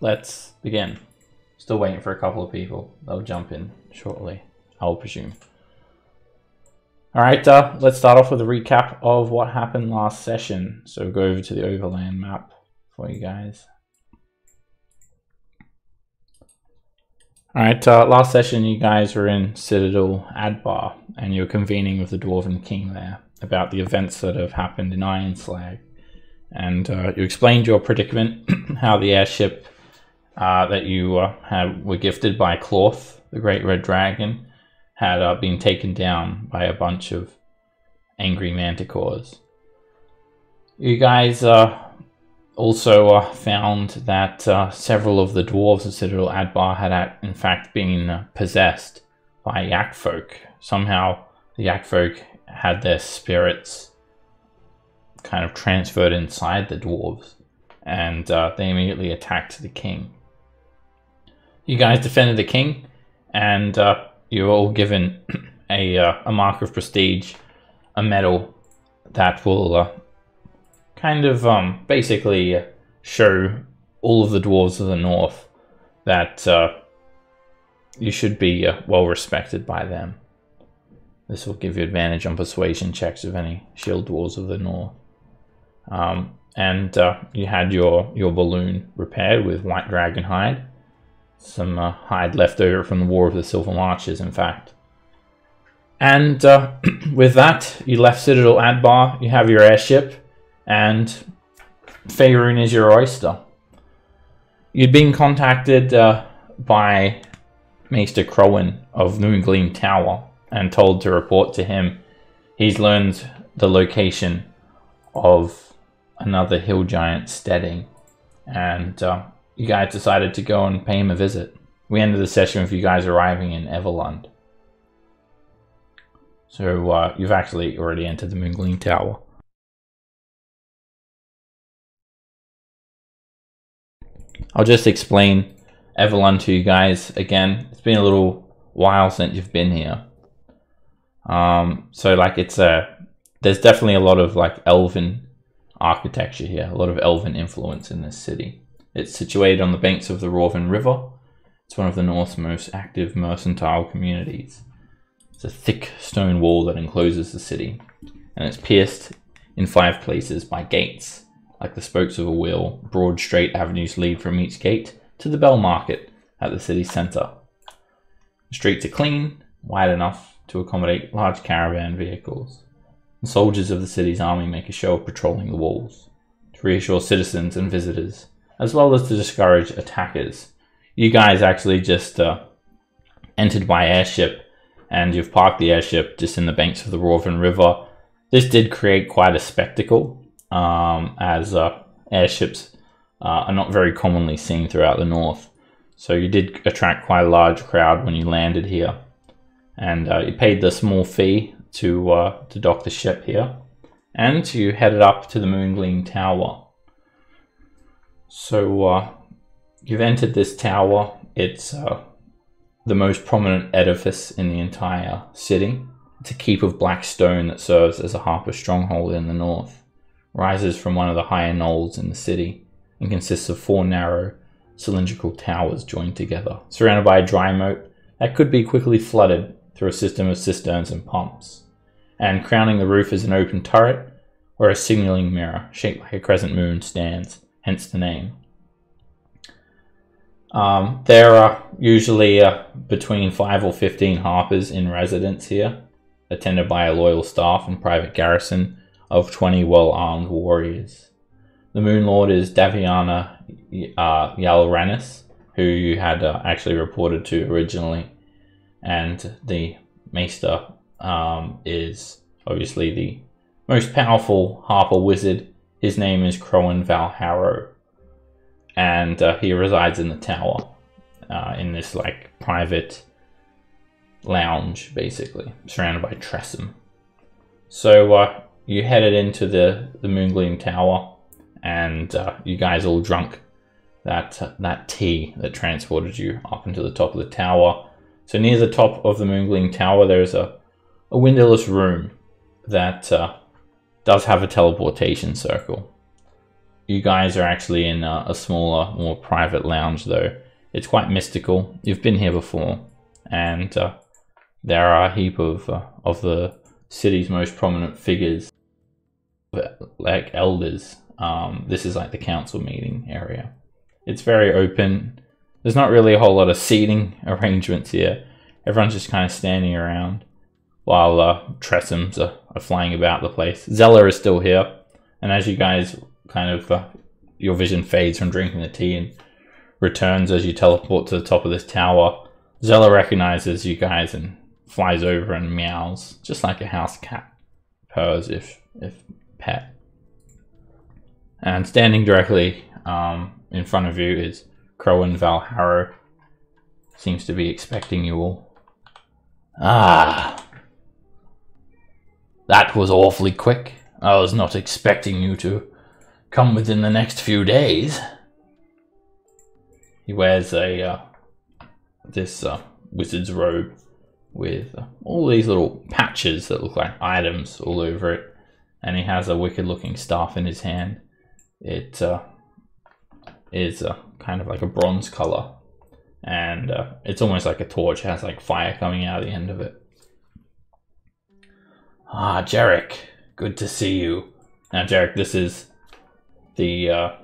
let's begin. Still waiting for a couple of people. They'll jump in shortly, I'll presume. Alright, let's start off with a recap of what happened last session. So go over to the overland map for you guys. Alright, last session you guys were in Citadel Adbar, and you were convening with the Dwarven King there about the events that have happened in Ironslag. And you explained your predicament, how the airship that you were gifted by Cloth, the Great Red Dragon, had been taken down by a bunch of angry manticores. You guys also found that several of the dwarves of Citadel Adbar had in fact been possessed by yak folk. Somehow the yak folk had their spirits kind of transferred inside the dwarves, and they immediately attacked the king. You guys defended the king, and you were all given a mark of prestige, a medal that will kind of basically show all of the dwarves of the north that you should be well respected by them. This will give you advantage on persuasion checks of any shield dwarves of the north. And you had your balloon repaired with white dragon hide. Some hide left over from the War of the Silver Marches, in fact. And with that, you left Citadel Adbar, you have your airship, and Faerun is your oyster. You'd been contacted by Maester Crowan of Moongleam Tower and told to report to him. He's learned the location of another hill giant steading, and you guys decided to go and pay him a visit. We ended the session with you guys arriving in Everlund. So you've actually already entered the Moongleam Tower. I'll just explain Everlund to you guys again. It's been a little while since you've been here. So like there's definitely a lot of like elven architecture here, a lot of elven influence in this city. It's situated on the banks of the Rorvan River. It's one of the north's most active mercantile communities. It's a thick stone wall that encloses the city, and it's pierced in 5 places by gates. Like the spokes of a wheel, broad straight avenues lead from each gate to the Bell Market at the city centre. The streets are clean, wide enough to accommodate large caravan vehicles. The soldiers of the city's army make a show of patrolling the walls to reassure citizens and visitors, as well as to discourage attackers. You guys actually just entered by airship, and you've parked the airship just in the banks of the Rorvan River. This did create quite a spectacle, as airships are not very commonly seen throughout the north. So you did attract quite a large crowd when you landed here, and you paid the small fee to dock the ship here, and you headed up to the Moongleam Tower. So you've entered this tower. It's the most prominent edifice in the entire city. It's a keep of black stone that serves as a Harper stronghold in the north. Rises from one of the higher knolls in the city and consists of 4 narrow cylindrical towers joined together, surrounded by a dry moat that could be quickly flooded through a system of cisterns and pumps. And crowning the roof is an open turret where a signaling mirror shaped like a crescent moon stands, hence the name. There are usually between 5 or 15 Harpers in residence here, attended by a loyal staff and private garrison of 20 well-armed warriors. The Moon Lord is Daviana Yalranis, who you had actually reported to originally, and the Maester is obviously the most powerful Harper wizard. His name is Crowan Valharrow, and he resides in the tower, in this like private lounge, basically basically, surrounded by Tressum. So you headed into the Moongleam Tower, and you guys all drunk that tea that transported you up into the top of the tower. So near the top of the Moongleam Tower, there's a windowless room that does have a teleportation circle. You guys are actually in a smaller, more private lounge, though. It's quite mystical. You've been here before, and there are a heap of the city's most prominent figures, like elders. This is like the council meeting area. It's very open. There's not really a whole lot of seating arrangements here. Everyone's just kind of standing around while Tressums are flying about the place. Zeller is still here, and as you guys kind of your vision fades from drinking the tea and returns as you teleport to the top of this tower, Zeller recognizes you guys and flies over and meows, just like a house cat purrs if pet. And standing directly in front of you is Crowan Valharrow. Seems to be expecting you all. Ah, that was awfully quick. I was not expecting you to come within the next few days. He wears this wizard's robe with all these little patches that look like items all over it, and he has a wicked looking staff in his hand. It is kind of like a bronze color, and it's almost like a torch. It has like fire coming out of the end of it. Ah, Jarek, good to see you. Now, Jarek, this is the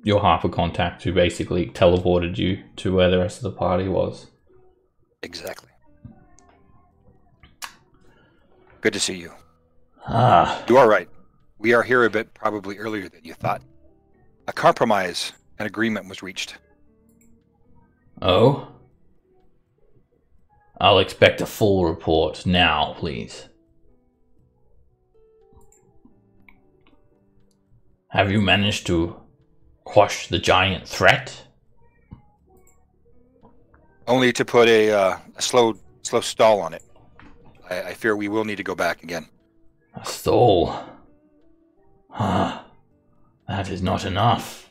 your Harper contact who basically teleported you to where the rest of the party was. Exactly. Good to see you. Ah. You are right. We are here a bit probably earlier than you thought. A compromise, an agreement was reached. Oh? I'll expect a full report now, please. Have you managed to quash the giant threat? Only to put a slow stall on it. I fear we will need to go back again. A stall? Ah, that is not enough.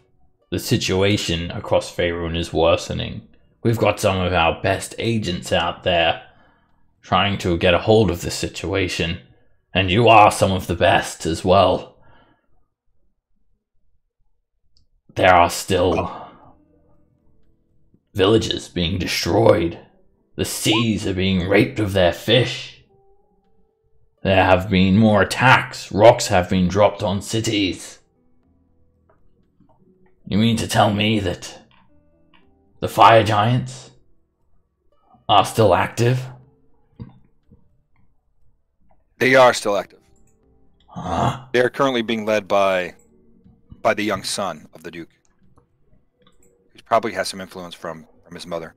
The situation across Faerun is worsening. We've got some of our best agents out there trying to get a hold of the situation, and you are some of the best as well. There are still villages being destroyed. The seas are being raped of their fish. There have been more attacks. Rocks have been dropped on cities. You mean to tell me that the fire giants are still active? They are still active. Huh? They are currently being led by the young son of the Duke, who probably has some influence from his mother.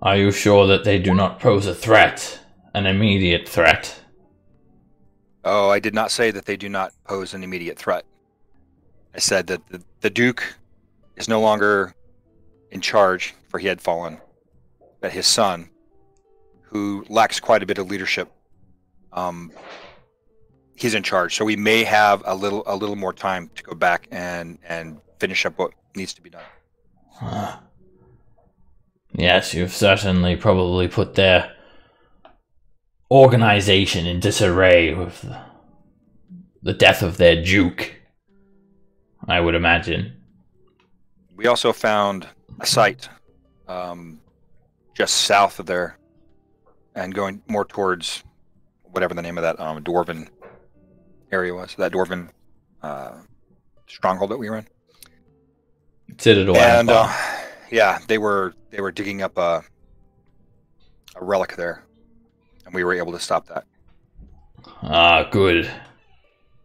Are you sure that they do not pose a threat, an immediate threat? Oh, I did not say that they do not pose an immediate threat. I said that the Duke is no longer in charge, for he had fallen, that his son, who lacks quite a bit of leadership, he's in charge. So we may have a little more time to go back and finish up what needs to be done. Huh. Yes, you've certainly probably put their organization in disarray with the death of their Duke, I would imagine. We also found a site just south of there and going more towards whatever the name of that dwarven area was, that dwarven stronghold that we were in. Citadel. And yeah, they were digging up a relic there, and we were able to stop that. Ah, good.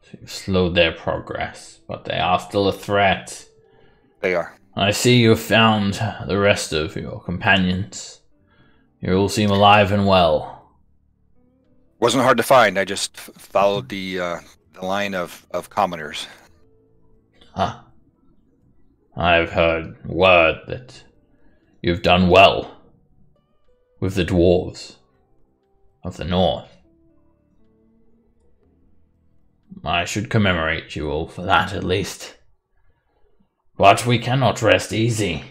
So you've slowed their progress, but they are still a threat. They are. I see you've found the rest of your companions. You all seem alive and well. Wasn't hard to find. I just followed the line of commoners. Huh. I've heard word that you've done well with the dwarves of the north. I should commemorate you all for that at least. But we cannot rest easy.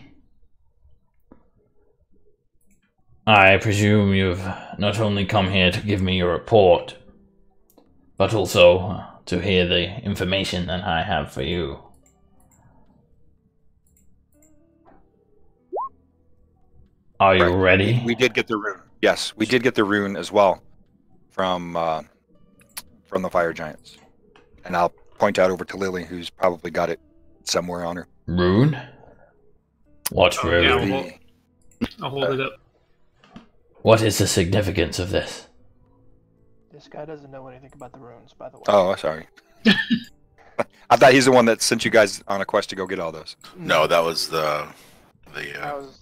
I presume you've not only come here to give me your report, but also to hear the information that I have for you. Are you ready? We did get the rune. Yes, we did get the rune as well from the fire giants. And I'll point out over to Lily, who's probably got it somewhere on her. Rune? What rune? Yeah, I'll hold it up. What is the significance of this? This guy doesn't know anything about the runes, by the way. Oh, sorry. I thought he's the one that sent you guys on a quest to go get all those. No, that was the That was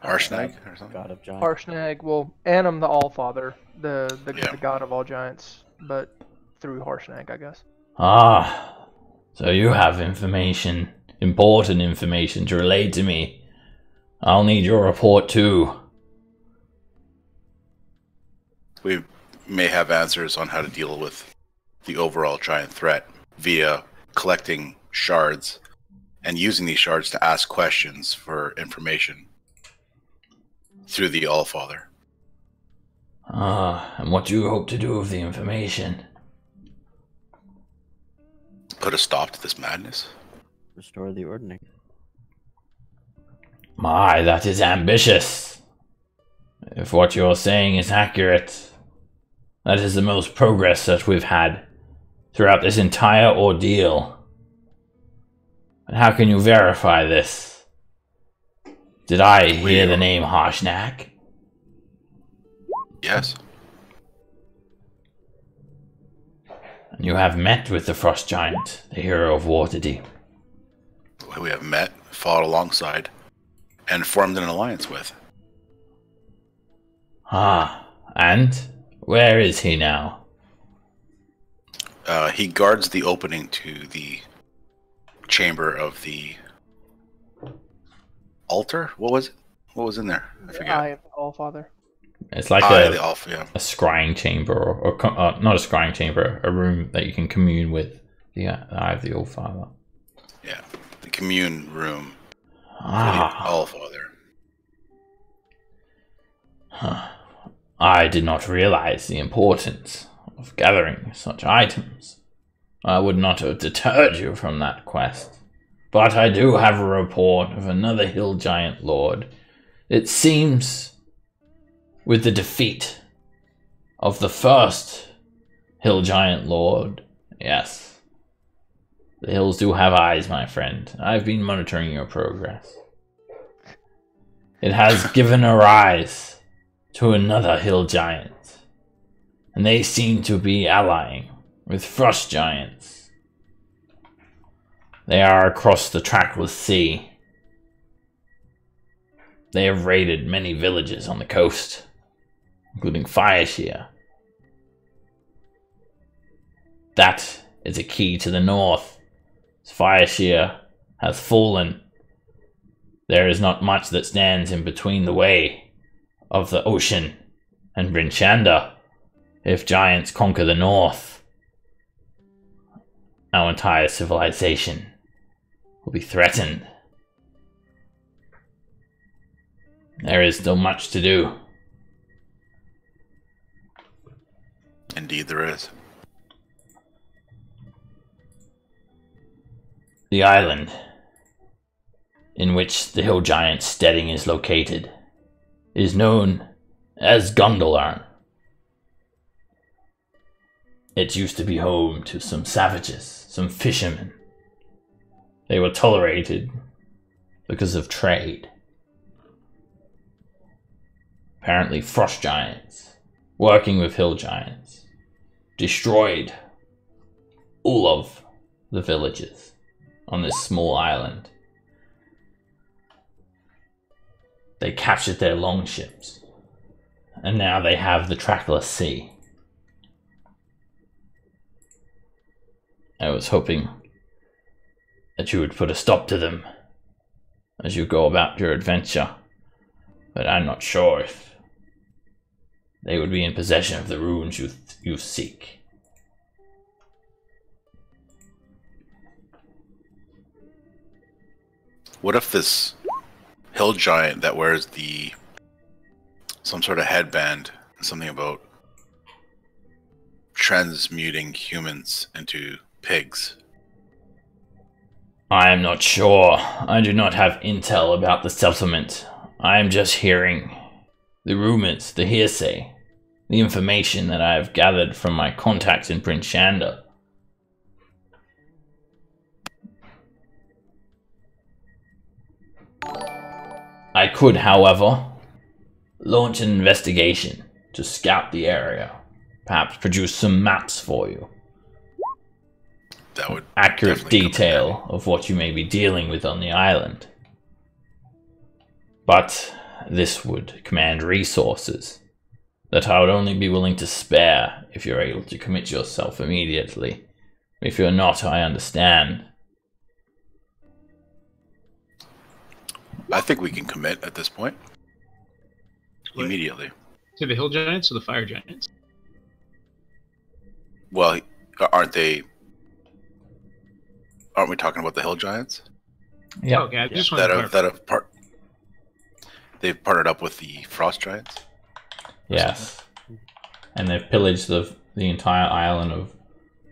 Harshnag or something. God of Giants. Harshnag. Well, Anum the Allfather, the Yeah. god of all giants, but through Harshnag, I guess. Ah, so you have information, important information to relay to me. I'll need your report too. We may have answers on how to deal with the overall giant threat via collecting shards and using these shards to ask questions for information through the Allfather. Ah, and what do you hope to do with the information? Put a stop to this madness. Restore the ordinary. My, that is ambitious. If what you're saying is accurate, that is the most progress that we've had throughout this entire ordeal. But how can you verify this? Did I hear the name Harshnag? Yes. And you have met with the Frost Giant, the hero of Waterdeep. Who we have met, fought alongside, and formed an alliance with. Ah, and where is he now? He guards the opening to the chamber of the altar. What was it? What was in there? I The forget. Eye of the Allfather. It's like The alpha, yeah. a scrying chamber, or not a scrying chamber, a room that you can commune with the Eye of the All-Father. Yeah, the commune room for the Ah, Allfather. huh. I did not realize the importance of gathering such items. I would not have deterred you from that quest. But I do have a report of another hill giant lord. It seems, with the defeat of the first hill giant lord, yes, the hills do have eyes, my friend. I've been monitoring your progress. It has given a rise to another hill giant, and they seem to be allying with frost giants. They are across the trackless sea. They have raided many villages on the coast, including Fireshire. That is a key to the north. As Fireshire has fallen, there is not much that stands in between the way of the ocean and Brinchanda. If giants conquer the north, our entire civilization will be threatened. There is still much to do. Indeed, there is. The island in which the hill giant's steading is located is known as Gondolarn. It used to be home to some savages, some fishermen. They were tolerated because of trade. Apparently frost giants, working with hill giants, destroyed all of the villages on this small island. They captured their longships, and now they have the trackless sea. I was hoping that you would put a stop to them as you go about your adventure, but I'm not sure if they would be in possession of the runes you seek. What if this hill giant that wears some sort of headband, something about transmuting humans into pigs? I am not sure. I do not have intel about the settlement. I am just hearing the rumors, the hearsay, the information that I have gathered from my contacts in Prince Shanda. I could, however, launch an investigation to scout the area. Perhaps produce some maps for you. That would Accurate definitely come in detail of what you may be dealing with on the island. But this would command resources that I would only be willing to spare if you're able to commit yourself immediately. If you're not, I understand. I think we can commit at this point. What? Immediately. To the hill giants or the fire giants? Well, aren't we talking about the hill giants? Yeah. Okay, I just want to They've partnered up with the frost giants. Yes. And they've pillaged the entire island of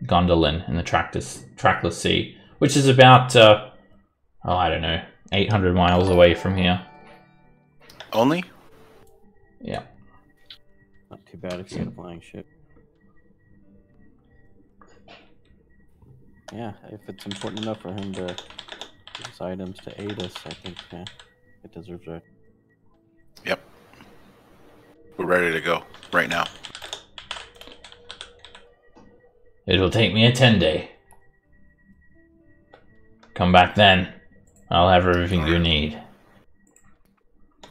Gondolin in the trackless sea, which is about, I don't know, 800 miles away from here. Only? Yeah. Not too bad if you had a flying ship. Yeah, if it's important enough for him to use items to aid us, I think it deserves it. Yep. We're ready to go right now. It will take me a 10-day. Come back then. I'll have everything you need.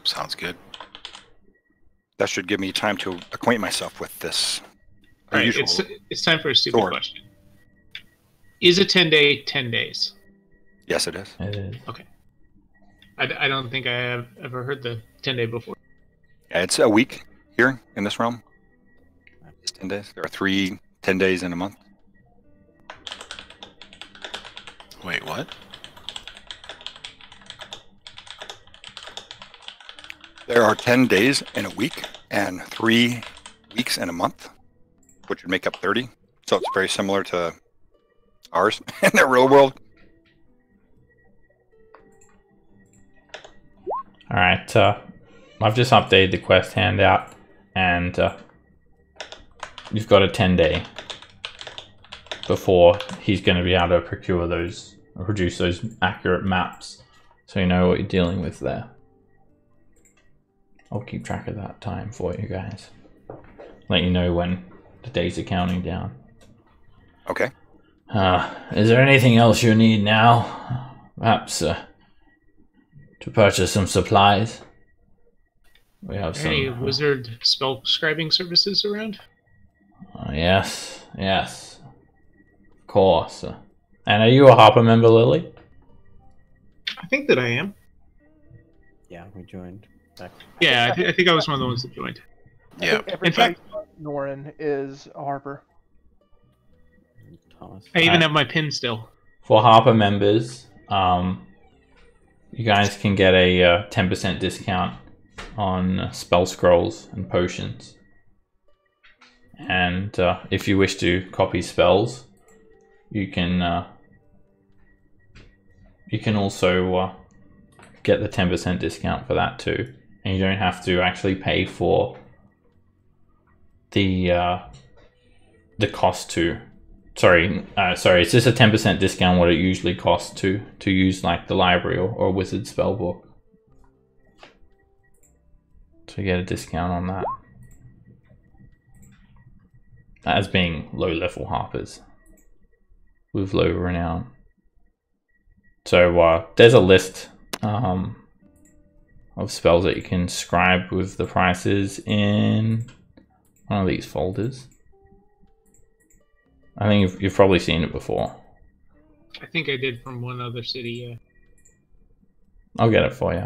Sounds good. That should give me time to acquaint myself with this. All right, unusual it's time for a stupid sword. question. Is a 10-day 10 days? Yes, it is. It is. Okay. I don't think I have ever heard the 10-day before. Yeah, it's a week here in this realm. It's 10 days. There are 3 10 days in a month. Wait, what? There are 10 days in a week and 3 weeks in a month, which would make up 30. So it's very similar to ours in the real world. Alright, I've just updated the quest handout, and you've got a 10-day before he's going to be able to produce those accurate maps, so you know what you're dealing with there. I'll keep track of that time for you guys. Let you know when the days are counting down. Okay. Is there anything else you need now? Perhaps to purchase some supplies? We have some. Any wizard spell scribing services around? Yes, of course. And are you a Harper member, Lily? I think that I am. Yeah, we joined back. Yeah, I think I was one of the ones that joined. Yeah. Every In fact- Norin is a Harper. Thomas. I even have my pin still. For Harper members, you guys can get a 10% discount on spell scrolls and potions. And if you wish to copy spells, you can also get the 10% discount for that too. And you don't have to actually pay for the cost to. Sorry, it's just a 10% discount what it usually costs to use like the library or wizard spellbook. To get a discount on that. As being low level Harpers with low renown. So there's a list of spells that you can scribe with the prices in one of these folders. I think you've probably seen it before. I think I did from one other city, yeah. I'll get it for you.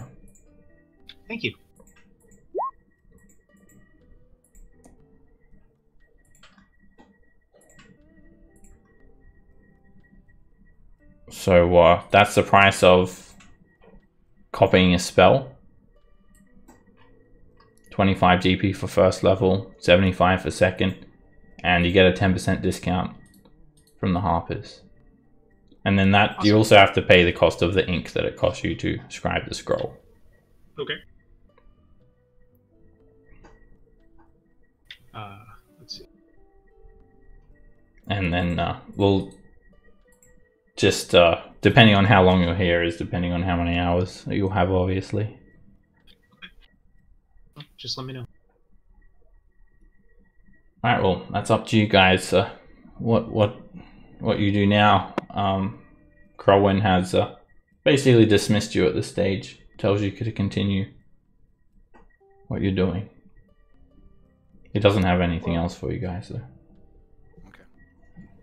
Thank you. So that's the price of copying a spell. 25 GP for first level, 75 for second, and you get a 10% discount from the Harpers. And then that you Awesome. also have to pay the cost of the ink that it costs you to scribe the scroll. Okay. Let's see. And then we'll just, depending on how long you're here is depending on how many hours you'll have, obviously. Well, just let me know. Alright, well, that's up to you guys. What you do now. Crowin has basically dismissed you at this stage. Tells you to continue what you're doing. He doesn't have anything else for you guys, though.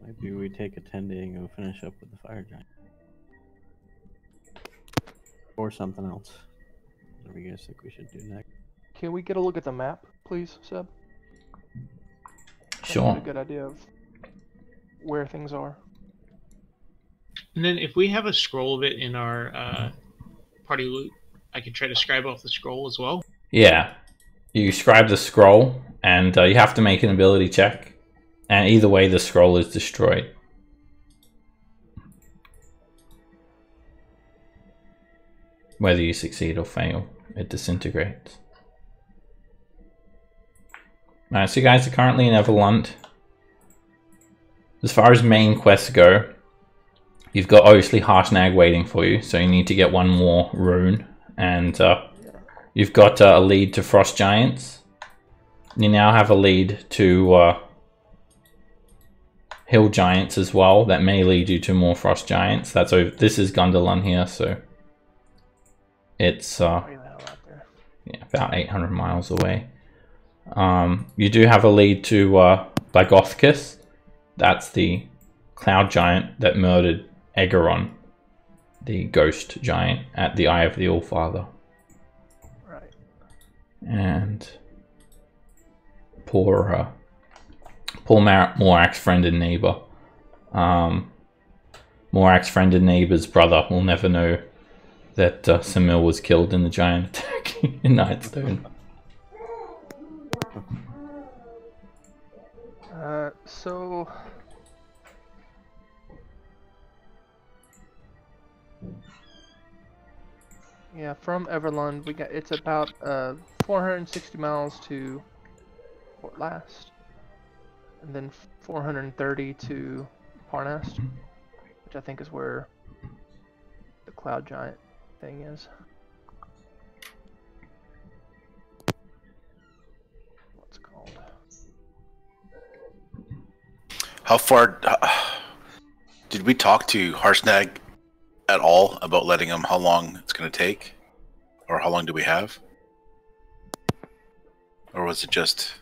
Maybe we take a 10-day and go finish up with the fire giant. Or something else. What do you guys think we should do next? Can we get a look at the map, please, Seb? Sure. Get a good idea of where things are. And then if we have a scroll of it in our party loot, I could try to scribe off the scroll as well. Yeah. You scribe the scroll, and you have to make an ability check. And either way, the scroll is destroyed. Whether you succeed or fail, it disintegrates. Alright, so you guys are currently in Everlund. As far as main quests go, you've got obviously Harshnag waiting for you, so you need to get one more rune. And you've got a lead to Frost Giants. You now have a lead to Hill Giants as well. That may lead you to more Frost Giants. That's over. This is Gundalun here, so it's Way the hell out there. yeah, about 800 miles away. You do have a lead to Blagothkis. That's the cloud giant that murdered Egeron, the ghost giant, at the Eye of the Allfather. Right. And poor Morak's friend and neighbor. Morak's friend and neighbor's brother will never know that Samil was killed in the giant attack in Nightstone. So yeah, from Everlund, it's about 460 miles to Fort Last, and then 430 to Parnast, which I think is where the cloud giant thing is. What's it called? How far did we talk to Harshnag at all about letting him? How long it's going to take, or how long do we have, or was it just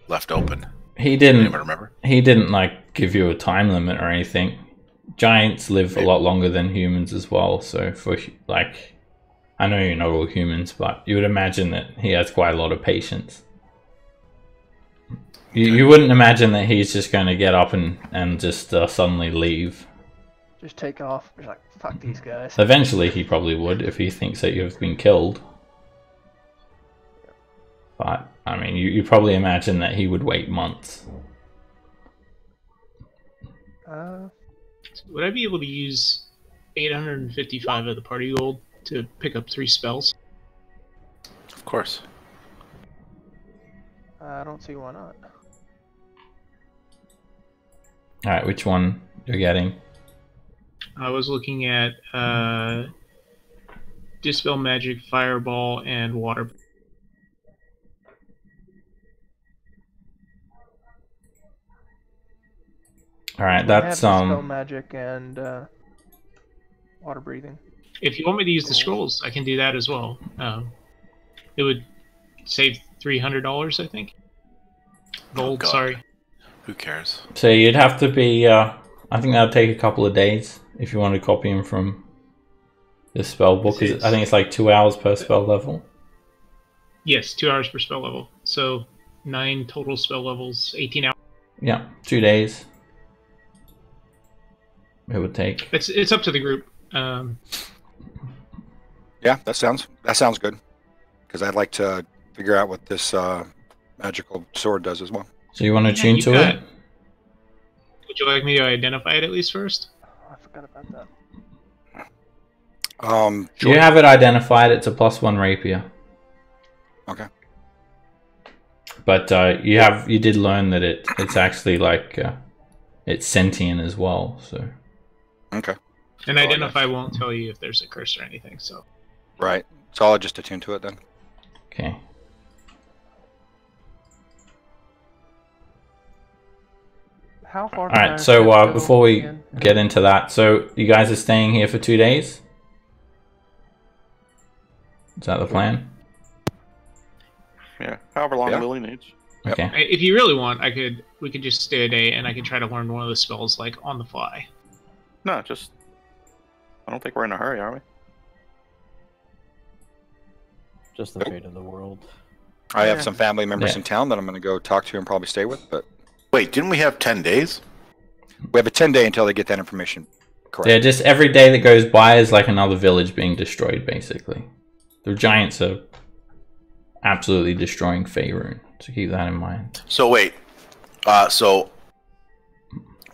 left open? He Anyone didn't. remember? He didn't like give you a time limit or anything. Giants live a lot longer than humans as well. So for like, I know you're not all humans, but you would imagine that he has quite a lot of patience. You wouldn't imagine that he's just going to get up and just suddenly leave. Just take off. Just like, fuck these guys. Eventually he probably would if he thinks that you've been killed. But, I mean, you probably imagine that he would wait months. Would I be able to use 855 of the party gold to pick up 3 spells? Of course. I don't see why not. Alright, which one you're getting? I was looking at Dispel Magic, Fireball, and Water. Alright, I that's have Dispel magic and water breathing. If you want me to use the scrolls, I can do that as well. It would save $300, I think. Gold, God. sorry. Who cares? So you'd have to be, I think that would take a couple of days if you want to copy him from the spell book. I think it's like 2 hours per spell level. Yes, 2 hours per spell level. So 9 total spell levels, 18 hours. Yeah, 2 days. It would take. It's up to the group. Yeah, that sounds good. Because I'd like to figure out what this magical sword does as well. So you want to tune you've to got- it? Would you like me to identify it at least first? Oh, I forgot about that. You have it identified. It's a +1 rapier. Okay. But you did learn that it's actually like it's sentient as well. So. Okay. And identify won't tell you if there's a curse or anything. So. Right. So I'll just attune to it then. Okay. How far? All right. So before we get into that, so you guys are staying here for 2 days. Is that the plan? Yeah, however long Lily needs. Yep. Okay. If you really want, we could just stay a day, and I can try to learn one of the spells like on the fly. No, just I don't think we're in a hurry, are we? Just the fate of the world. I have some family members Yeah. in town that I'm going to go talk to and probably stay with, but Wait, didn't we have 10 days? we have a 10-day until they get that information. Correct. Yeah, just every day that goes by is like another village being destroyed, basically. The giants are absolutely destroying Faerun, so keep that in mind. So wait, so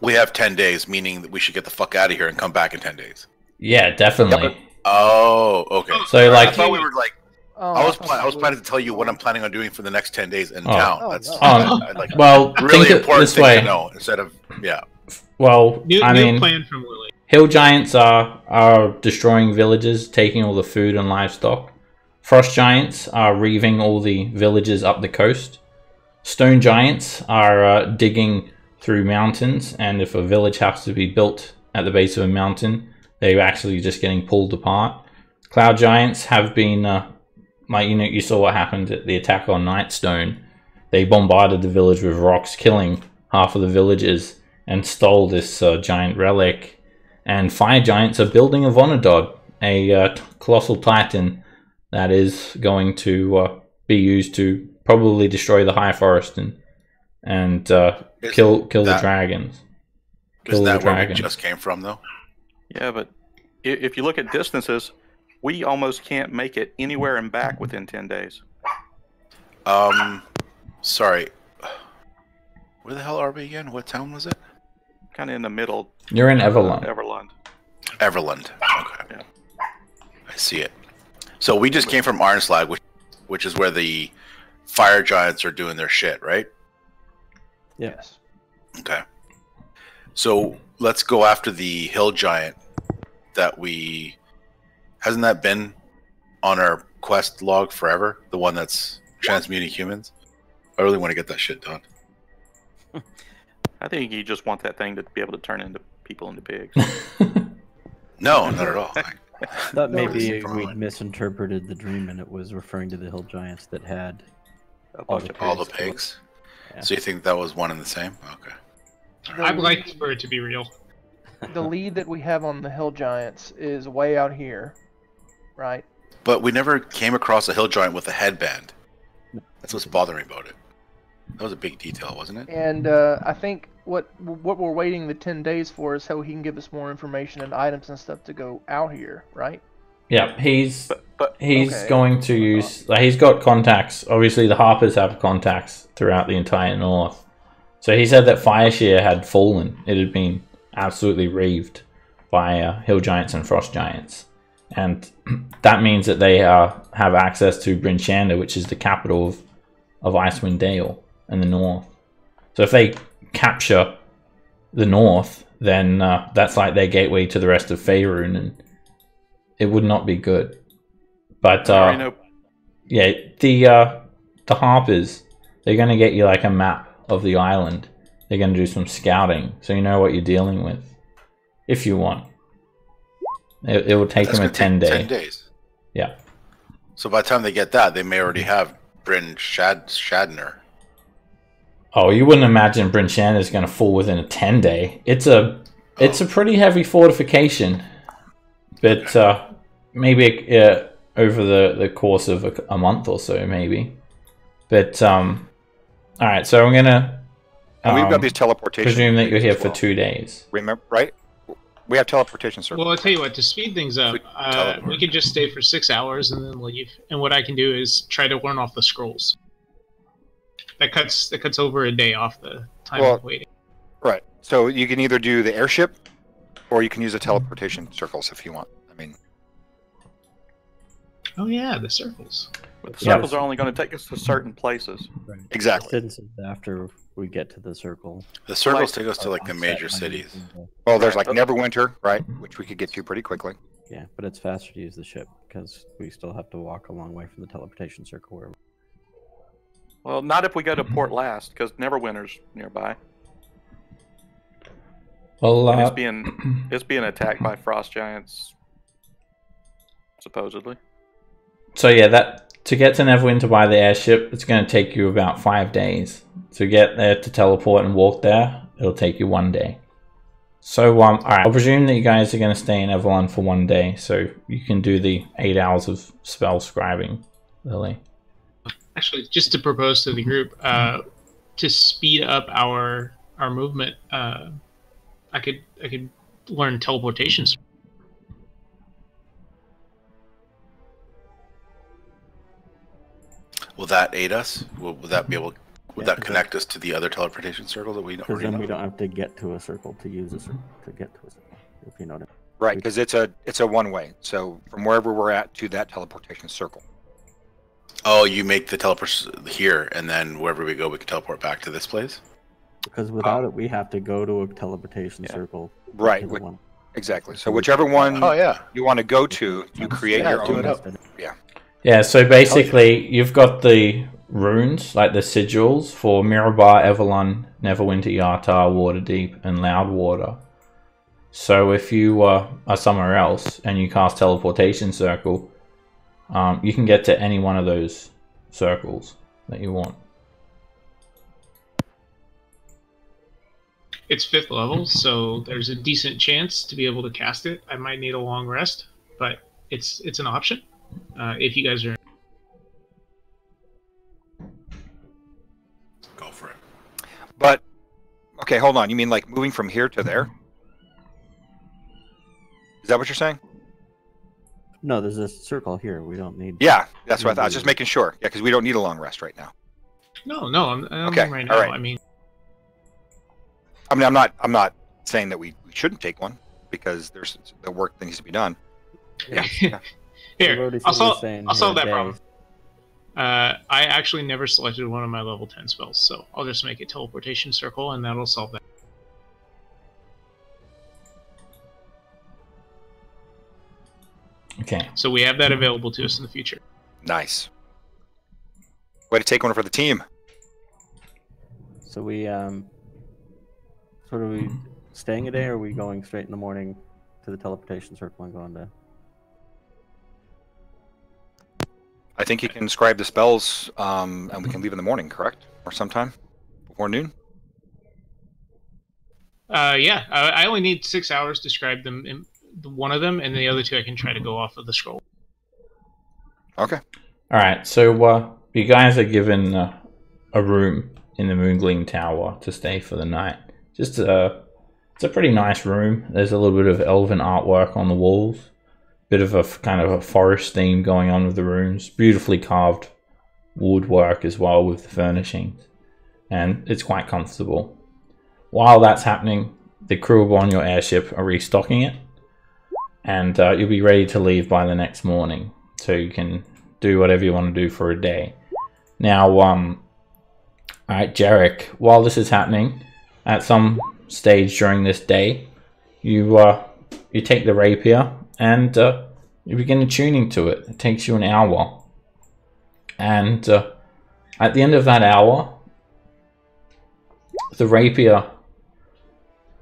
we have 10 days, meaning that we should get the fuck out of here and come back in 10 days. Yeah, definitely. Oh, okay. So, I like, thought we were like, Oh, I was planning to tell you what I'm planning on doing for the next 10 days in Oh. town. Oh, That's no. I'd like well, really think of it important this thing way. to know instead of Well, New I mean, plan from Lily. hill giants are destroying villages, taking all the food and livestock. Frost giants are reaving all the villages up the coast. Stone giants are digging through mountains, and if a village has to be built at the base of a mountain, they're actually just getting pulled apart. Cloud giants have been, like, you saw what happened at the attack on Nightstone. They bombarded the village with rocks, killing half of the villagers, and stole this giant relic. And fire giants are building a Vonadod, a colossal titan that is going to be used to probably destroy the High Forest and kill the dragons. isn't that where we just came from, though? Yeah, but if you look at distances, we almost can't make it anywhere and back within 10 days. Sorry. Where the hell are we again? What town was it? Kind of in the middle. You're in Everlund. Everlund. Everland. Okay. Yeah. I see it. So we just came from Arnslag, which is where the fire giants are doing their shit, right? Yes. Okay. So let's go after the hill giant hasn't that been on our quest log forever? The one that's transmuting humans? I really want to get that shit done. I think you just want that thing to be able to turn into people into pigs. No, not at all. That maybe Listen, we Brian. misinterpreted the dream and it was referring to the hill giants that had A all bunch the of All the pigs. pigs. Yeah. So you think that was one and the same? Okay. I'd like for it to be real. The lead that we have on the hill giants is way out here, right? But we never came across a hill giant with a headband. That's what's bothering me about it. That was a big detail, wasn't it? And I think what we're waiting the 10 days for is how he can give us more information and items and stuff to go out here, right? Yeah, he's Okay. going to use, like, he's got contacts. Obviously, the Harpers have contacts throughout the entire north. So he said that Fireshare had fallen. It had been absolutely reaved by hill giants and frost giants. And that means that they have access to Bryn Shander, which is the capital of Icewind Dale in the north. So if they capture the north, then that's like their gateway to the rest of Faerun, and it would not be good. But I already know. yeah, the Harpers, they're going to get you like a map of the island. They're going to do some scouting, so you know what you're dealing with, if you want. It will take them a 10 day. 10 days. Yeah. So by the time they get that, they may already have Bryn Shadner. Oh, you wouldn't imagine Bryn Shander is going to fall within a 10 day. It's a pretty heavy fortification, but maybe over the course of a month or so, maybe. But all right, so I'm gonna And we've got these teleportation. presume that you're here as for well. 2 days. Remember, right? We have teleportation circles. Well, I'll tell you what, to speed things up, We teleport. we could just stay for 6 hours and then leave. And what I can do is try to learn off the scrolls. That cuts over a day off the time Well, of waiting. Right. So you can either do the airship, or you can use the teleportation circles if you want. I mean, Oh yeah, the circles. But the Yeah. circles are only going to take us to certain places. Right. exactly. Distances after we get to the circle. The circles Like- take us to like the Offset major by cities. using the- Well, there's like Right. Neverwinter, right, which we could get to pretty quickly. Yeah, but it's faster to use the ship because we still have to walk a long way from the teleportation circle. Where Well, not if we go to Port last, because Neverwinter's nearby. Well, And it's being attacked by frost giants, supposedly. so yeah, that to get to Neverwinter by the airship, it's going to take you about 5 days. To get there to teleport and walk there, it'll take you 1 day. So, all right, I'll presume that you guys are going to stay in Everlon for 1 day, so you can do the 8 hours of spell scribing, Lily. Actually, just to propose to the group, to speed up our movement, I could learn teleportation. Will that aid us? Will that be able? Would Yeah, that connect us to the other teleportation circle that we because already then know? we don't have to get to a circle to use a circle to get to a circle. If you know what I mean. Right, because it's a one-way. So from wherever we're at to that teleportation circle. Oh, you make the teleport here, and then wherever we go, we can teleport back to this place. Because without it, we have to go to a teleportation Yeah. circle. Right, to the one. exactly. So whichever one Oh yeah. you want to go to, you create Yeah, your do own. it up. Yeah, so basically, you've got the runes, like the sigils, for Mirabar, Everlon, Neverwinter, Yartar, Waterdeep, and Loudwater. So if you are somewhere else and you cast Teleportation Circle, you can get to any one of those circles that you want. It's 5th level, so there's a decent chance to be able to cast it. I might need a long rest, but it's an option. If you guys are Go for it. But okay, hold on. You mean like moving from here to there? Is that what you're saying? No, there's a circle here. We don't need. Yeah, that's what I thought. I was just making sure. Yeah, because we don't need a long rest right now. no, I don't Okay, mean right all now. right. I mean, I'm not saying that we shouldn't take one because there's the work that needs to be done. yeah. We've Here, already I'll seen you solve saying that here problem. days. I actually never selected one of my level 10 spells, so I'll just make a teleportation circle, and that'll solve that. Okay. So we have that available to us in the future. Nice. Way to take one for the team. So we sort of we staying a day, or are we going straight in the morning to the teleportation circle and going to? I think you can scribe the spells, and we can leave in the morning, correct? Or sometime before noon. Yeah, I only need 6 hours to scribe them, in one of them, and the other 2 I can try to go off of the scroll. Okay. All right, so you guys are given a room in the Moongleam Tower to stay for the night. It's a pretty nice room. There's a little bit of elven artwork on the walls. Bit of a kind of a forest theme going on with the rooms. Beautifully carved woodwork as well with the furnishings. And it's quite comfortable. While that's happening, the crew aboard your airship are restocking it. And you'll be ready to leave by the next morning. So you can do whatever you want to do for a day. Now, alright, Jarek, while this is happening, at some stage during this day, you take the rapier and you begin attuning to it. It takes you an hour. And at the end of that hour, the rapier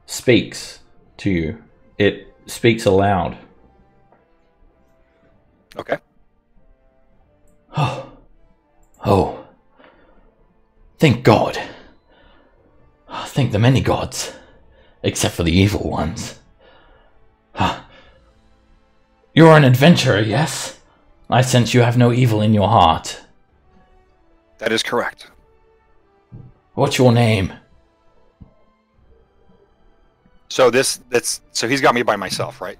speaks to you. It speaks aloud. Okay. Oh. Thank God. Thank the many gods. Except for the evil ones. You're an adventurer, yes? I sense you have no evil in your heart. That is correct. What's your name? So so he's got me by myself, right?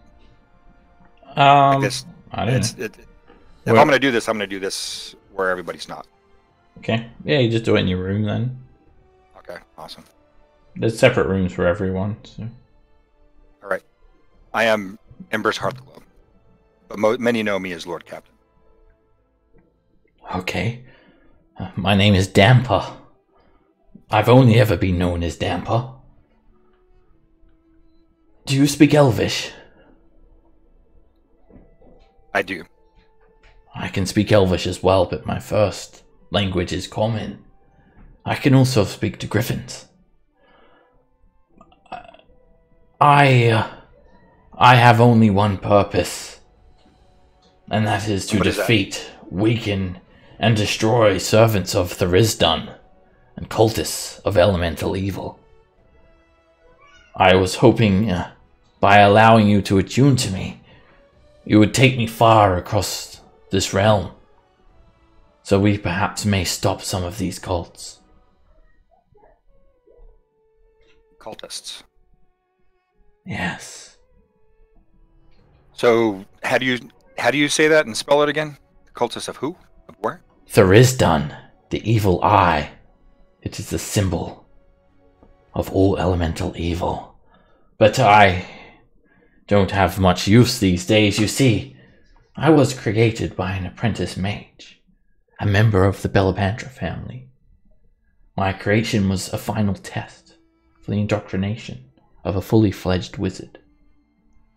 I guess don't know. If I'm gonna do this, I'm gonna do this where everybody's not. Okay. Yeah, you just do it in your room then. Okay, awesome. There's separate rooms for everyone. So. All right. I am Ember's Hearthglow, but many know me as Lord Captain. Okay. My name is Damper. I've only ever been known as Damper. Do you speak Elvish? I do. I can speak Elvish as well, but my first language is Common. I can also speak to Griffins. I have only one purpose, and that is to defeat, weaken, and destroy servants of Therisdun and cultists of elemental evil. I was hoping, by allowing you to attune to me, you would take me far across this realm, so we perhaps may stop some of these cults. Cultists. Yes. So, how do you say that and spell it again? Cultists of who? Of where? Therisdun, the evil eye. It is the symbol of all elemental evil. But I don't have much use these days, you see. I was created by an apprentice mage, a member of the Belabandra family. My creation was a final test for the indoctrination of a fully fledged wizard.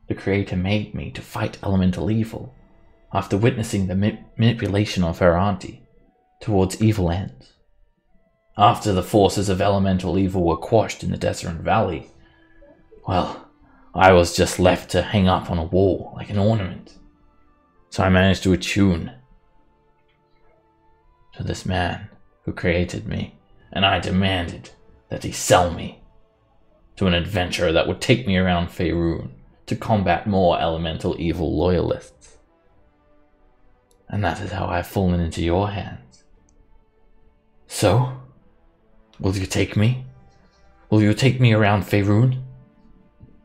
The creator made me to fight elemental evil after witnessing the manipulation of her auntie towards evil ends. After the forces of elemental evil were quashed in the Desert Valley, well, I was just left to hang up on a wall like an ornament. So I managed to attune to this man who created me, and I demanded that he sell me to an adventurer that would take me around Faerun to combat more elemental evil loyalists. And that is how I've fallen into your hands. So, will you take me? Will you take me around Faerun?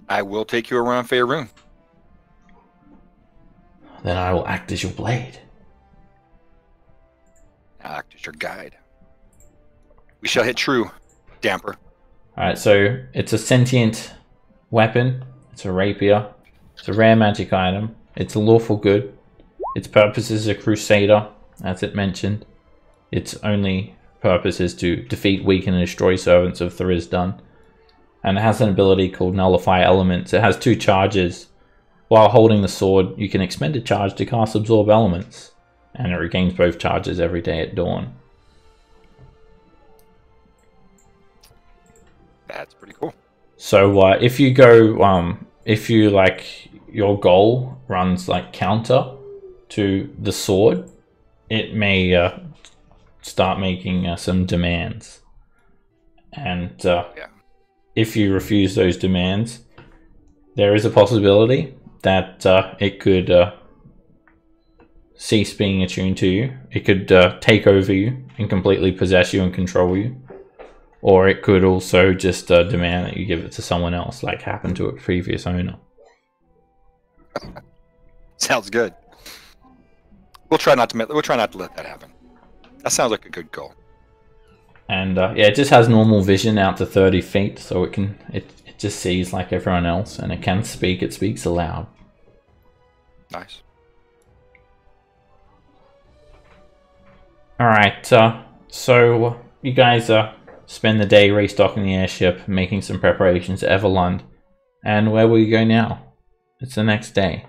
I will take you around Faerun. Then I will act as your blade. I'll act as your guide. We shall hit true, Damper. Alright, so it's a sentient weapon. It's a rapier. It's a rare magic item. It's a lawful good. Its purpose is a crusader, as it mentioned. Its only purpose is to defeat, weaken, and destroy servants of Therisdun. And it has an ability called Nullify Elements. It has 2 charges. While holding the sword, you can expend a charge to cast Absorb Elements. And it regains both charges every day at dawn. That's pretty cool. So if you go, if you like, your goal runs like counter to the sword, it may start making some demands. And if you refuse those demands, there is a possibility that it could cease being attuned to you. It could take over you and completely possess you and control you. Or it could also just demand that you give it to someone else, like happened to a previous owner. Sounds good. We'll try not to let that happen. That sounds like a good goal. And yeah, it just has normal vision out to 30 feet, so it just sees like everyone else, and it can speak. It speaks aloud. Nice. All right, so you guys spend the day restocking the airship, making some preparations at Everlund. And where will you go now? It's the next day.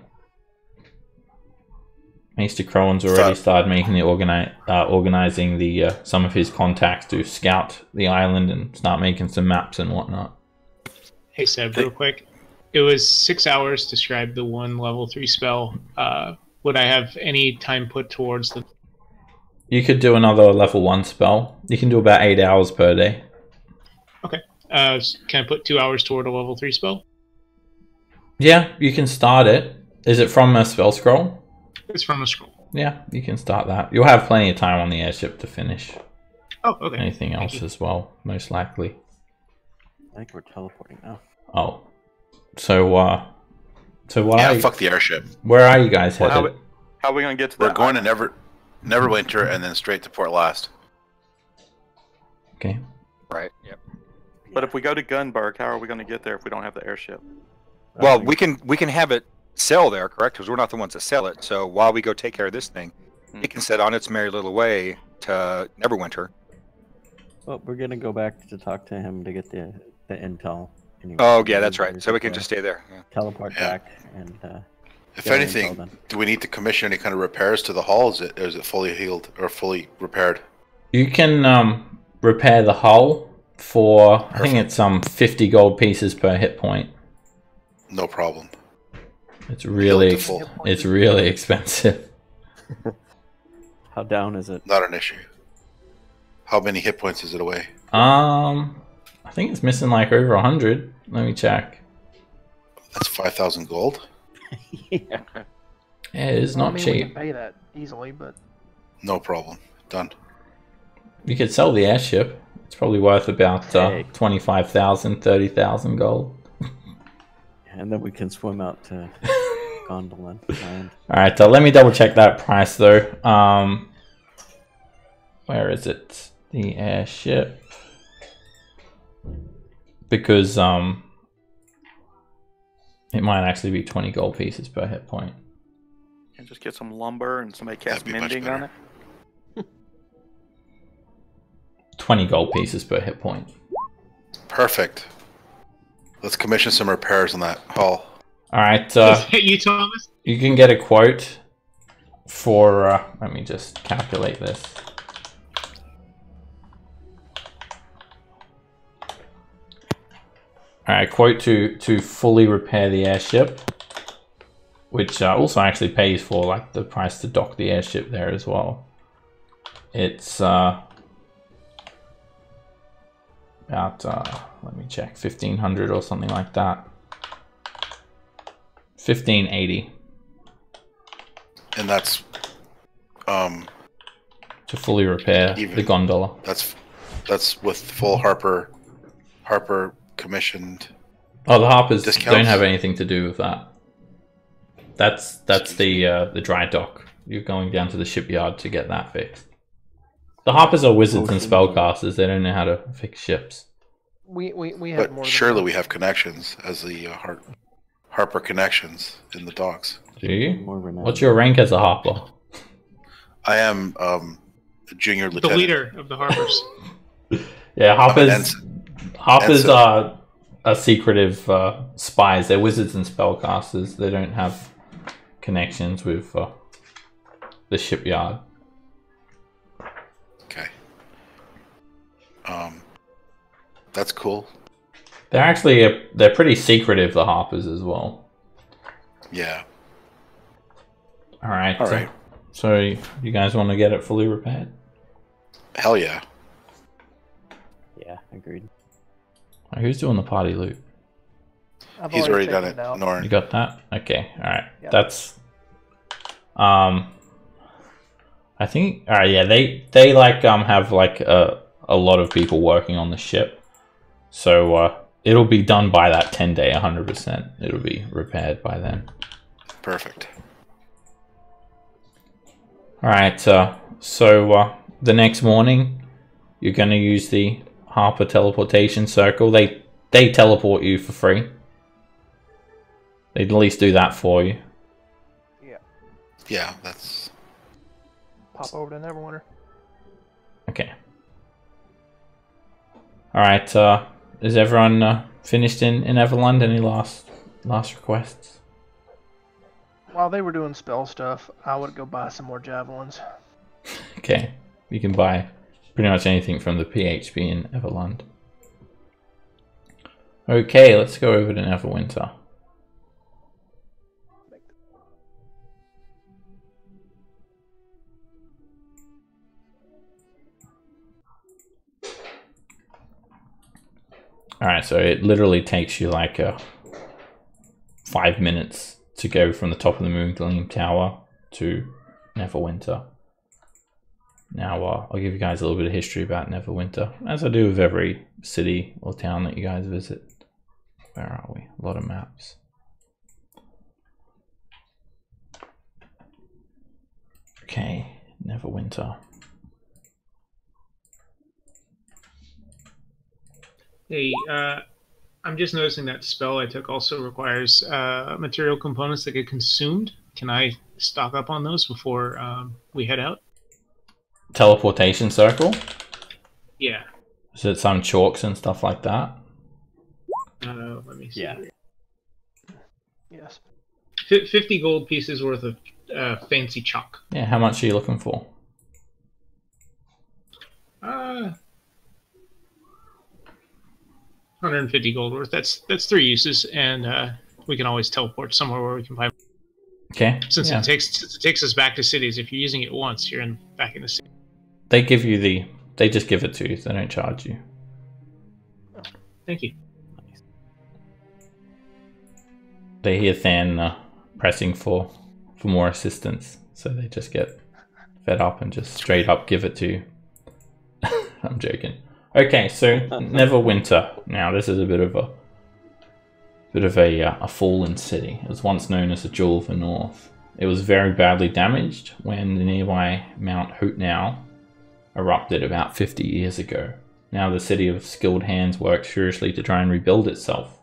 Maester Crowan's already started making the organizing the some of his contacts to scout the island and start making some maps and whatnot. Hey Seb, real quick. It was 6 hours to describe the 1 level 3 spell. Would I have any time put towards the... You could do another level 1 spell. You can do about 8 hours per day. Okay. Can I put 2 hours toward a level 3 spell? Yeah, you can start it. Is it from a spell scroll? It's from a scroll. Yeah, you can start that. You'll have plenty of time on the airship to finish. Oh, okay. Anything else as well, most likely. I think we're teleporting now. Oh. So what fuck the airship. Where are you guys headed? How are we going to get to We're that? going to Neverwinter and then straight to Port Last. Okay. Right. Yep. But if we go to Gunberg, how are we going to get there if we don't have the airship? Well, we can have it sail there, correct? Because we're not the ones that sell it. So while we go take care of this thing, it can set on its merry little way to Neverwinter. Well, we're gonna go back to talk to him to get the intel. Anyway. Oh yeah, that's right. So we can just stay there. Yeah. Teleport back and. If get our intel anything, done. do we need to commission any kind of repairs to the hull? Is it fully healed or fully repaired? You can repair the hull for I think it's 50 gold pieces per hit point. No problem. It's really Heal to full. it's really expensive. How down is it? Not an issue. How many hit points is it away? I think it's missing like over 100. Let me check. That's 5,000 gold. Yeah. It is Well, not I mean, cheap. We can pay that easily, but No problem. Done. You could sell the airship. It's probably worth about Hey. 25,000, 30,000 gold. And then we can swim out to Gondolin. And All right, let me double check that price though. Where is it? The airship. Because it might actually be 20 gold pieces per hit point. And just get some lumber and somebody cast That'd be much mending on better. it. 20 gold pieces per hit point. Perfect. Let's commission some repairs on that hull. All right, Is that you, Thomas? you can get a quote for. Let me just calculate this. All right, quote to fully repair the airship, which also actually pays for like the price to dock the airship there as well. It's about let me check, 1,500 or something like that. 1,580 And that's to fully repair the gondola. that's with full Harper commissioned. Oh, the Harpers Discounts? don't have anything to do with that. That's the dry dock. You're going down to the shipyard to get that fixed. The Harpers are wizards and spellcasters. They don't know how to fix ships. we have But more. surely than we have connections as the Harper connections in the docks. Do you? more renowned. What's your rank as a Harper? I am a junior The lieutenant. leader of the Harpers. Yeah, I'm an Harpers. Harpers ensign. are secretive spies. They're wizards and spellcasters. They don't have connections with the shipyard. Okay. That's cool. They're actually they're pretty secretive. The Harpers as well. Yeah. All right. All right. So you guys want to get it fully repaired? Hell yeah. Yeah, agreed. Who's doing the party loot? I've He's already done taken it. out. Norn. You got that? Okay. All right. Yeah. That's I think yeah, they like have like a lot of people working on the ship. So it'll be done by that 10-day 100%. It'll be repaired by then. Perfect. All right. So the next morning you're going to use the Harper teleportation circle. They teleport you for free. They'd at least do that for you. Yeah, that's Pop over to Neverwinter. Okay. All right. Is everyone finished in Everland? Any last requests? While they were doing spell stuff, I would go buy some more javelins. Okay. You can buy pretty much anything from the PHP in Everland. Okay, let's go over to Neverwinter. Alright, so it literally takes you like 5 minutes to go from the top of the Moongleam Tower to Neverwinter. Now, I'll give you guys a little bit of history about Neverwinter, as I do with every city or town that you guys visit. Where are we? A lot of maps. Okay, Neverwinter. Hey, I'm just noticing that spell I took also requires material components that get consumed. Can I stock up on those before we head out? Teleportation circle? Yeah. Is it some chalks and stuff like that? Let me see. Yeah. Yes. 50 gold pieces worth of fancy chalk. Yeah, how much are you looking for? 150 gold worth. That's 3 uses, and we can always teleport somewhere where we can buy. Okay. Since yeah. it takes us back to cities. If you're using it once, you're back in the city. They give you they just give it to you. They don't charge you. Thank you. They hear Than pressing for more assistance, so they just get fed up and just straight up give it to you. I'm joking. Okay, so Neverwinter. Now this is a bit of a fallen city. It was once known as the Jewel of the North. It was very badly damaged when the nearby Mount Hootnow erupted about 50 years ago. Now the city of skilled hands works furiously to try and rebuild itself.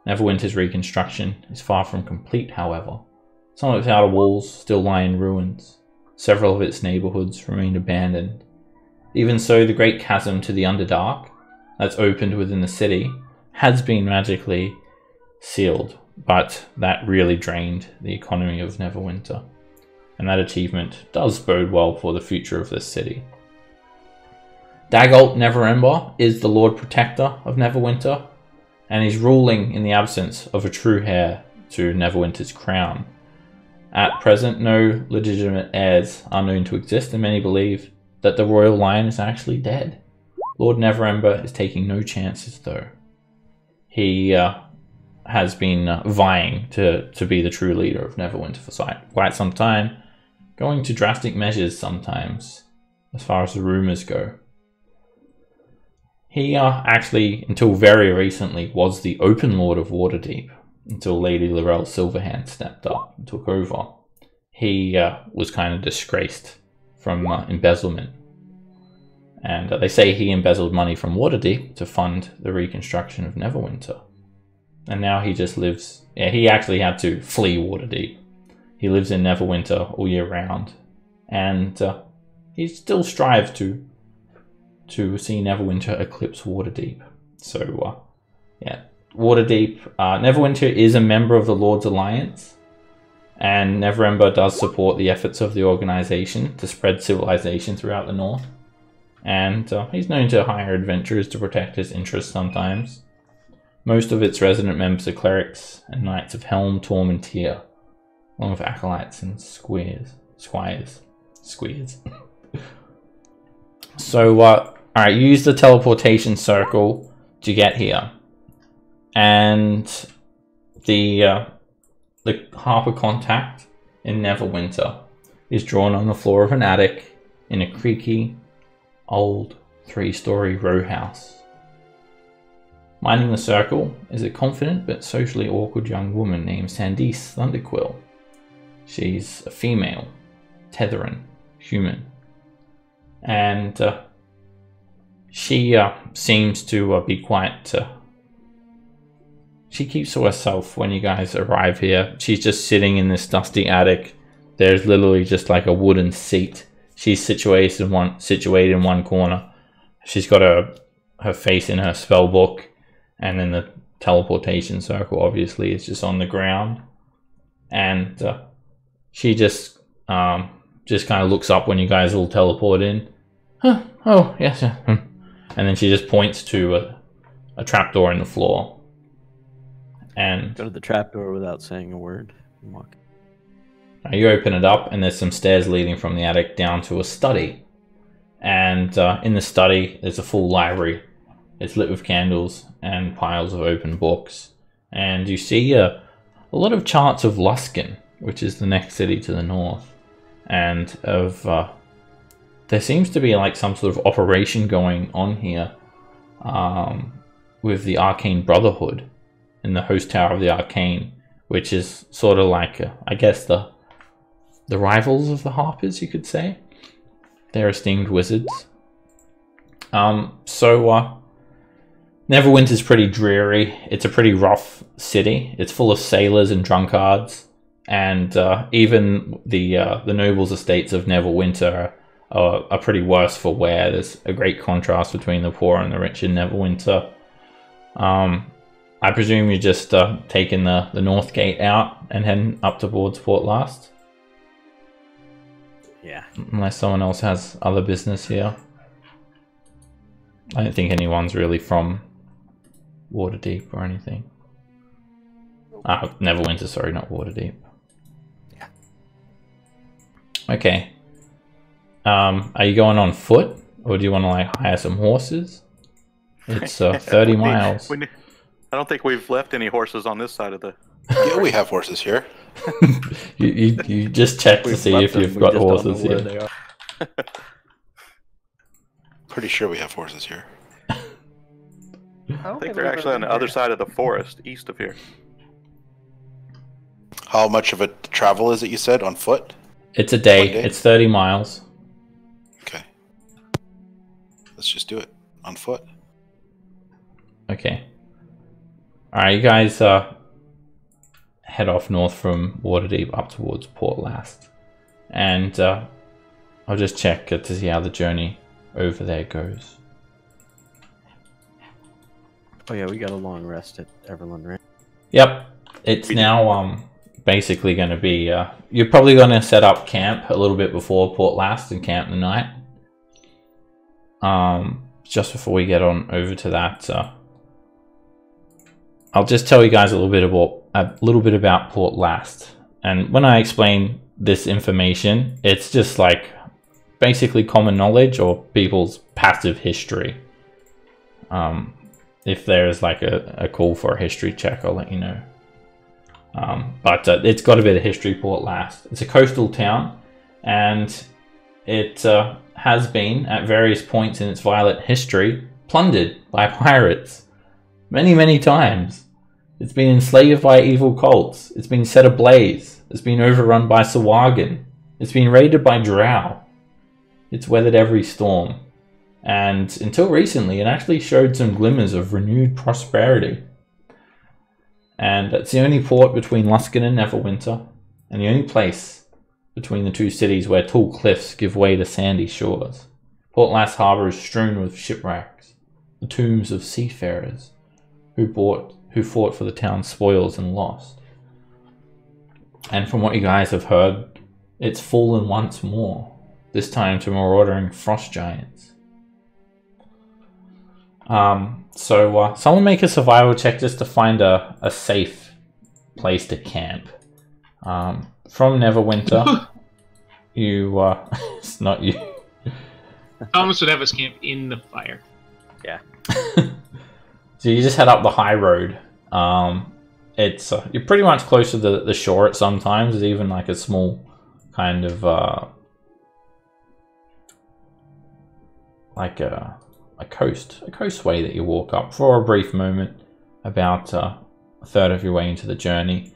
Neverwinter's reconstruction is far from complete, however. Some of its outer walls still lie in ruins. Several of its neighborhoods remain abandoned. Even so, the great chasm to the Underdark that's opened within the city has been magically sealed, but that really drained the economy of Neverwinter. And that achievement does bode well for the future of this city. Dagult Neverember is the Lord Protector of Neverwinter, and he's ruling in the absence of a true heir to Neverwinter's crown. At present, no legitimate heirs are known to exist, and many believe that the royal line is actually dead. Lord Neverember is taking no chances, though. He has been vying to be the true leader of Neverwinter for quite some time, going to drastic measures sometimes, as far as the rumors go. He actually, until very recently, was the open lord of Waterdeep, until Lady Lorelle Silverhand stepped up and took over. He was kind of disgraced from embezzlement. And they say he embezzled money from Waterdeep to fund the reconstruction of Neverwinter. And now he just lives... Yeah, he actually had to flee Waterdeep. He lives in Neverwinter all year round. And he still strives to see Neverwinter eclipse Waterdeep. So, yeah. Waterdeep... Neverwinter is a member of the Lord's Alliance. And Neverember does support the efforts of the organization to spread civilization throughout the North. And he's known to hire adventurers to protect his interests sometimes. Most of its resident members are clerics and knights of Helm, Torm, and Tyr, along with acolytes and squires. So, alright, use the teleportation circle to get here. And the Harper contact in Neverwinter is drawn on the floor of an attic in a creaky, old 3-story row house. Minding the circle is a confident but socially awkward young woman named Sandice Thunderquill. She's a female, Tetheran, human. And she seems to be quite... she keeps to herself when you guys arrive here. She's just sitting in this dusty attic. There's literally just like a wooden seat. She's situated in one corner. She's got her face in her spell book, and then the teleportation circle obviously is just on the ground. And she just kind of looks up when you guys all teleport in. Huh, oh yes, and then she just points to a trapdoor in the floor. And Go to the trapdoor without saying a word and walk. You open it up, and there's some stairs leading from the attic down to a study. And in the study, there's a full library. It's lit with candles and piles of open books. And you see a lot of charts of Luskan, which is the next city to the north. And there seems to be like some sort of operation going on here with the Arcane Brotherhood in the host tower of the Arcane, which is sort of like, I guess, the rivals of the Harpers, you could say. They're esteemed wizards. So Neverwinter's pretty dreary. It's a pretty rough city. It's full of sailors and drunkards, and even the nobles' estates of Neverwinter are pretty worse for wear. There's a great contrast between the poor and the rich in Neverwinter. I presume you're just taking the North Gate out and heading up towards Port Last? Yeah. Unless someone else has other business here. I don't think anyone's really from Waterdeep or anything. Neverwinter, sorry, not Waterdeep. Yeah. Okay. Are you going on foot, or do you want to like hire some horses? It's 30 miles. I don't think we've left any horses on this side of the. Yeah, we have horses here. you just check to see if you've got horses here. They are. Pretty sure we have horses here. I think they're actually on the other side of the forest, east of here. How much of a travel is it, you said, on foot? It's a day. 1 day? It's 30 miles. Okay. Let's just do it. On foot. Okay. Alright, you guys head off north from Waterdeep up towards Port Last. And I'll just check to see how the journey over there goes. Oh yeah, we got a long rest at Everland, right? Yep. It's now basically going to be... you're probably going to set up camp a little bit before Port Last and camp the night. Just before we get on over to that... I'll just tell you guys a little bit about Port Last. And when I explain this information, it's just like basically common knowledge or people's passive history. If there's like a call for a history check, I'll let you know. But it's got a bit of history, Port Last. It's a coastal town, and it has been, at various points in its violent history, plundered by pirates. Many, many times. It's been enslaved by evil cults. It's been set ablaze. It's been overrun by Sawagan. It's been raided by drow. It's weathered every storm. And until recently, it actually showed some glimmers of renewed prosperity. And it's the only port between Luskan and Neverwinter, and the only place between the two cities where tall cliffs give way to sandy shores. Port Last Harbour is strewn with shipwrecks, the tombs of seafarers who fought for the town's spoils and lost. And from what you guys have heard, it's fallen once more, this time to marauding frost giants. So someone make a survival check just to find a safe place to camp. From Neverwinter, you it's not you. Thomas would have us camp in the fire. Yeah. So you just head up the high road. It's you're pretty much close to the shore at some times. There's even like a small kind of like a coastway that you walk up for a brief moment, about a third of your way into the journey.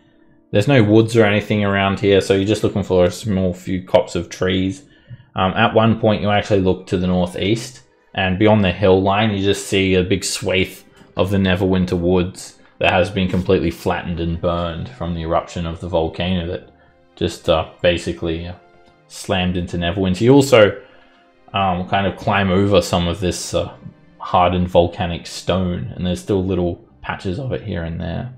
There's no woods or anything around here, so you're just looking for a small few copse of trees. At one point you actually look to the northeast, and beyond the hill line you just see a big swathe of the Neverwinter woods that has been completely flattened and burned from the eruption of the volcano that just basically slammed into Neverwinter. You also kind of climb over some of this hardened volcanic stone, and there's still little patches of it here and there.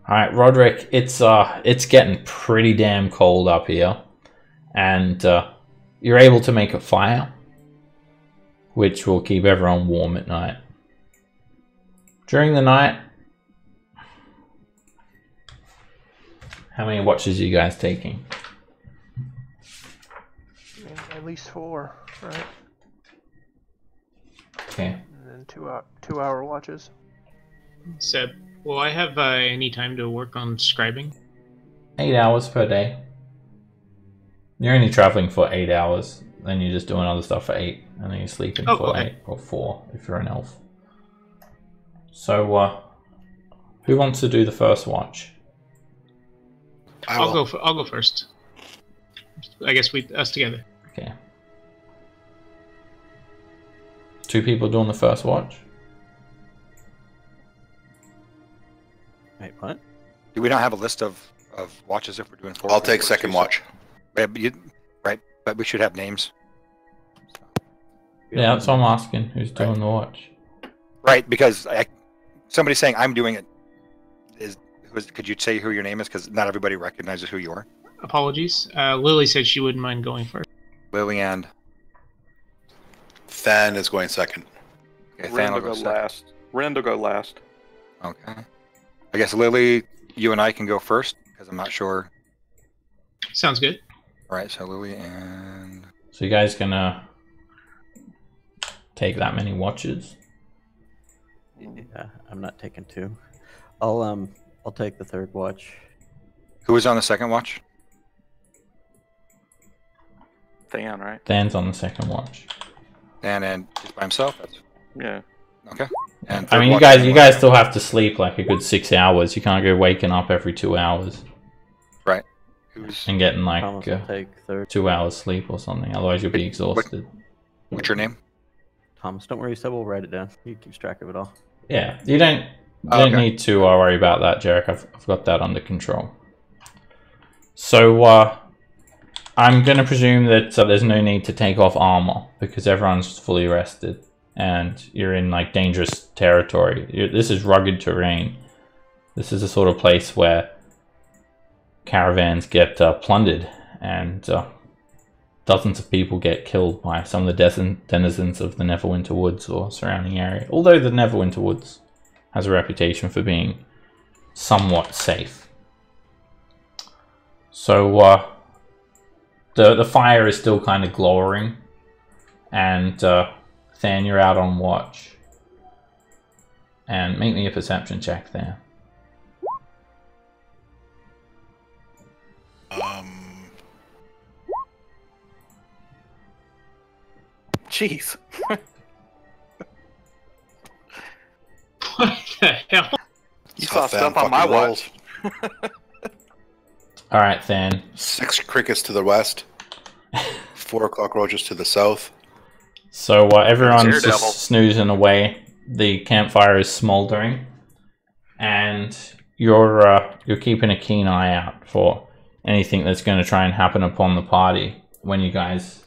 Alright, Roderick, it's getting pretty damn cold up here, and you're able to make a fire, which will keep everyone warm at night. During the night, how many watches are you guys taking? At least 4, right? Okay. And then 2-hour watches. Seb, will I have any time to work on scribing? 8 hours per day. You're only traveling for 8 hours, then you're just doing other stuff for 8, and then you're sleeping for 8 or 4 if you're an elf. So, who wants to do the first watch? I'll go first. I guess us together. Okay. 2 people doing the first watch. Wait, what? Do we not have a list of watches if we're doing 4? I'll take second watch. Right, but we should have names. Yeah, that's what I'm asking. Who's doing the watch? Right, because somebody saying I'm doing it could you say who your name is? Because not everybody recognizes who you are. Apologies. Lily said she wouldn't mind going first. Lily and Than is going second. okay, Ren Than will will go go second. last. Ren will go last. Okay. I guess Lily, you and I can go first because I'm not sure. Sounds good. All right, so Lily and So you guys gonna take that many watches? Yeah, I'm not taking 2. I'll take the third watch. who was on the second watch? Than, right? Dan's on the second watch. And he's by himself. That's Yeah. okay. And I mean, you guys still have to sleep like a good 6 hours. You can't go waking up every 2 hours right. Who's and getting like Thomas will take third. 2 hours sleep or something. Otherwise, you'll be exhausted. what's your name? Thomas, don't worry, Seb will write it down. He keeps track of it all. Yeah, you don't Okay. need to worry about that, Jarek. I've got that under control. So I'm going to presume that there's no need to take off armor because everyone's fully rested and you're in like dangerous territory. This is rugged terrain. This is the sort of place where caravans get plundered and dozens of people get killed by some of the denizens of the Neverwinter Woods or surrounding area. Although the Neverwinter Woods has a reputation for being somewhat safe. So the fire is still kind of glowering, and Than, you're out on watch. And make me a perception check there. Jeez. What the hell? You How saw Than stuff on my fucking rolls. watch. All right, Than. 6 crickets to the west. 4 cockroaches to the south. So everyone's Daredevil. just snoozing away. The campfire is smoldering, and you're keeping a keen eye out for anything that's going to try and happen upon the party when you guys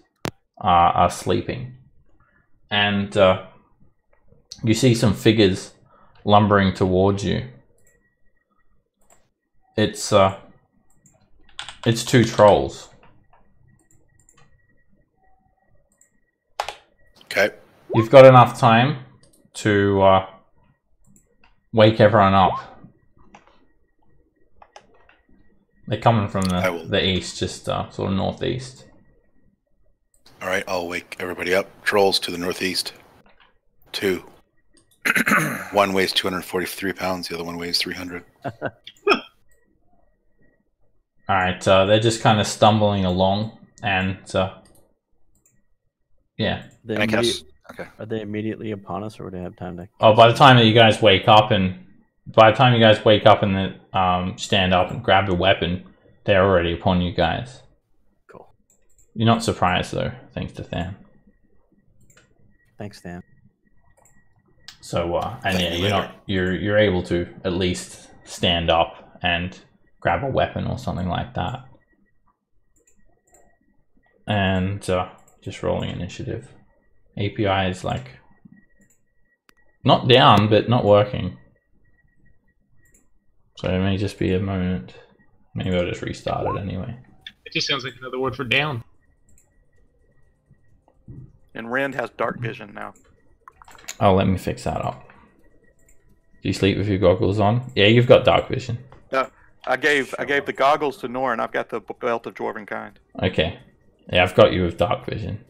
are sleeping. And you see some figures lumbering towards you. It's 2 trolls. Okay. You've got enough time to wake everyone up. They're coming from the east, just sort of northeast. All right, I'll wake everybody up. Trolls to the northeast. 2. One weighs 243 pounds. The other one weighs 300. Alright, they're just kind of stumbling along, and yeah. They I guess. Okay. Are they immediately upon us, or do they have time to? Oh, by the time that you guys wake up and stand up and grab a weapon, they're already upon you guys. Cool. You're not surprised though, thanks to Than. Thanks, Dan. So and yeah, you're able to at least stand up and grab a weapon or something like that. And just rolling initiative. API is like not down, but not working. So it may just be a moment. Maybe I'll just restart it anyway. It just sounds like another word for down. And Rand has dark vision now. Oh, let me fix that up. Do you sleep with your goggles on? Yeah, you've got dark vision. I gave the goggles to Norin. I've got the belt of Dwarven kind. Okay. Yeah, I've got you with dark vision.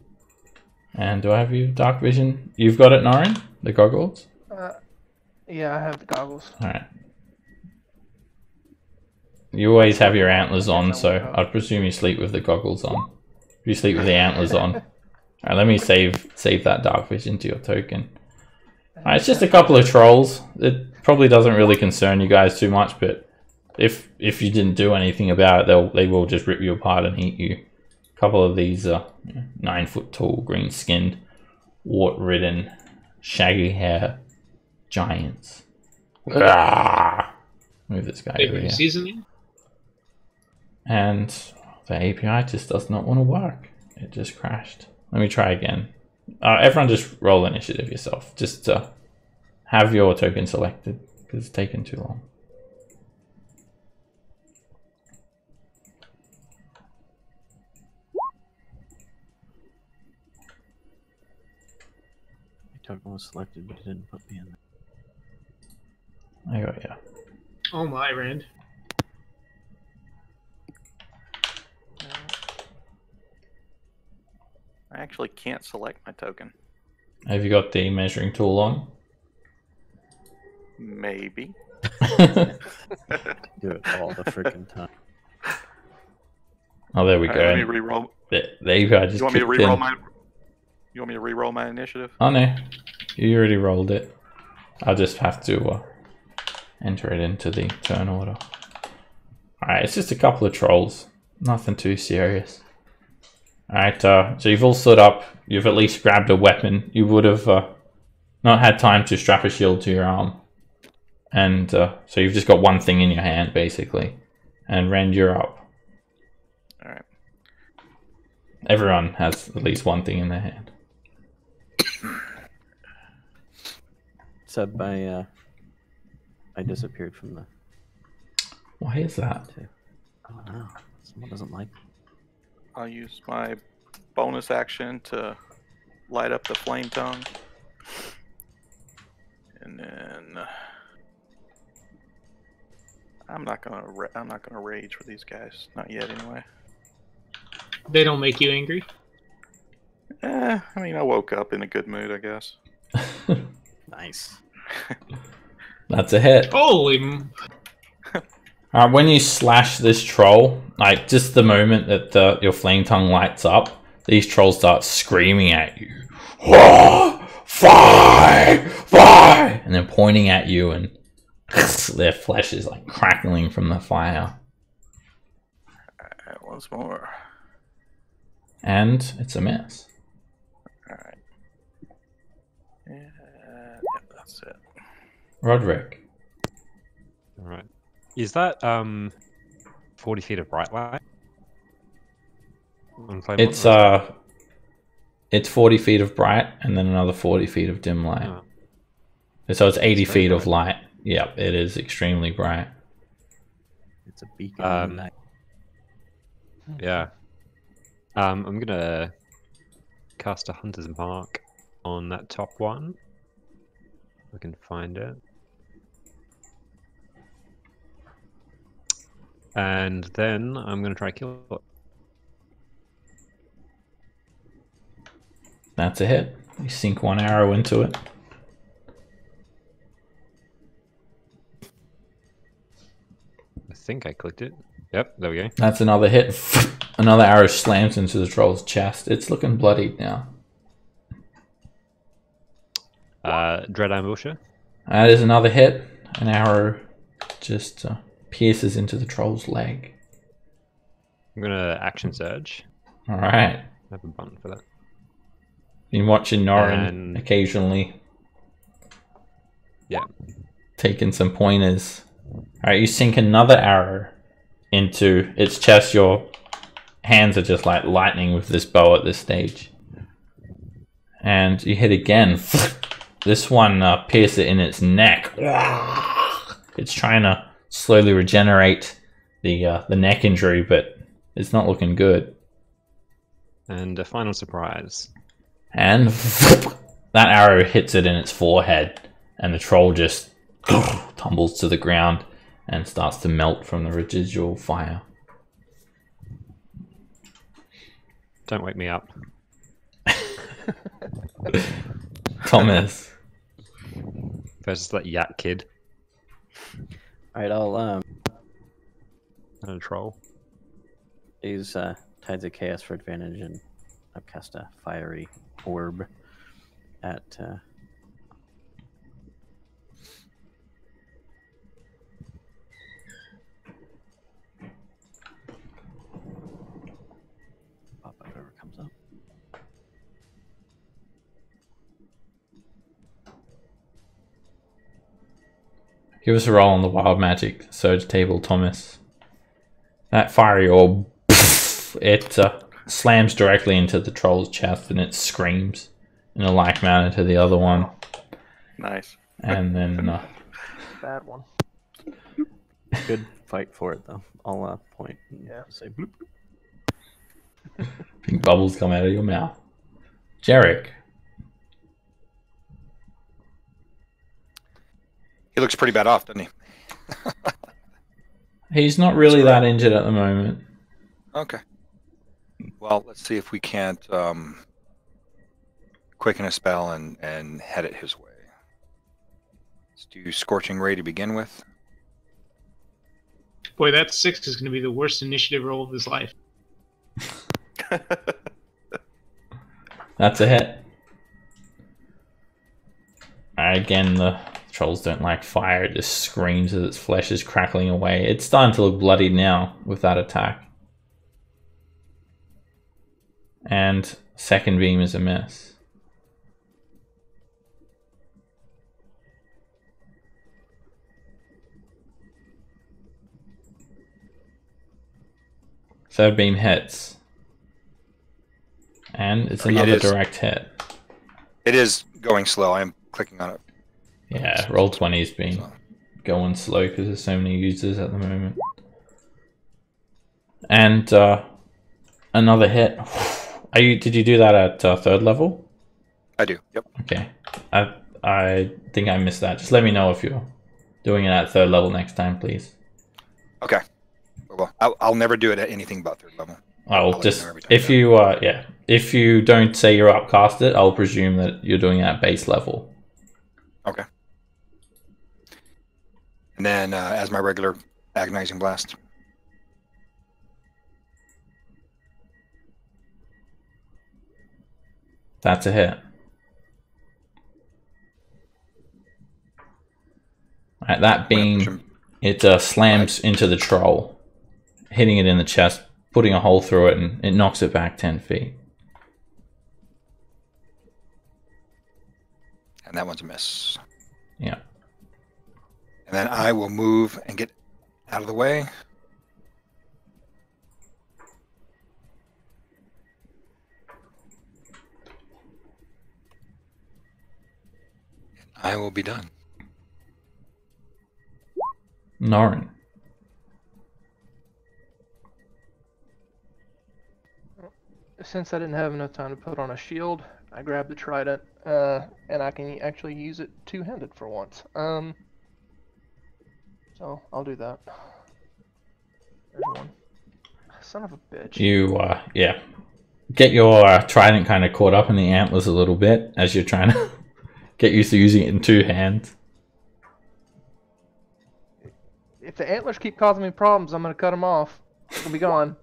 And do I have you with dark vision? You've got it, Norin? The goggles? Yeah, I have the goggles. Alright. You always have your antlers on, so I'd presume you sleep with the goggles on. You sleep with the antlers on. Alright, let me save that dark vision to your token. Alright, it's just a couple of trolls. It probably doesn't really concern you guys too much, but if you didn't do anything about it, they will just rip you apart and eat you. A couple of these 9 foot tall, green skinned, wart ridden shaggy hair giants. Move this guy Wait, over were you here. seasoning? And the API just does not want to work. It just crashed. Let me try again. Everyone just roll initiative yourself. Just have your token selected because it's taken too long. My token was selected, but it didn't put me in there. I got you. Oh my, Rand. I actually can't select my token. Have you got the measuring tool on? Maybe. Do it all the freaking time. Oh, there we All go. right, let me re-roll. The API just You want me to kicked re-roll in. my? You want me to re-roll my initiative? Oh no, you already rolled it. I'll just have to enter it into the turn order. Alright, it's just a couple of trolls. Nothing too serious. Alright, so you've all stood up. You've at least grabbed a weapon. You would have not had time to strap a shield to your arm. And so you've just got one thing in your hand, basically. And Rend, you're up. All right. Everyone has at least one thing in their hand. Seb, I disappeared from the. Why is that? Oh no, someone doesn't like. I'll use my bonus action to light up the flame tongue, and then I'm not gonna rage for these guys. Not yet, anyway. They don't make you angry? I mean, I woke up in a good mood, I guess. Nice. That's a hit. Holy... Alright, when you slash this troll, like just the moment that your flame tongue lights up, these trolls start screaming at you. Fly! Fly! And then pointing at you, and their flesh is like crackling from the fire. Alright, once more. And it's a miss. Alright. Yeah, that's it. Roderick. All right. Is that 40 feet of bright light? On flame It's one, or it's 40 feet of bright and then another 40 feet of dim light. Oh. So it's 80 It's very feet of bright. light. Yep, it is extremely bright. It's a beacon. in the night. Yeah. I'm gonna cast a Hunter's Mark on that top one. If I can find it. And then I'm gonna try kill it. That's a hit. You sink one arrow into it. I think I clicked it. Yep, there we go. That's another hit. Another arrow slams into the troll's chest. It's looking bloodied now. Dread Ambusher. That is another hit. An arrow just pierces into the troll's leg. I'm gonna action surge. Alright. I have a button for that. Been watching Norin And- occasionally. Yeah. Taking some pointers. Alright, you sink another arrow into its chest. Your hands are just like lightning with this bow at this stage. And you hit again. This one pierces it in its neck. It's trying to slowly regenerate the neck injury, but it's not looking good. And a final surprise. And that arrow hits it in its forehead, and the troll just tumbles to the ground and starts to melt from the residual fire. Don't wake me up. Thomas. Versus that yak kid All right, I'll and a troll. use Tides of Chaos for advantage, and I'll cast a fiery orb at. Pop up whoever comes up. Give us a roll on the wild magic surge table, Thomas. That fiery orb, it slams directly into the troll's chest and it screams in a like manner to the other one. Nice. And then Bad one. Good fight for it, though. I'll point and Yeah. say bloop. pink bubbles come out of your mouth. Jarek. He looks pretty bad off, doesn't he? He's not really that injured at the moment. Okay. Well, let's see if we can't quicken a spell and head it his way. Let's do Scorching Ray to begin with. Boy, that 6 is going to be the worst initiative roll of his life. That's a hit. Again, the trolls don't like fire. It just screams as its flesh is crackling away. It's starting to look bloody now with that attack. And second beam is a miss. Third beam hits. And it's another direct hit. It is going slow. I am clicking on it. Yeah, Roll20's been going slow because there's so many users at the moment. And another hit. Did you do that at third level? I do. Yep. Okay. I think I missed that. Just let me know if you're doing it at third level next time, please. Okay. Well, I'll never do it at anything but third level. I'll just if you don't say you're upcast it, I'll presume that you're doing it at base level. Okay. And then as my regular agonizing blast. That's a hit. Alright, that beam, it slams into the troll, hitting it in the chest, putting a hole through it, and it knocks it back 10 feet. And that one's a miss. Yeah. And then I will move and get out of the way. I will be done. Norin. Since I didn't have enough time to put on a shield, I grabbed the trident, and I can actually use it two-handed for once. So I'll do that. There's one. Son of a bitch. You, yeah. Get your trident kind of caught up in the antlers a little bit as you're trying to get used to using it in two hands. If the antlers keep causing me problems, I'm going to cut them off. They'll be gone.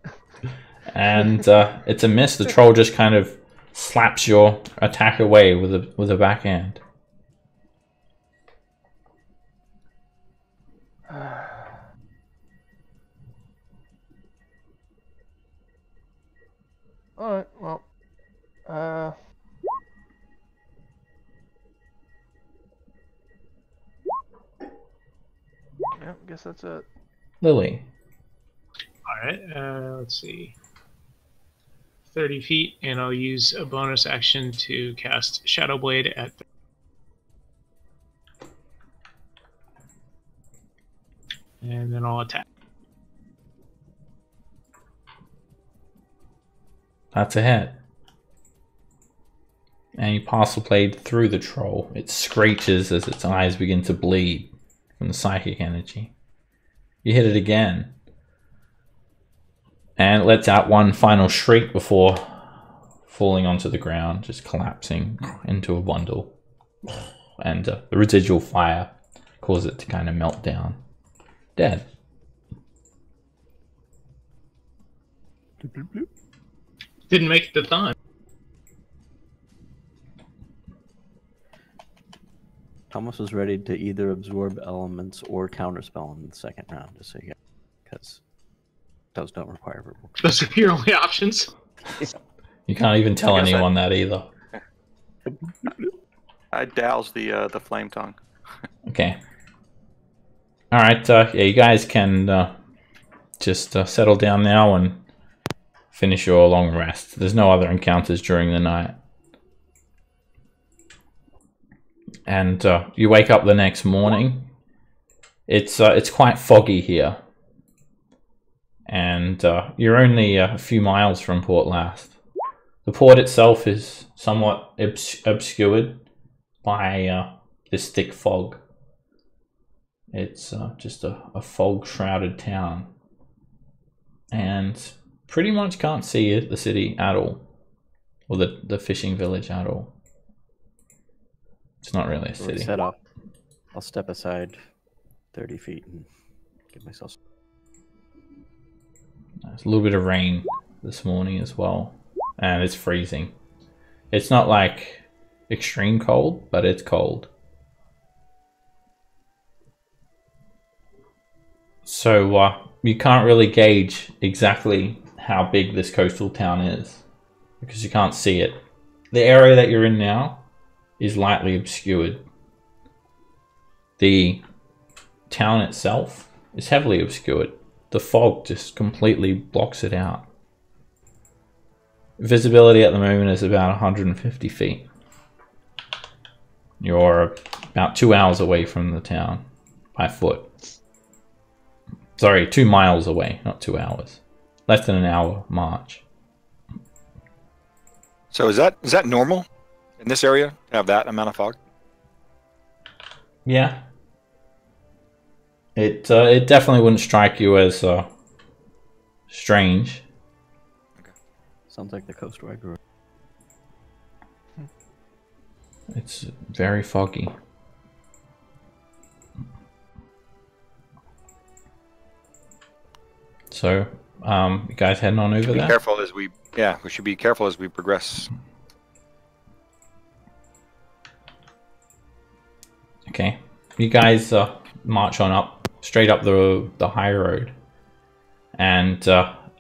And it's a miss. The troll just kind of slaps your attack away with a backhand. Alright, well. Yeah, I guess that's it. Lily. Alright, let's see. 30 feet, and I'll use a bonus action to cast Shadow Blade at. And then I'll attack. That's a hit. And you pass the blade through the troll. It screeches as its eyes begin to bleed from the psychic energy. You hit it again. And it lets out one final shriek before falling onto the ground, just collapsing into a bundle. And the residual fire causes it to kind of melt down. Dead. Didn't make it to Thon. Thomas was ready to either absorb elements or counterspell in the second round, just so you get, because those don't require verbal. Those are your only options. You can't even tell anyone that either. I doused the flame tongue. Okay. All right. Yeah, you guys can just settle down now and finish your long rest. There's no other encounters during the night. And you wake up the next morning. It's quite foggy here. And you're only a few miles from Port Last. The port itself is somewhat obscured by this thick fog. It's just a fog-shrouded town. And pretty much can't see the city at all. Or the fishing village at all. It's not really a city. Set up. I'll step aside 30 feet and give myself... There's a little bit of rain this morning as well. And it's freezing. It's not like extreme cold, but it's cold. So you can't really gauge exactly how big this coastal town is because you can't see it. The area that you're in now is lightly obscured. The town itself is heavily obscured. The fog just completely blocks it out. Visibility at the moment is about 150 feet. You're about 2 hours away from the town by foot. Sorry, 2 miles away, not 2 hours. Less than an hour march. So is that normal in this area to have that amount of fog? Yeah. It definitely wouldn't strike you as strange. Sounds like the coast where I grew up. It's very foggy. So, you guys heading on over there? Be careful as we should be careful as we progress. Okay, you guys march on up, straight up the high road, and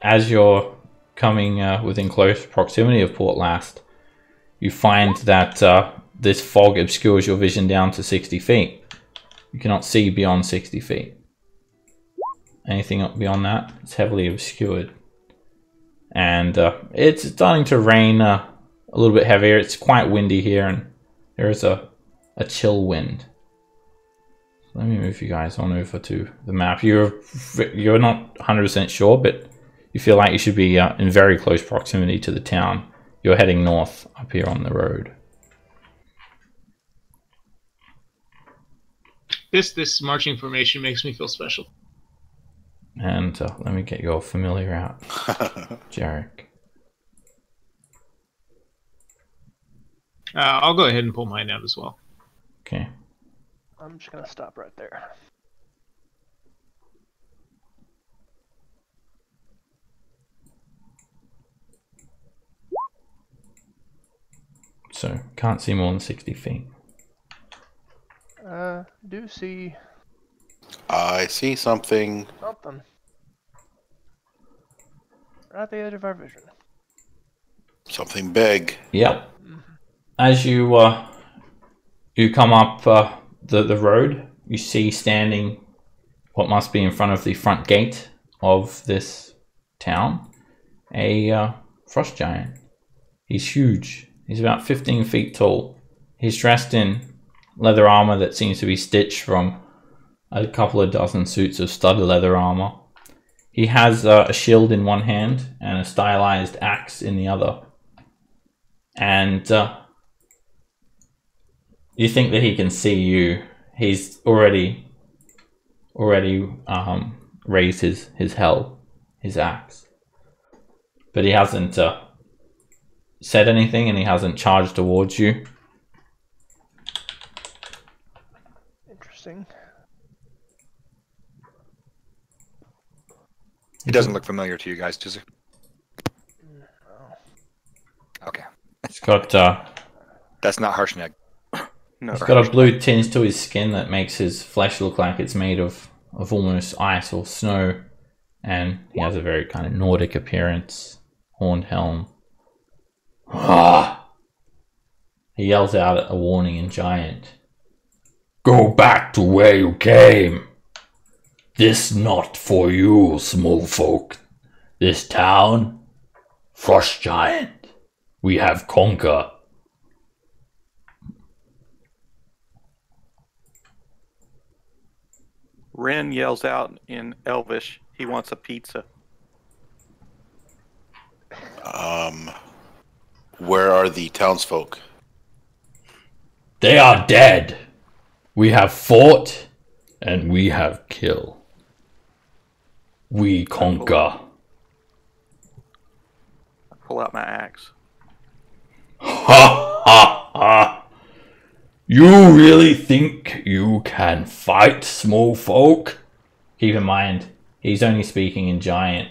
as you're coming within close proximity of Port Last, you find that this fog obscures your vision down to 60 feet. You cannot see beyond 60 feet. Anything up beyond that, it's heavily obscured. And it's starting to rain a little bit heavier. It's quite windy here, and there is a chill wind. Let me move you guys on over to the map. You're not 100% sure, but you feel like you should be in very close proximity to the town. You're heading north up here on the road. This marching formation makes me feel special. And let me get your familiar out, Jarek. I'll go ahead and pull mine out as well. Okay. I'm just gonna stop right there. So, can't see more than 60 feet. Do see I see something. something. Right at the edge of our vision. Something big. Yep. As you come up the road, you see standing what must be in front of the front gate of this town a frost giant. He's huge. He's about 15 feet tall. He's dressed in leather armor that seems to be stitched from a couple of dozen suits of studded leather armor. He has a shield in one hand and a stylized axe in the other. And you think that he can see you. He's already raised his axe. But he hasn't said anything, and he hasn't charged towards you. Interesting. He doesn't look familiar to you guys, does he? No. Okay. He's got That's not Harshnag. No. he's got a blue tinge to his skin that makes his flesh look like it's made of almost ice or snow, and he has a very kind of Nordic appearance. Horned helm. Ah! He yells out a warning in Giant. Go back to where you came. This not for you, small folk. This town, Frost Giant, we have conquer. Ren yells out in Elvish, he wants a pizza. Where are the townsfolk? They are dead. We have fought, and we have killed. We conquer. I pull out my axe. Ha ha ha! You really think you can fight, small folk? Keep in mind, he's only speaking in giant.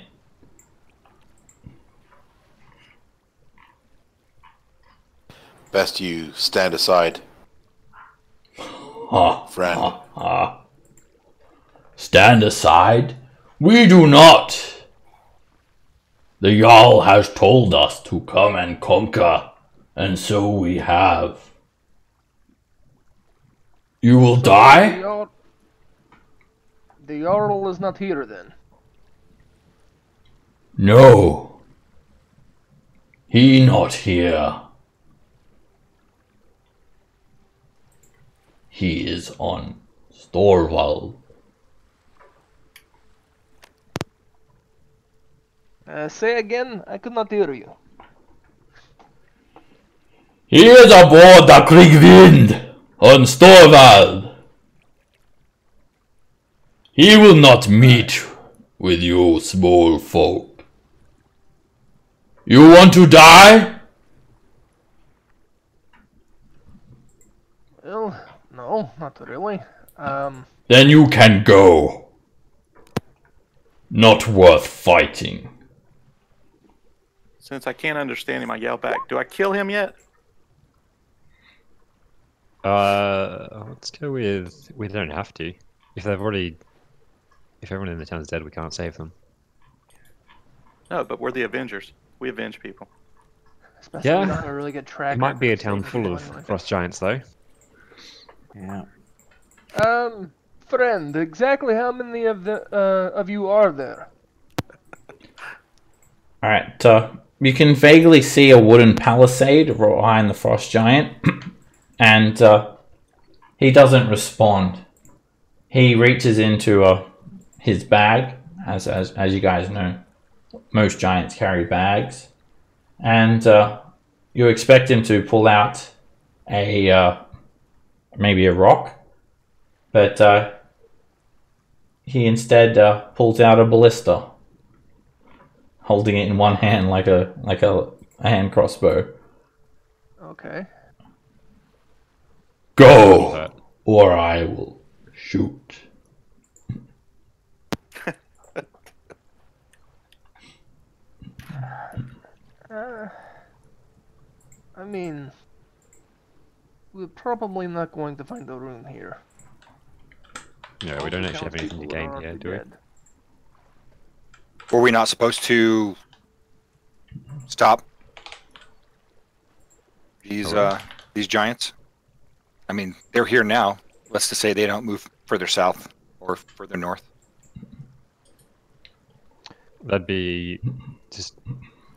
Best you stand aside, Ha, friend. ha, ha. Stand aside? We do not! The Jarl has told us to come and conquer, and so we have. You will die? The Jarl is not here then. No. He not here. He is on Storwald. Say again, I could not hear you. He is aboard the Kriegwind on Storwald. He will not meet with you small folk. You want to die? Well, no, not really. Then you can go. Not worth fighting. Since I can't understand him, I yell back, do I kill him yet? Let's go with we don't have to. If everyone in the town's dead, we can't save them. No, but we're the Avengers. We avenge people. Especially Yeah. we don't have a really good track It might be a record town saving full people of anyway. frost giants, though. Yeah. Friend, exactly how many of you are there? Alright, you can vaguely see a wooden palisade behind the frost giant, and he doesn't respond. He reaches into his bag, as you guys know, most giants carry bags, and you expect him to pull out maybe a rock, but he instead pulls out a ballista, holding it in one hand like a hand crossbow. Okay. Go, or I will shoot. I mean, we're probably not going to find a room here. No, we don't Most actually have anything to townspeople gain are here, already do we? dead. Were we not supposed to stop these giants? I mean, they're here now. Let's just say they don't move further south or further north. That'd be just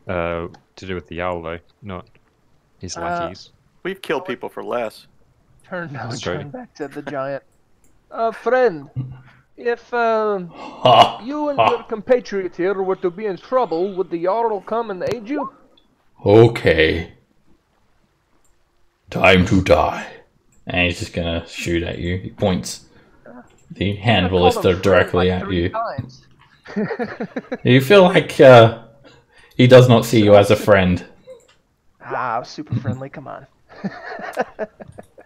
to do with the owl, though, not his lackeys. We've killed people for less. Turn now and That's true. turn back to the giant. Friend, if Ha, you and ha. your compatriot here were to be in trouble, would the Jarl come and aid you? Okay. Time to die. And he's just gonna shoot at you. He points the hand I've called him ballista friend directly like at 3 you. times. You feel like he does not see you as a friend. Ah, super friendly, come on.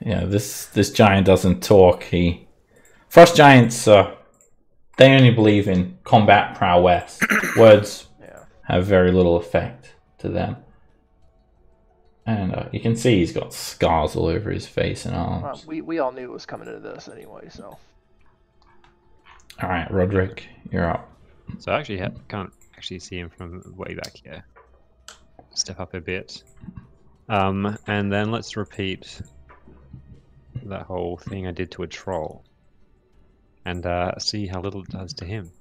Yeah, this giant doesn't talk. Frost giants, they only believe in combat prowess. Words Yeah. have very little effect to them. And you can see he's got scars all over his face and arms. We all knew it was coming into this anyway, so. All right, Roderick, you're up. So I actually can't actually see him from way back here. Step up a bit. And then let's repeat that whole thing I did to a troll. and see how little it does to him.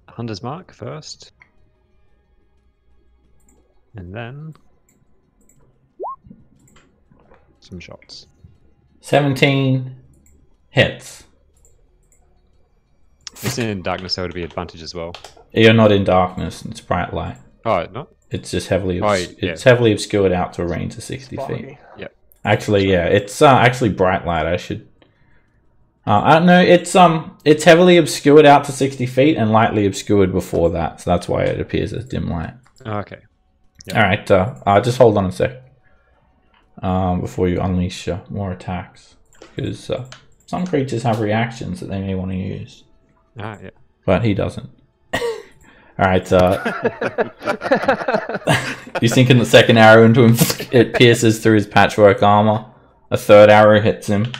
Hunter's mark first, and then some shots. 17 hits. It's in darkness, so it'll be advantage as well. You're not in darkness, it's bright light. Oh, no? It's just heavily yeah. it's heavily obscured out to a range of 60 feet. Foggy. Yep. Actually, yeah, it's actually bright light. I should. I don't know. It's heavily obscured out to 60 feet and lightly obscured before that, so that's why it appears as dim light. Okay. All right. Just hold on a sec. Before you unleash more attacks, because some creatures have reactions that they may want to use. Ah, yeah. But he doesn't. All right. You sink in the second arrow into him. It pierces through his patchwork armor. A third arrow hits him.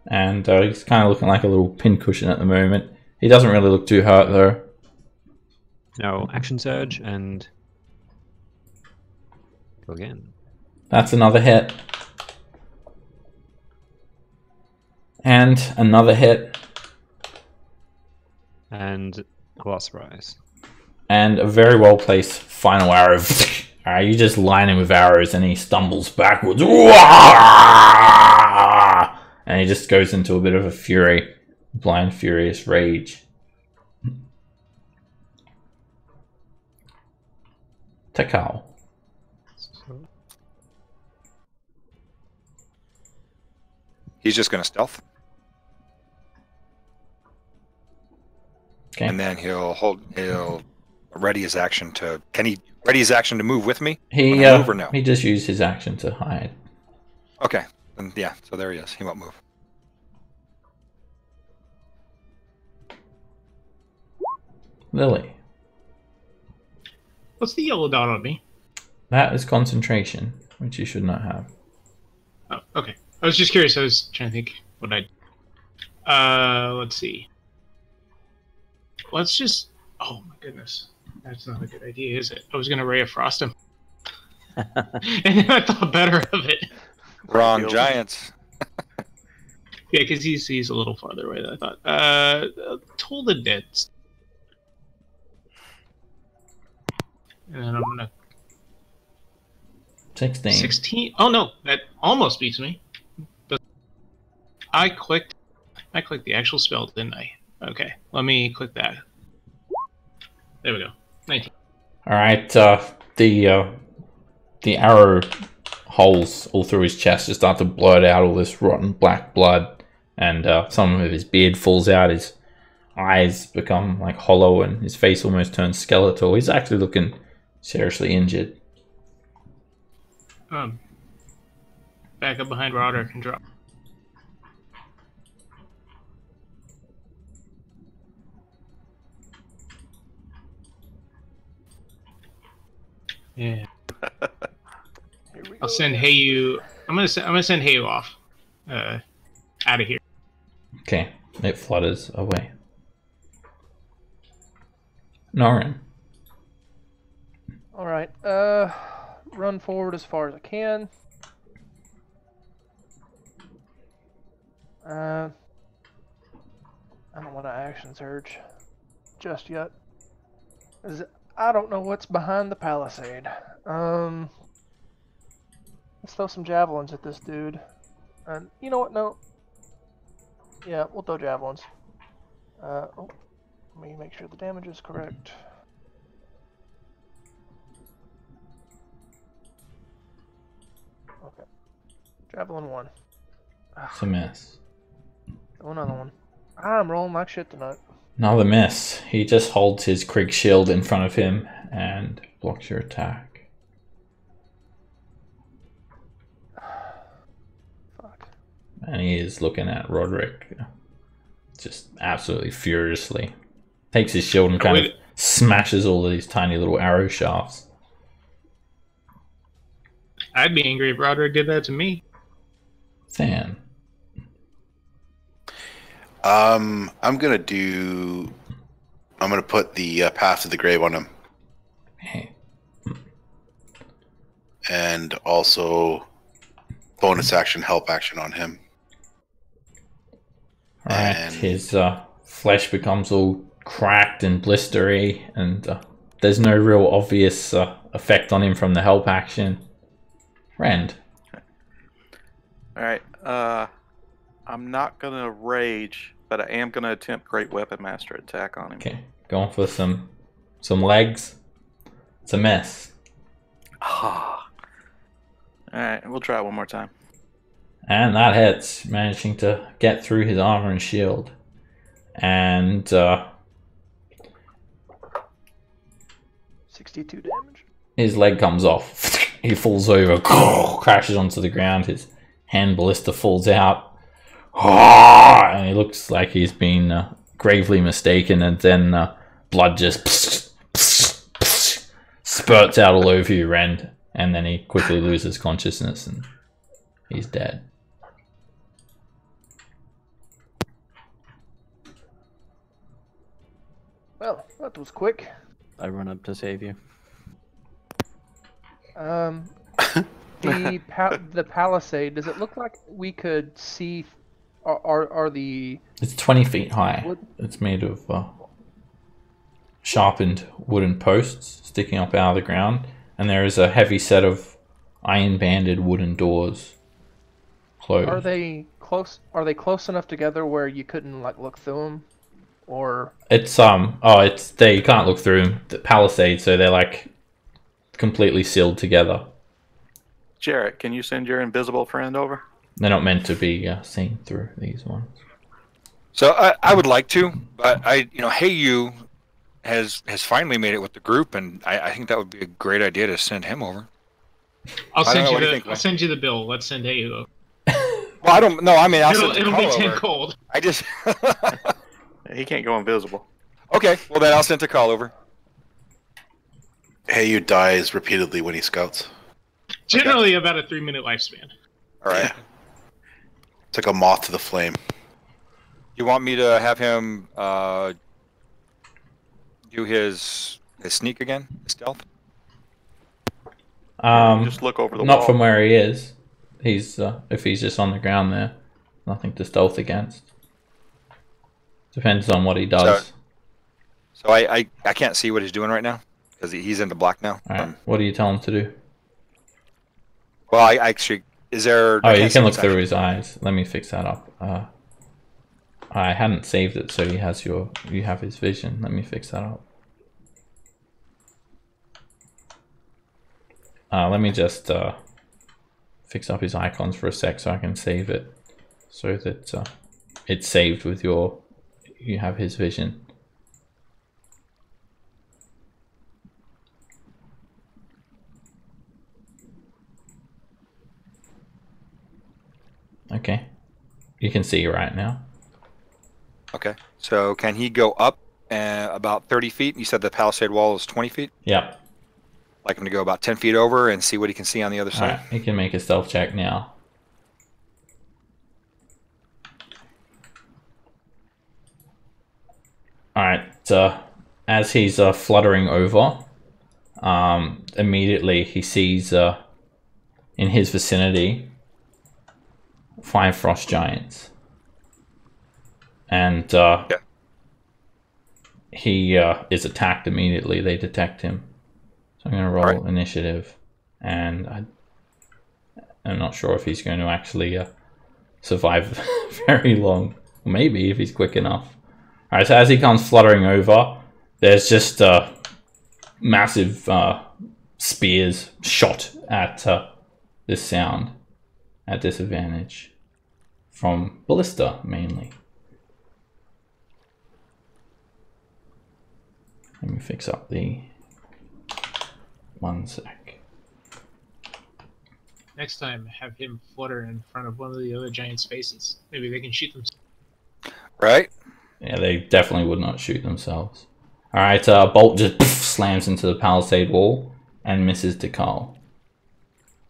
And he's kind of looking like a little pincushion at the moment. He doesn't really look too hurt, though. No, action surge and go again. That's another hit. And another hit. And a lot of surprise. And a very well placed final arrow. Alright, you just line him with arrows and he stumbles backwards. And he just goes into a bit of a fury. Blind, furious rage. Takao. He's just going to stealth. Okay. And then he'll ready his action to. Can he ready his action to move with me? He When I move or no? he just used his action to hide. Okay. Then yeah. So there he is. He won't move. Lily. What's the yellow dot on me? That is concentration, which you should not have. Oh, okay. I was just curious. I was trying to think what I. Let's see. Let's just. Oh my goodness, that's not a good idea, is it? I was gonna Ray of Frost him, and then I thought better of it. Wrong, giants. Yeah, because he's a little farther away than I thought. Toll the Dead. And then I'm gonna 16. 16. Oh no, that almost beats me. I clicked the actual spell, didn't I? Okay, let me click that. There we go. 19. All right. The arrow holes all through his chest just start to blurt out all this rotten black blood, and some of his beard falls out. His eyes become like hollow, and his face almost turns skeletal. He's actually looking seriously injured. Back up behind Roderick and drop. Yeah. I'll send Heyu. I'm gonna send Heyu off. Out of here. Okay, it flutters away. Norin. All right. Run forward as far as I can. I don't want to action surge just yet. I don't know what's behind the palisade. Let's throw some javelins at this dude. And you know what? No. Yeah, we'll throw javelins. Let me make sure the damage is correct. Okay. Javelin 1. It's a miss. Throw another one. I'm rolling like shit tonight. Another miss. He just holds his Krieg shield in front of him and blocks your attack. Fuck. And he is looking at Roderick just absolutely furiously. Takes his shield and kind of smashes all of these tiny little arrow shafts. I'd be angry if Roderick did that to me. Than. I'm gonna put the Path to the Grave on him, Hey. and also bonus action, help action on him. Alright, And- his flesh becomes all cracked and blistery, and there's no real obvious effect on him from the help action. Rend. All right. I'm not gonna rage, but I am gonna attempt Great Weapon Master attack on him. Okay, going for some legs. It's a mess. Ah. All right, we'll try it one more time. And that hits, managing to get through his armor and shield. And 62 damage. his leg comes off. He falls over, crashes onto the ground. His hand ballista falls out. And he looks like he's been gravely mistaken. And then blood just spurts out all over you, Rend. And then he quickly loses consciousness and he's dead. Well, that was quick. I run up to save you. The palisade. Does it look like we could see? Are the It's 20 feet high. What? It's made of sharpened wooden posts sticking up out of the ground, and there is a heavy set of iron-banded wooden doors closed. Are they close? Are they close enough together where you couldn't like look through them, or It's you can't look through them. The palisade, so they're like completely sealed together. Jarrett, can you send your invisible friend over? They're not meant to be seen through these ones. So I would like to, but Hey You has finally made it with the group, and I think that would be a great idea to send him over. I'll I don't send know, you what do you the think, I'll Wayne? send you the bill. Let's send Hey over. Well, I don't know. I mean, I'll It'll send be Takal 10 over. cold. I just He can't go invisible. okay. Well, then I'll send Takal over. Hey, you dies repeatedly when he scouts. Generally about a 3-minute lifespan. All right. Yeah. It's like a moth to the flame. You want me to have him do his sneak again, his stealth? Just look over the Not wall. from where he is. He's if he's just on the ground there, nothing to stealth against. Depends on what he does. So I can't see what he's doing right now because he's into black now. All right. What do you tell him to do? Well, I actually is there? Oh, I you can't can see look what's through actually- his eyes. Let me fix that up. I hadn't saved it, so you have his vision. Let me fix that up. Let me just fix up his icons for a sec so I can save it, so that it's saved with you have his vision. Okay, you can see right now. Okay. So can he go up about 30 feet? You said the palisade wall is 20 feet. Yep. Like him to go about 10 feet over and see what he can see on the other All side. right, he can make a stealth check now. All right. As he's fluttering over, immediately he sees in his vicinity 5 frost giants, and he is attacked immediately. They detect him. So I'm going to roll Alright. initiative, and I'm not sure if he's going to actually survive very long. Maybe if he's quick enough. Alright, so as he comes fluttering over, there's just massive spears shot at this sound at disadvantage from ballista mainly. Let me fix up the 1 sec. Next time, have him flutter in front of one of the other giants' faces. Maybe they can shoot them. Right? Yeah, they definitely would not shoot themselves. Alright, Bolt just slams into the palisade wall and misses Tikal.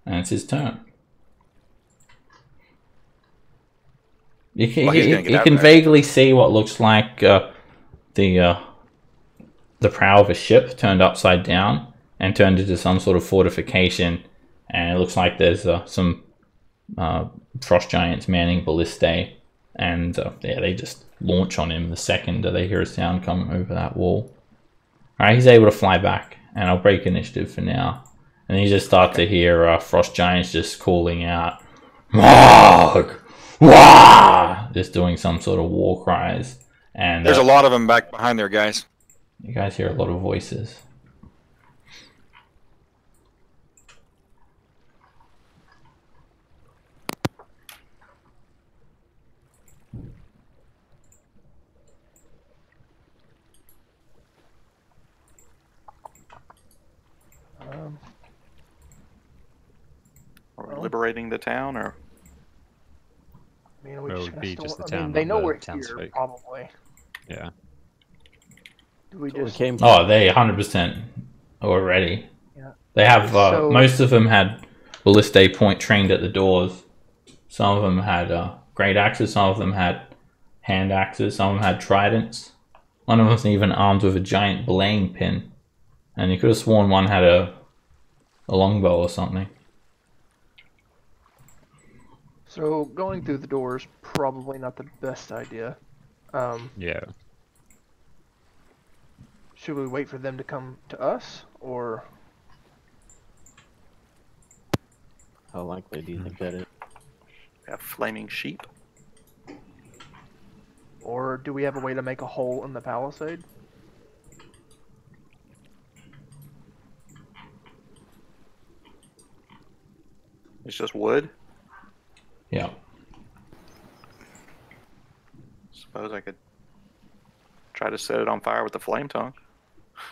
And it's his turn. You can, Well, he's gonna get you out can there. vaguely see what looks like the prow of a ship turned upside down and turned into some sort of fortification. And it looks like there's some frost giants manning ballistae, and yeah, they just launch on him the second they hear a sound coming over that wall. Alright, he's able to fly back, and I'll break initiative for now. And you just start to hear frost giants just calling out, Marg! Wah! Just doing some sort of war cries. And There's a lot of them back behind there, guys. you guys hear a lot of voices. Are we liberating the town, or I mean, Well, it just would be gonna just the I mean, town, they not know the we're here, townsfolk. probably. Yeah. Do we So we just? came Oh, they 100% already. Yeah. They have, So- most of them had ballistae point trained at the doors. Some of them had great axes, some of them had hand axes, some of them had tridents. One of them was even armed with a giant belaying pin. And you could have sworn one had a longbow or something. So going through the doors probably not the best idea. Yeah. Should we wait for them to come to us, or How likely do you think that is? have flaming sheep? do we have a way to make a hole in the palisade? It's just wood. Yeah. Suppose I could try to set it on fire with the flame tongue.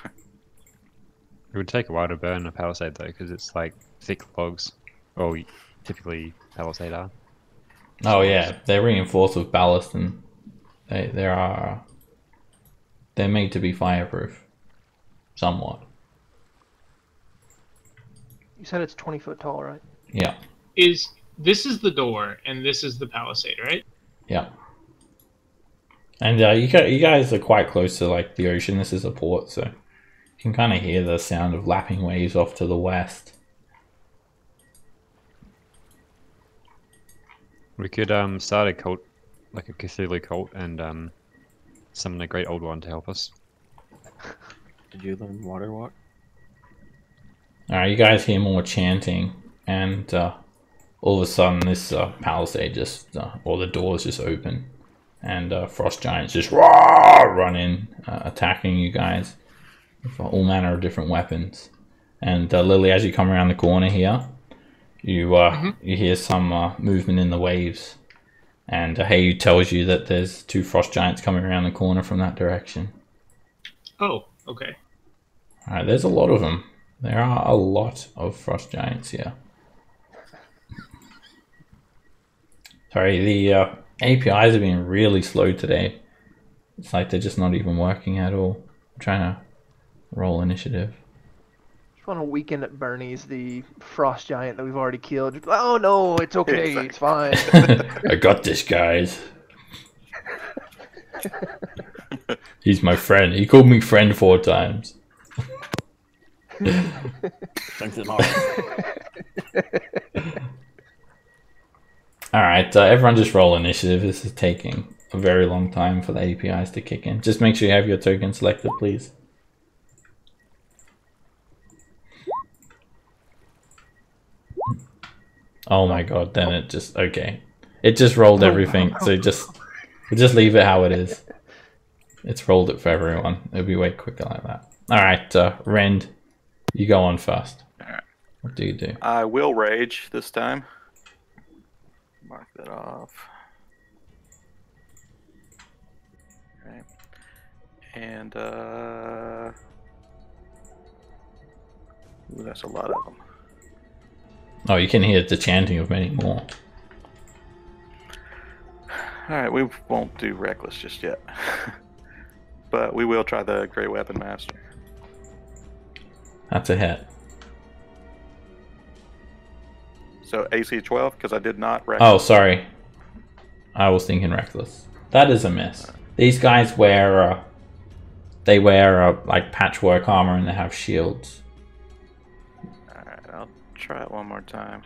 It would take a while to burn a palisade though, because it's like thick logs. Well, typically palisade are. Oh yeah, they're reinforced with ballast, and they're made to be fireproof, somewhat. You said it's 20 foot tall, right? Yeah, This is the door, and this is the palisade, right? yeah. And you guys are quite close to like the ocean. This is a port, so you can kind of hear the sound of lapping waves off to the west. We could start a cult, like a Cthulhu cult, and summon a great old one to help us. Did you learn water walk? Alright, you guys hear more chanting, and all of a sudden this palisade just, all the doors just open, and frost giants just run in, attacking you guys with all manner of different weapons. And Lily, as you come around the corner here, you hear some movement in the waves, and Hey tells you that there's 2 frost giants coming around the corner from that direction. Oh, okay. Alright, there's a lot of them. There are a lot of frost giants here. Sorry, the APIs have been really slow today. It's like they're just not even working at all. I'm trying to roll initiative. Just want to weekend at Bernie's, the frost giant that we've already killed. Just, oh no, it's okay, Exactly. it's fine. I got this, guys. He's my friend. He called me friend 4 times. Thanks a lot. Alright, everyone just roll initiative. This is taking a very long time for the APIs to kick in. Just make sure you have your token selected, please. Oh my god, then it just, okay. It just rolled everything, so we'll just leave it how it is. It's rolled it for everyone. It'll be way quicker like that. Alright, Rend, you go on first. Alright. What do you do? I will rage this time. Mark that off. Okay. And ooh, that's a lot of them. Oh, you can hear the chanting of many more. Alright, we won't do reckless just yet. But we will try the Great Weapon Master. That's a hit. So AC 12, because I did not Oh, reckless. sorry. I was thinking reckless. That is a miss. These guys wear, they wear like patchwork armor and they have shields. Alright, I'll try it one more time.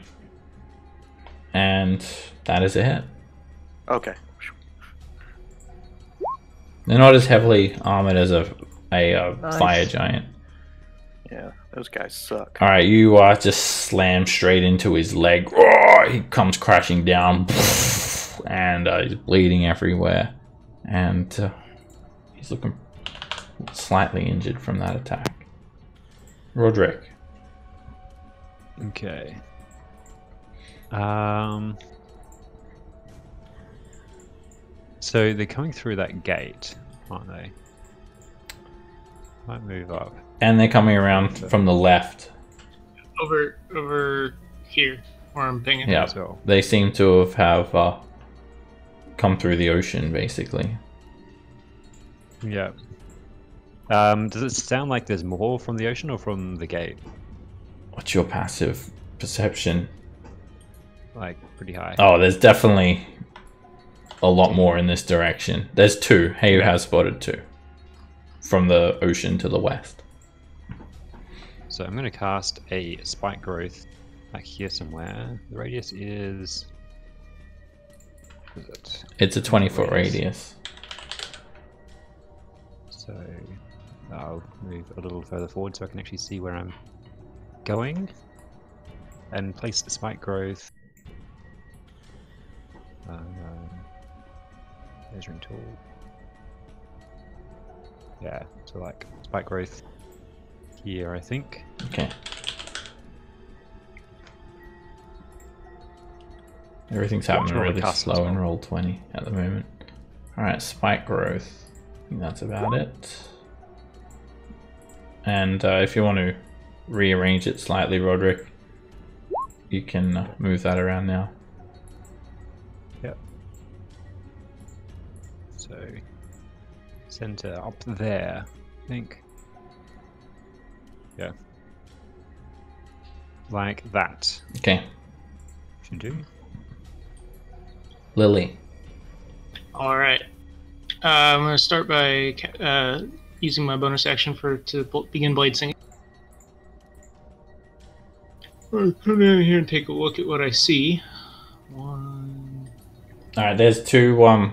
And that is a hit. Okay. They're not as heavily armored as a Nice. fire giant. Yeah, those guys suck. All right, you just slam straight into his leg. Oh, he comes crashing down, and he's bleeding everywhere. And he's looking slightly injured from that attack. Roderick. Okay. So they're coming through that gate, aren't they? Might move up. And they're coming around from the left. Over here, where I'm pinging. Yeah, So, they seem to have come through the ocean, basically. yeah. Does it sound like there's more from the ocean or from the gate? What's your passive perception? Like, pretty high. Oh, there's definitely a lot more in this direction. There's two. Hey, Yeah. has spotted two. From the ocean to the west. So I'm going to cast a spike growth back here somewhere. The radius is... What is it? It's a 20-foot radius. So I'll move a little further forward so I can actually see where I'm going. And place the spike growth. Measuring tool. Yeah, so like spike growth here, I think. Okay. Everything's happening Sure, really cast slow as in well. Roll20 at the moment. Alright, spike growth. I think that's about it. And if you want to rearrange it slightly, Roderick, you can move that around now. Yep. So center up there, I think. Yeah. Like that. Okay. Should do. Lily. All right. I'm gonna start by using my bonus action to begin blade singing. I'll come down here and take a look at what I see. One. Alright, there's two,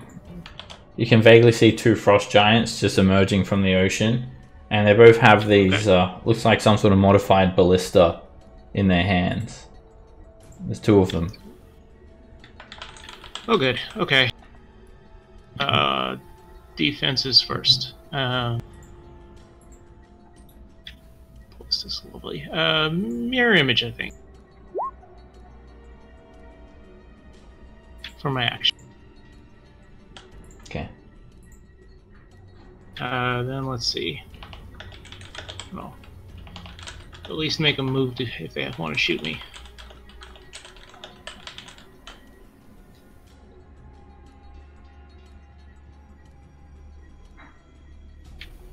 you can vaguely see two frost giants just emerging from the ocean. And they both have these, looks like some sort of modified ballista in their hands. There's two of them. Oh, good. Okay. Defenses first. This is lovely. Mirror image, I think. For my action. Okay. Then let's see. Well, at least make them move if they want to shoot me.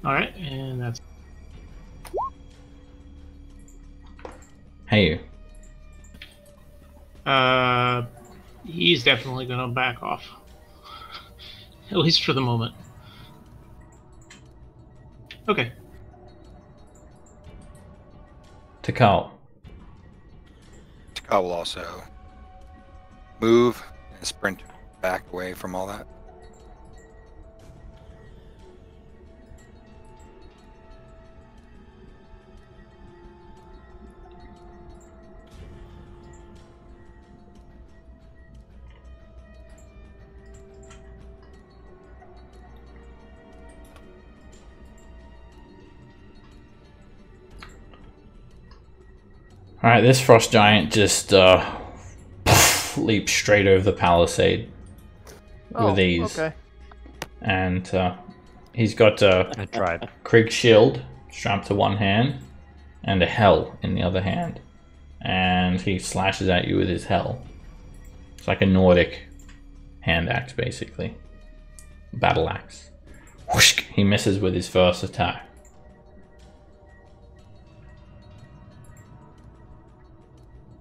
Alright, and that's... Hey, you. He's definitely gonna back off. At least for the moment. Okay. Takal. I will also move and sprint back away from all that. Alright, this frost giant just leaps straight over the palisade with ease. Okay. And he's got a I tried. Krieg shield strapped to one hand and a hell in the other hand. And he slashes at you with his hell. It's like a Nordic hand axe, basically. Battle axe. Whoosh! He misses with his first attack.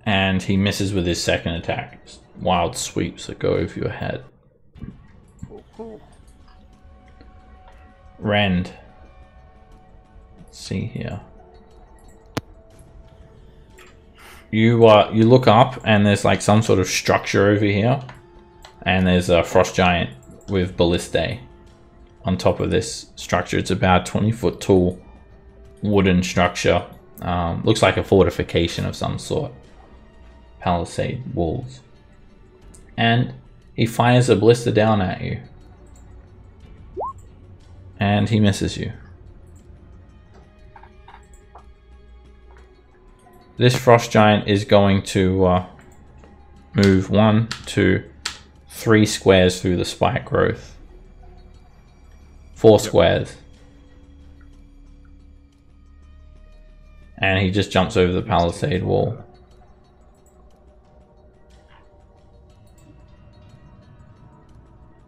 And he misses with his second attack. Wild sweeps that go over your head. Cool. Rend. Let's see here. you look up and there's like some sort of structure over here, and there's a frost giant with ballistae on top of this structure. It's about 20-foot tall wooden structure. Looks like a fortification of some sort. Palisade walls. And he fires a ballista down at you. And he misses you. This frost giant is going to move 1, 2, 3 squares through the spike growth. 4 squares. And he just jumps over the palisade wall.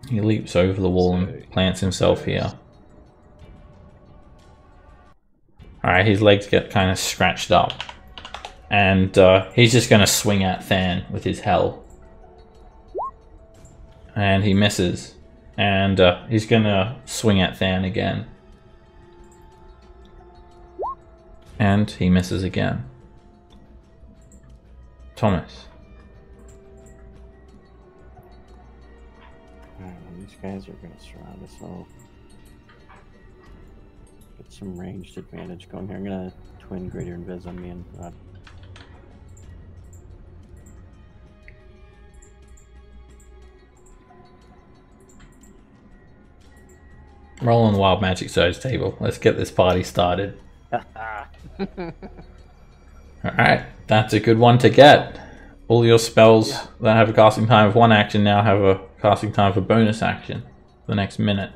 He leaps over the wall and plants himself here. Alright, his legs get kind of scratched up. And he's just going to swing at Than with his hell. And he misses. And he's going to swing at Than again. And he misses again. Thomas. These guys are going to surround us all. Get some ranged advantage going here. I'm going to twin Greater Invis on me and Rod. Roll on the Wild Magic Surge table. Let's get this party started. Alright, that's a good one to get. All your spells that have a casting time of 1 action now have a casting time for bonus action the next minute.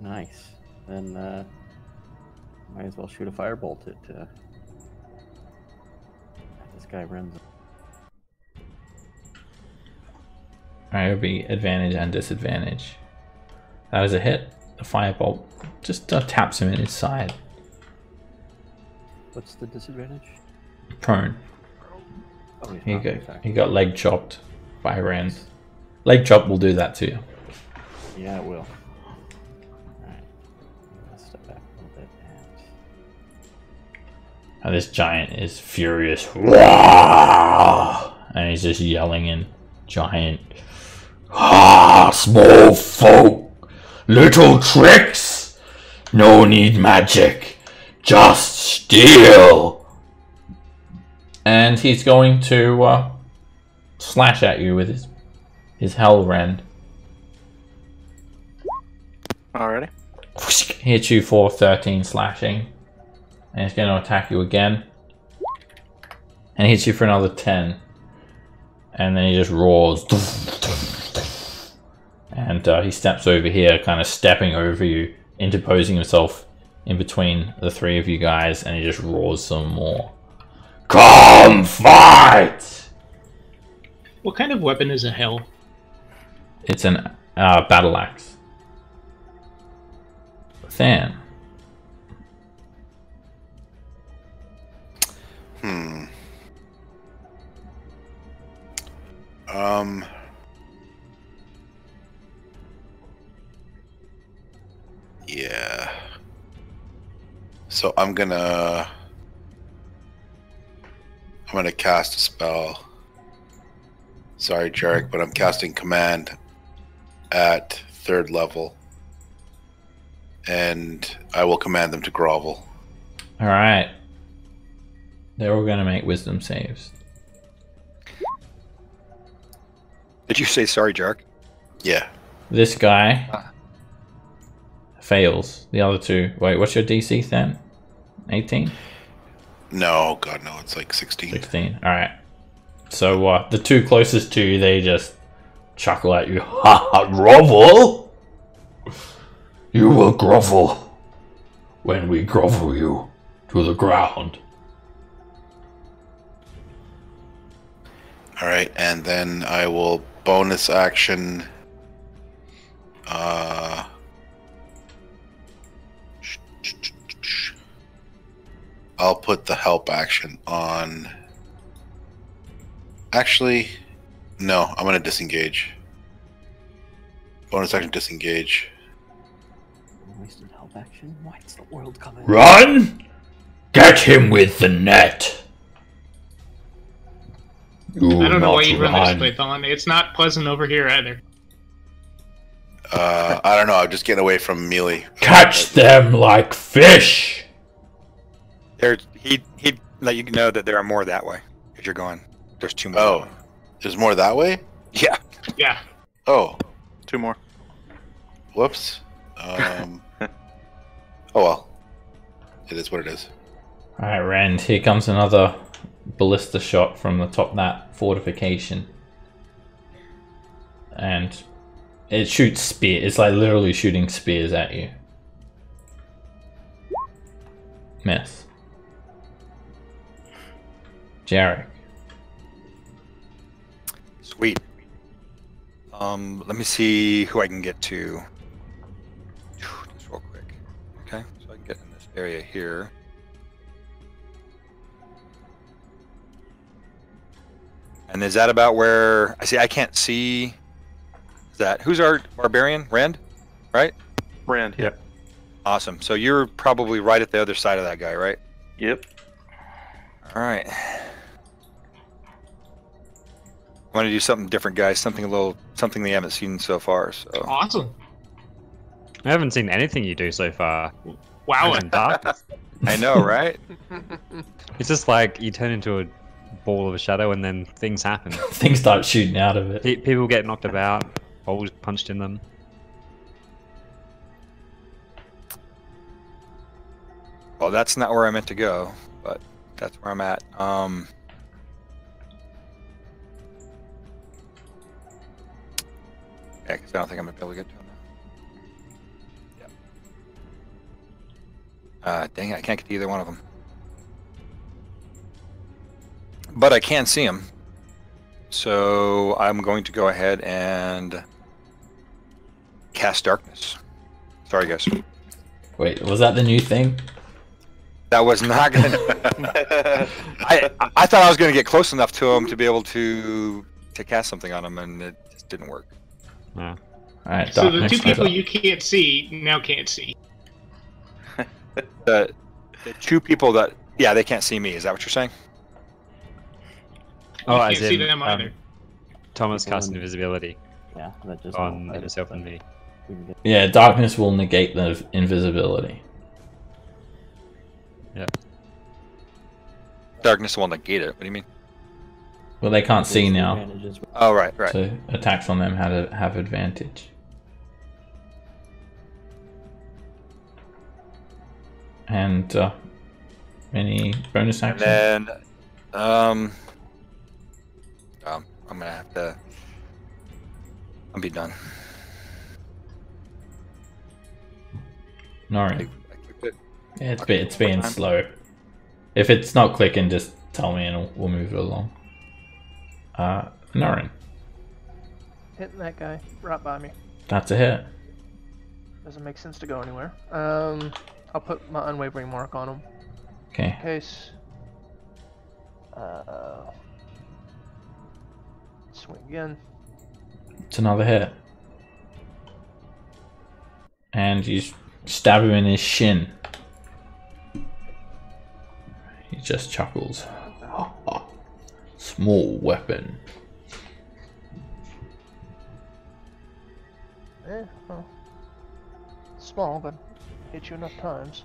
Nice. Then might as well shoot a firebolt at this guy runs. Alright, it'll be advantage and disadvantage. That is a hit. The firebolt just taps him in his side. What's the disadvantage? Prone. Oh, He got leg chopped by Rand. Leg chop will do that to you. Yeah, it will. Alright. Let's step back a little bit And this giant is furious. And he's just yelling in giant. Small folk! Little tricks! No need magic. Just steal! And he's going to slash at you with his hell rend. Alrighty. Hits you for 13 slashing. And he's going to attack you again. And hits you for another 10. And then he just roars. And he steps over here, kind of stepping over you, interposing himself in between the 3 of you guys, and he just roars some more. Come fight! What kind of weapon is a hell? It's an battle axe. Than. Yeah. So I'm gonna cast a spell. Sorry, Jarek, but I'm casting command at 3rd level. And I will command them to grovel. Alright. They're all gonna make wisdom saves. Did you say sorry, Jark? Yeah. This guy fails. The other 2. Wait, what's your DC then? 18? No, God, no, it's like 16. 16. Alright. So the 2 closest to you, they just chuckle at you. Ha ha, grovel? You will grovel when we grovel you to the ground. Alright, and then I will bonus action I'll put the help action on. Actually, no, I'm gonna disengage. Bonus action disengage. Wasted help action? Why is the world coming? Run! Get him with the net! Ooh, I don't know not why you'd run run. this Python. It's not pleasant over here either. I don't know. I'm just getting away from melee. Catch them like fish! He'd let you know that there are more that way. If you're going, there's 2 more. Oh, that way. there's more that way? Yeah. Yeah. Oh, 2 more. whoops. Oh well. It is what it is. Alright, Rand, here comes another ballista shot from the top of that fortification. And it shoots spear. It's like literally shooting spears at you. Miss. Jarek. Sweet. Let me see who I can get to. Just real quick. Okay, so I can get in this area here. And is that about where I see? I can't see. Is that who's our barbarian? Rand, right? Rand, yep. Awesome. So you're probably right at the other side of that guy, right? Yep. All right. I want to do something different, guys. Something they haven't seen so far. So Awesome. I haven't seen anything you do so far. Wow. In darkness. I know, right? It's just like you turn into a ball of a shadow and then things happen. Things start shooting out of it. People get knocked about, holes punched in them. Well, that's not where I meant to go, but that's where I'm at. Yeah, because I don't think I'm gonna be able to get to him now. Yep. Dang it, I can't get to either one of them. But I can see him. So I'm going to go ahead and cast darkness. Sorry, guys. Wait, was that the new thing? That was not gonna. I thought I was gonna get close enough to him to be able to cast something on him, and it just didn't work. Yeah. Alright, So the darkness. 2 people you can't see now can't see. The 2 people that they can't see me. Is that what you're saying? Oh, You as can't see in, them either. Thomas cast invisibility Yeah, that just on won't let himself us, and me. we can get- Yeah, darkness will negate the invisibility. Yeah. Darkness will negate it. What do you mean? Well, they can't see there's now, advantages with- Oh, right. so attacks on them have advantage. And any bonus And action? then, I'm gonna have to. I'll be done. Norrin. I clicked it. Yeah, Okay, it's being one more time. slow. If it's not clicking, just tell me and we'll move it along. Norrin. Hitting that guy right by me. That's a hit. Doesn't make sense to go anywhere. I'll put my unwavering mark on him. Okay. In case. Swing again. It's another hit. And you stab him in his shin. He just chuckles. Small weapon. Well, small, but hit you enough times.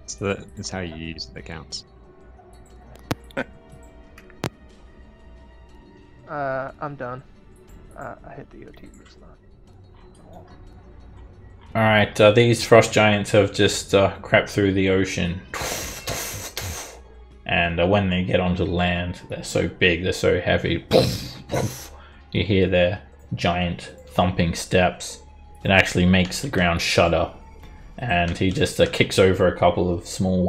So that's how you use it that counts. I'm done. I hit the OT, but it's not. Alright, these frost giants have just crept through the ocean. And when they get onto land, they're so big, they're so heavy. You hear their giant thumping steps. It actually makes the ground shudder. And he just kicks over a couple of small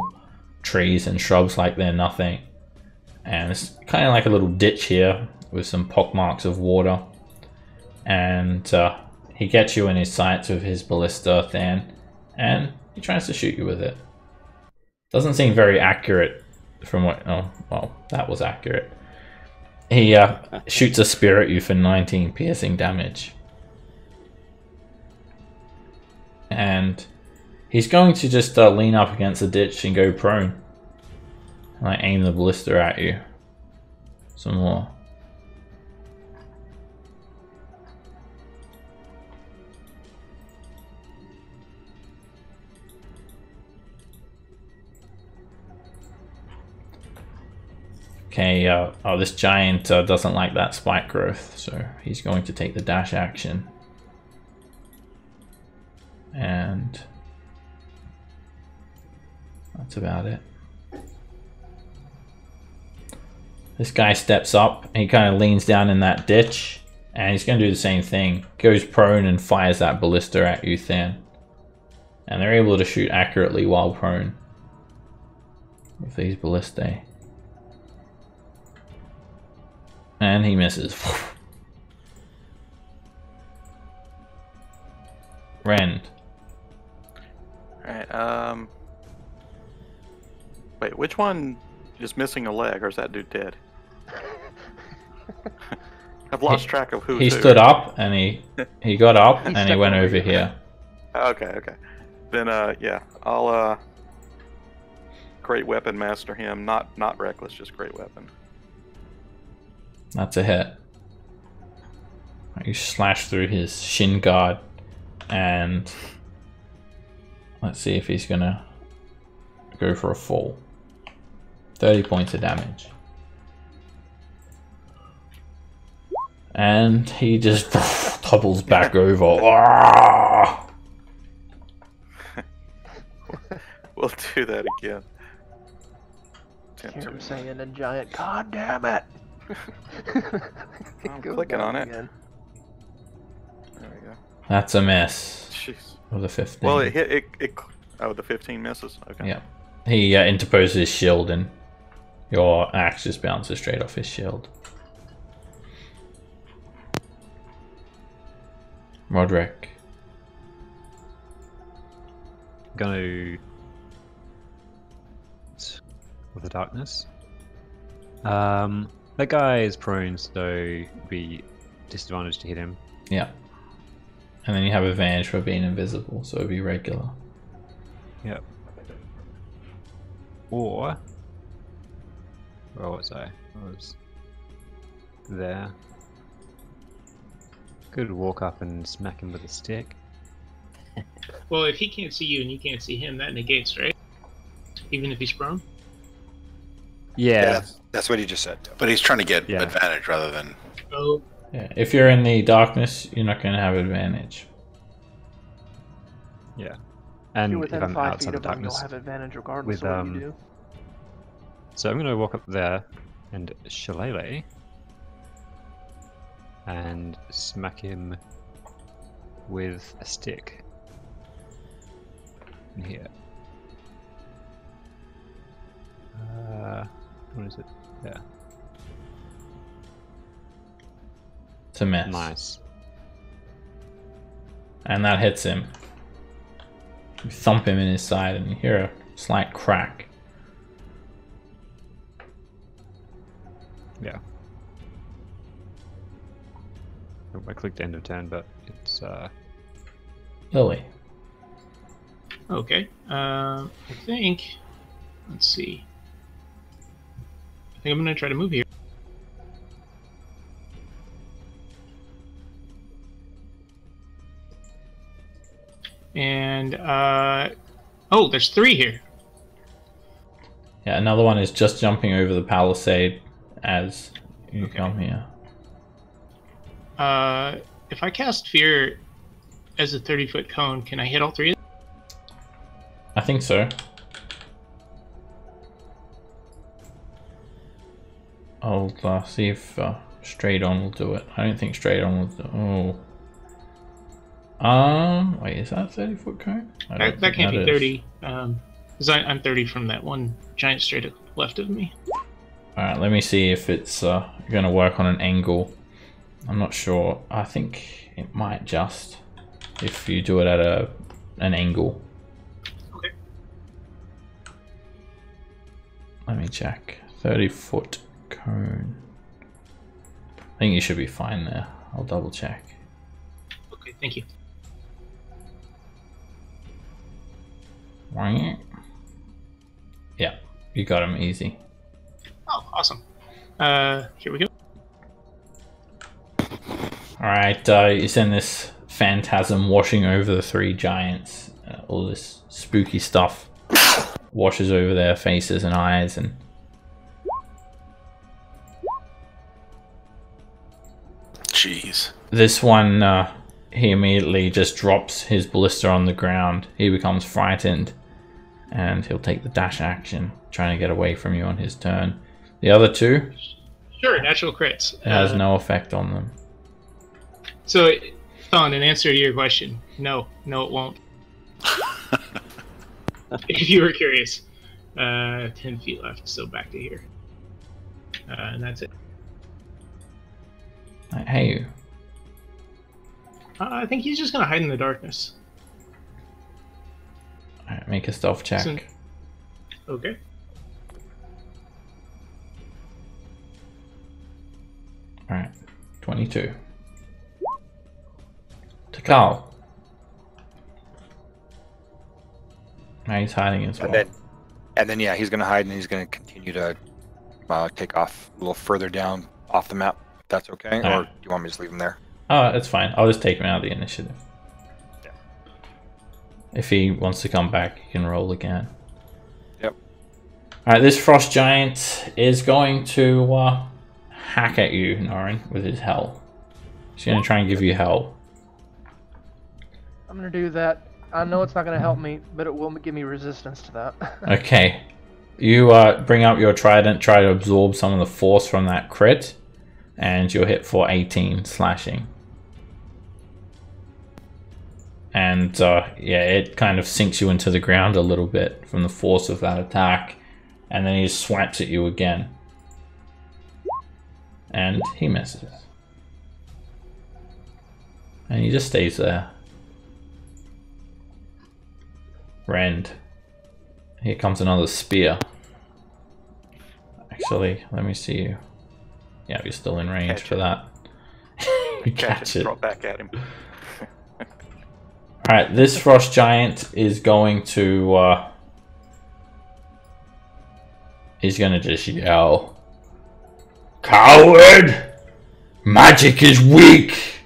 trees and shrubs like they're nothing. And it's kind of like a little ditch here with some pockmarks of water. And he gets you in his sights with his ballista, Than, and he tries to shoot you with it. Doesn't seem very accurate from what... Oh, well, that was accurate. He shoots a spear at you for 19 piercing damage. And he's going to just lean up against the ditch and go prone. I aim the ballista at you. Some more. Okay, oh, this giant doesn't like that spike growth, so he's going to take the dash action. And that's about it. This guy steps up, and he kind of leans down in that ditch, and he's going to do the same thing. Goes prone and fires that ballista at you, Than. And they're able to shoot accurately while prone with these ballistae. And he misses. Rend. Alright, wait, which one is missing a leg, or is that dude dead? I've lost track of who's He who. stood up, and he got up, and he stepped went over over you. here. Okay. Then, yeah, I'll, great weapon master him. Not reckless, just great weapon. That's a hit. You slash through his shin guard, and let's see if he's gonna go for a fall. 30 points of damage. And he just topples back over. Ah! We'll do that again. Hear him saying a giant, God damn it! I'm Go clicking down on it. again. There we go. That's a miss. Jeez. With a 15. Well, it hit. Oh, the 15 misses. Okay. Yeah. He interposes his shield, and your axe just bounces straight off his shield. Roderick. I'm gonna with the darkness. That guy is prone, so it'd be disadvantage to hit him. Yeah. And then you have advantage for being invisible, so it'd be regular. Yep. Or where was I? I was there. Could walk up and smack him with a stick. Well, if he can't see you and you can't see him, that negates, right? Even if he's prone? Yeah. That's what he just said. But he's trying to get Yeah. advantage rather than. Oh, Yeah. If you're in the darkness, you're not going to have advantage. Yeah. If And you're if within I'm 5 outside feet of of him, you'll darkness. have advantage regardless with, of what you do. So I'm gonna walk up there and shillelagh and smack him with a stick. In here. What is it? Yeah. It's a miss. Nice. And that hits him. You thump him in his side, and you hear a slight crack. Yeah. Oh, I clicked end of turn, but it's Lily. okay. I think. Let's see. I think I'm gonna try to move here. And oh, there's 3 here. Yeah, another one is just jumping over the palisade as you Okay. come here. If I cast Fear as a 30-foot cone, can I hit all 3 of them? I think so. I'll see if straight on will do it. I don't think straight on will do. Oh. Wait, is that 30-foot cone? I don't That think can't be is. 30. Because I'm 30 from that one giant straight left of me. Alright, let me see if it's going to work on an angle. I'm not sure. I think it might just if you do it at an angle. Okay. Let me check. 30-foot cone. I think you should be fine there. I'll double check. Okay, thank you. Yeah, you got him easy. Oh, awesome. Here we go. Alright, you send this phantasm washing over the three giants. All this spooky stuff washes over their faces and eyes, and Jeez. this one, he immediately just drops his ballista on the ground. He becomes frightened, and he'll take the dash action, trying to get away from you on his turn. The other two, Sure, natural crits. it has no effect on them. So, Thon, in answer to your question, no, it won't. If you were curious. 10 feet left, so back to here. And that's it. Hey, I think he's just gonna hide in the darkness. alright, make a stealth check. So- Okay. Alright, 22. Takal. Now he's hiding as well. And then yeah, he's gonna hide and he's gonna continue to take off a little further down off the map. If that's okay, or Alright. do you want me to just leave him there? Oh, it's fine. I'll just take him out of the initiative. Yeah. If he wants to come back, he can roll again. Yep. Alright, this frost giant is going to hack at you, Norin, with his hell. He's going to try and give you hell. I'm gonna do that. I know it's not gonna help me, but it will give me resistance to that. Okay. You bring up your trident, try to absorb some of the force from that crit, and you'll hit for 18 slashing. And yeah, it kind of sinks you into the ground a little bit from the force of that attack, and then he swipes at you again. And he misses. And he just stays there. Rend. Here comes another spear. Actually, let me see you. Yeah, you're still in range Catch for it. that. You catch it. Throw it back at him. Alright, this frost giant is going to he's gonna just yell, "Coward! Magic is weak!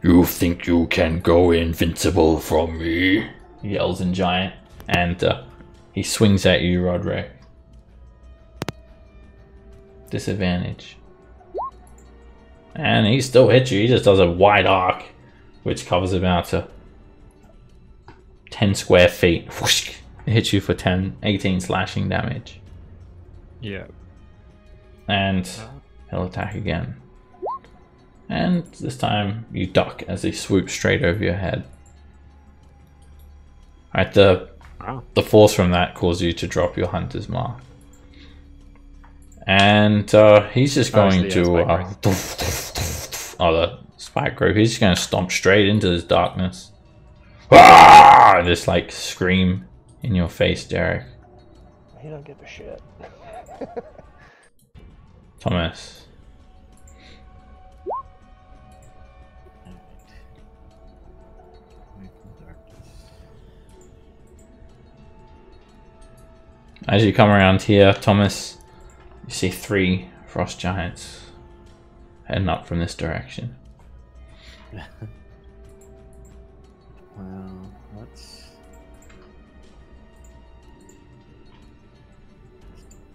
You think you can go invincible from me?" He yells in giant, and he swings at you, Roderick. Disadvantage. And he still hits you, he just does a wide arc, which covers about 10 square feet. Whoosh! It hits you for 18 slashing damage. Yeah. And he'll attack again. And this time you duck as he swoops straight over your head. Alright, the force from that caused you to drop your hunter's mark. And he's just going to the spike grove. He's just going to stomp straight into this darkness. Ah! Just like scream in your face, Derek. He don't give a shit. Thomas. As you come around here, Thomas, you see 3 frost giants heading up from this direction. Well, let's.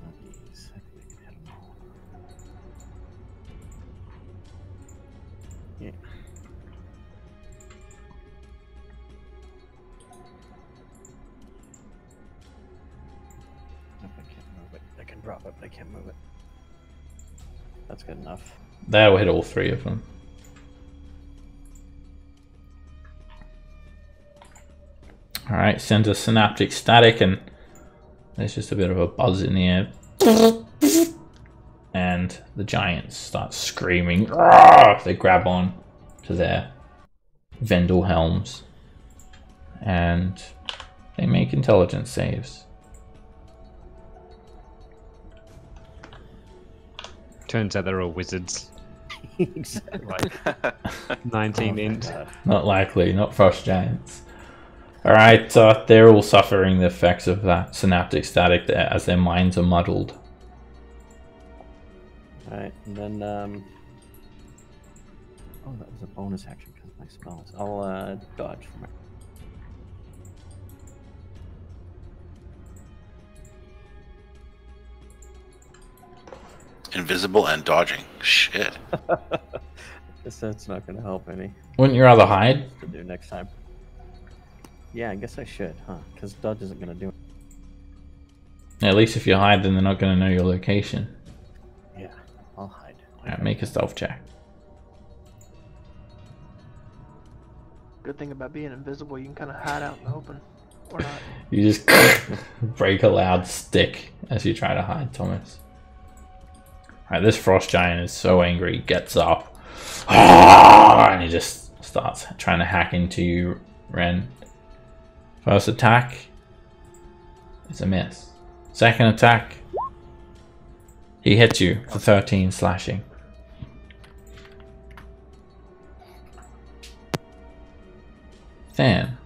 I think we can hit them all. Yeah. Nope, I can't move it. I can drop it, but I can't move it. That's good enough. That'll hit all 3 of them. Alright, sends a synaptic static, and there's just a bit of a buzz in the air. And the giants start screaming. Arrgh! They grab on to their Vendel helms. And they make intelligence saves. Turns out they're all wizards. Exactly. 19 int. Not likely, not frost giants. Alright, they're all suffering the effects of that synaptic static there as their minds are muddled. Alright, and then, oh, that was a bonus action because of my spells. I'll, dodge from it. Invisible and dodging. Shit. Guess that's not gonna help any. Wouldn't you rather hide? To do next time. Yeah, I guess I should, huh? Because dodge isn't gonna do it. At least if you hide, then they're not going to know your location. Yeah, I'll hide. Alright, make a stealth check. Good thing about being invisible, you can kind of hide out in the open, or not. You just break a loud stick as you try to hide, Thomas. Alright, this frost giant is so angry, he gets up. And he just starts trying to hack into you, Ren. First attack is a miss. Second attack, he hits you for 13 slashing. Than.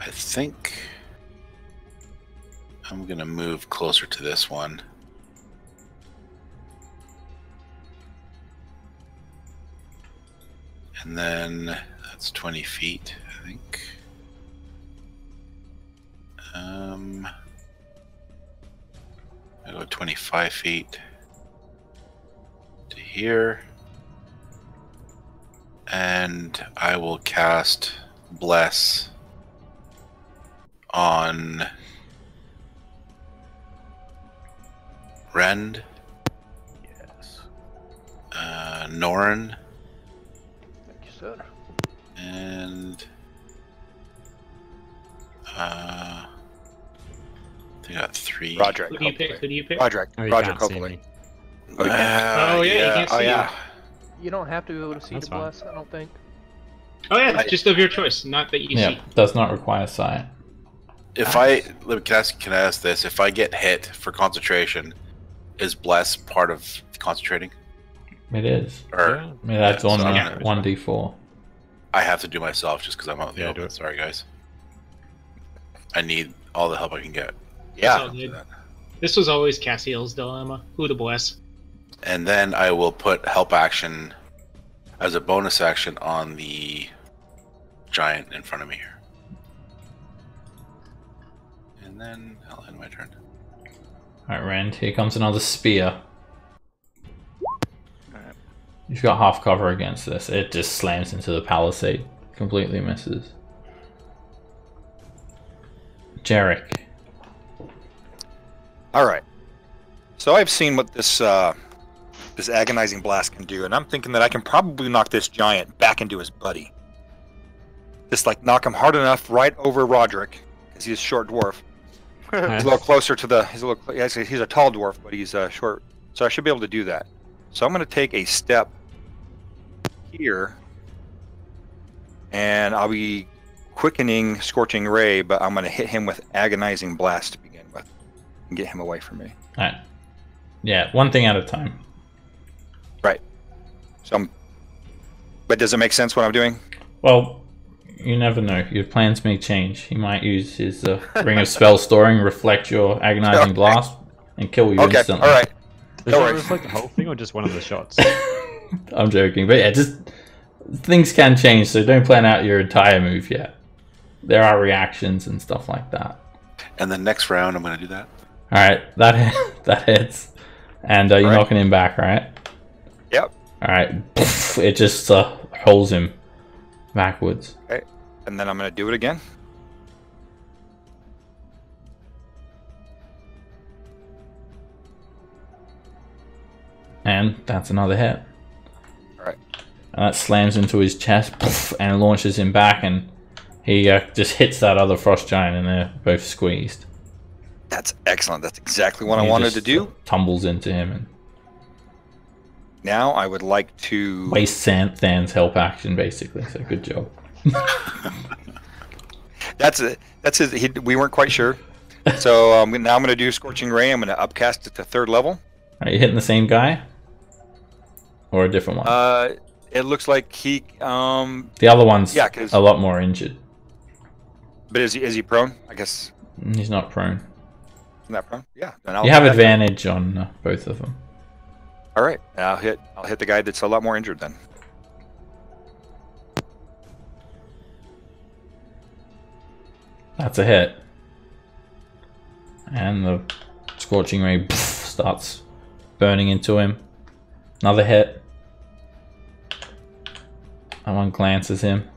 I think I'm gonna move closer to this one. And then that's 20 feet, I think. I go 25 feet to here. And I will cast Bless on Rend. Yes. Norin. Thank you, sir. And I think I got 3. Roderick. Who do you pick? Who do you pick? Roderick. Oh, you Roderick, can't see hopefully. me. Oh, yeah, you can't Oh, see yeah. You don't have to be able to see That's the fine. bless, I don't think. Oh yeah, it's just of your choice, not that you Yeah, see. does not require sight. If can I ask this? If I get hit for concentration, is Bless part of concentrating? It is. Or Yeah. I mean, that's Yeah, on so the I'm gonna- 1d4. I have to do myself just because I'm out in the Yeah, do open. it. Sorry, guys. I need all the help I can get. Yeah. all good. This was always Cassiel's dilemma. Who to bless? And then I will put help action as a bonus action on the giant in front of me here. And then I'll end my turn. Alright, Rand, here comes another spear. Alright. You've got half cover against this. It just slams into the palisade. Completely misses. Jarek. All right. So I've seen what this this agonizing blast can do, and I'm thinking that I can probably knock this giant back into his buddy. Just like knock him hard enough right over Roderick, because he's a short dwarf. He's a little closer to the. He's a tall dwarf, but he's short. So I should be able to do that. So I'm going to take a step here, and I'll be quickening Scorching Ray, but I'm going to hit him with Agonizing Blast to begin with, and get him away from me. Alright. Yeah, one thing at a time. Right. So but does it make sense what I'm doing? Well, you never know. Your plans may change. He might use his Ring of Spell Storing, reflect your Agonizing Blast, and kill you Okay. instantly. All right. Does No that worries. reflect the whole thing or just one of the shots? I'm joking, but yeah, just things can change, so don't plan out your entire move yet. There are reactions and stuff like that. And then next round, I'm going to do that. All right, that hits, and you're All right. knocking him back, right? Yep. All right, it just holds him backwards. Okay. And then I'm going to do it again. And that's another hit. Alright. And that slams into his chest and launches him back, and he just hits that other frost giant, and they're both squeezed. That's excellent. That's exactly what I He wanted to just do. Tumbles into him and Now I would like to. wastes Than's help action, basically. So good job. That's it. That's it. We weren't quite sure. So now I'm going to do Scorching Ray. I'm going to upcast it to 3rd level. Are you hitting the same guy? Or a different one? It looks like he. The other one's yeah, 'cause- a lot more injured. But is he prone? I guess He's not prone. isn't that prone? Yeah. Then You have attack him. advantage on both of them. All right. I'll hit the guy that's a lot more injured then. That's a hit. And the scorching ray starts burning into him. Another hit. That one glances him.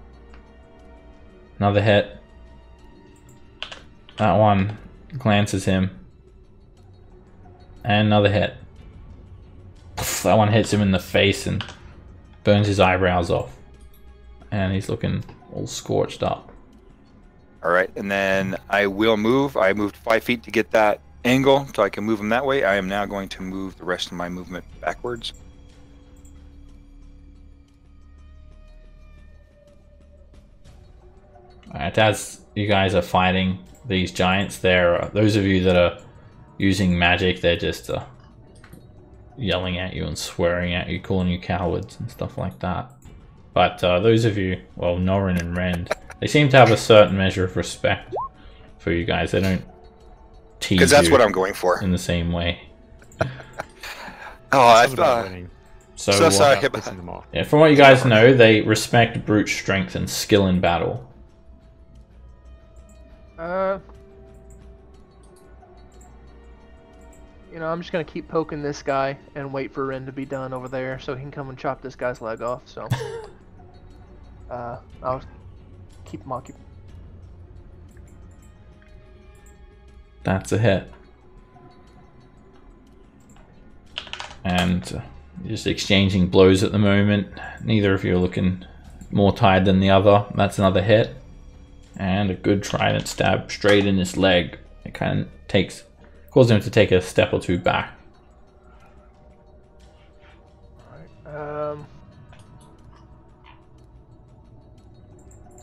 Another hit. That one glances him. And another hit. That one hits him in the face and burns his eyebrows off. And he's looking all scorched up. All right, and then I will move. I moved 5 feet to get that angle, so I can move him that way. I am now going to move the rest of my movement backwards. Alright, as you guys are fighting these giants, those of you that are using magic, they're just yelling at you and swearing at you, calling you cowards and stuff like that. But those of you, well, Norrin and Rend, they seem to have a certain measure of respect for you guys. They don't tease you. Because that's what I'm going for. In the same way. Oh, I It's about thought. winning. So, So sorry. About pissing them off. yeah, from what you guys know, they respect brute strength and skill in battle. You know, I'm just gonna keep poking this guy and wait for Ren to be done over there so he can come and chop this guy's leg off. So, I'll keep him occupied. That's a hit. And you're just exchanging blows at the moment. Neither of you are looking more tired than the other. That's another hit. And a good trident stab straight in his leg. It kind of causes him to take a step or two back. Alright,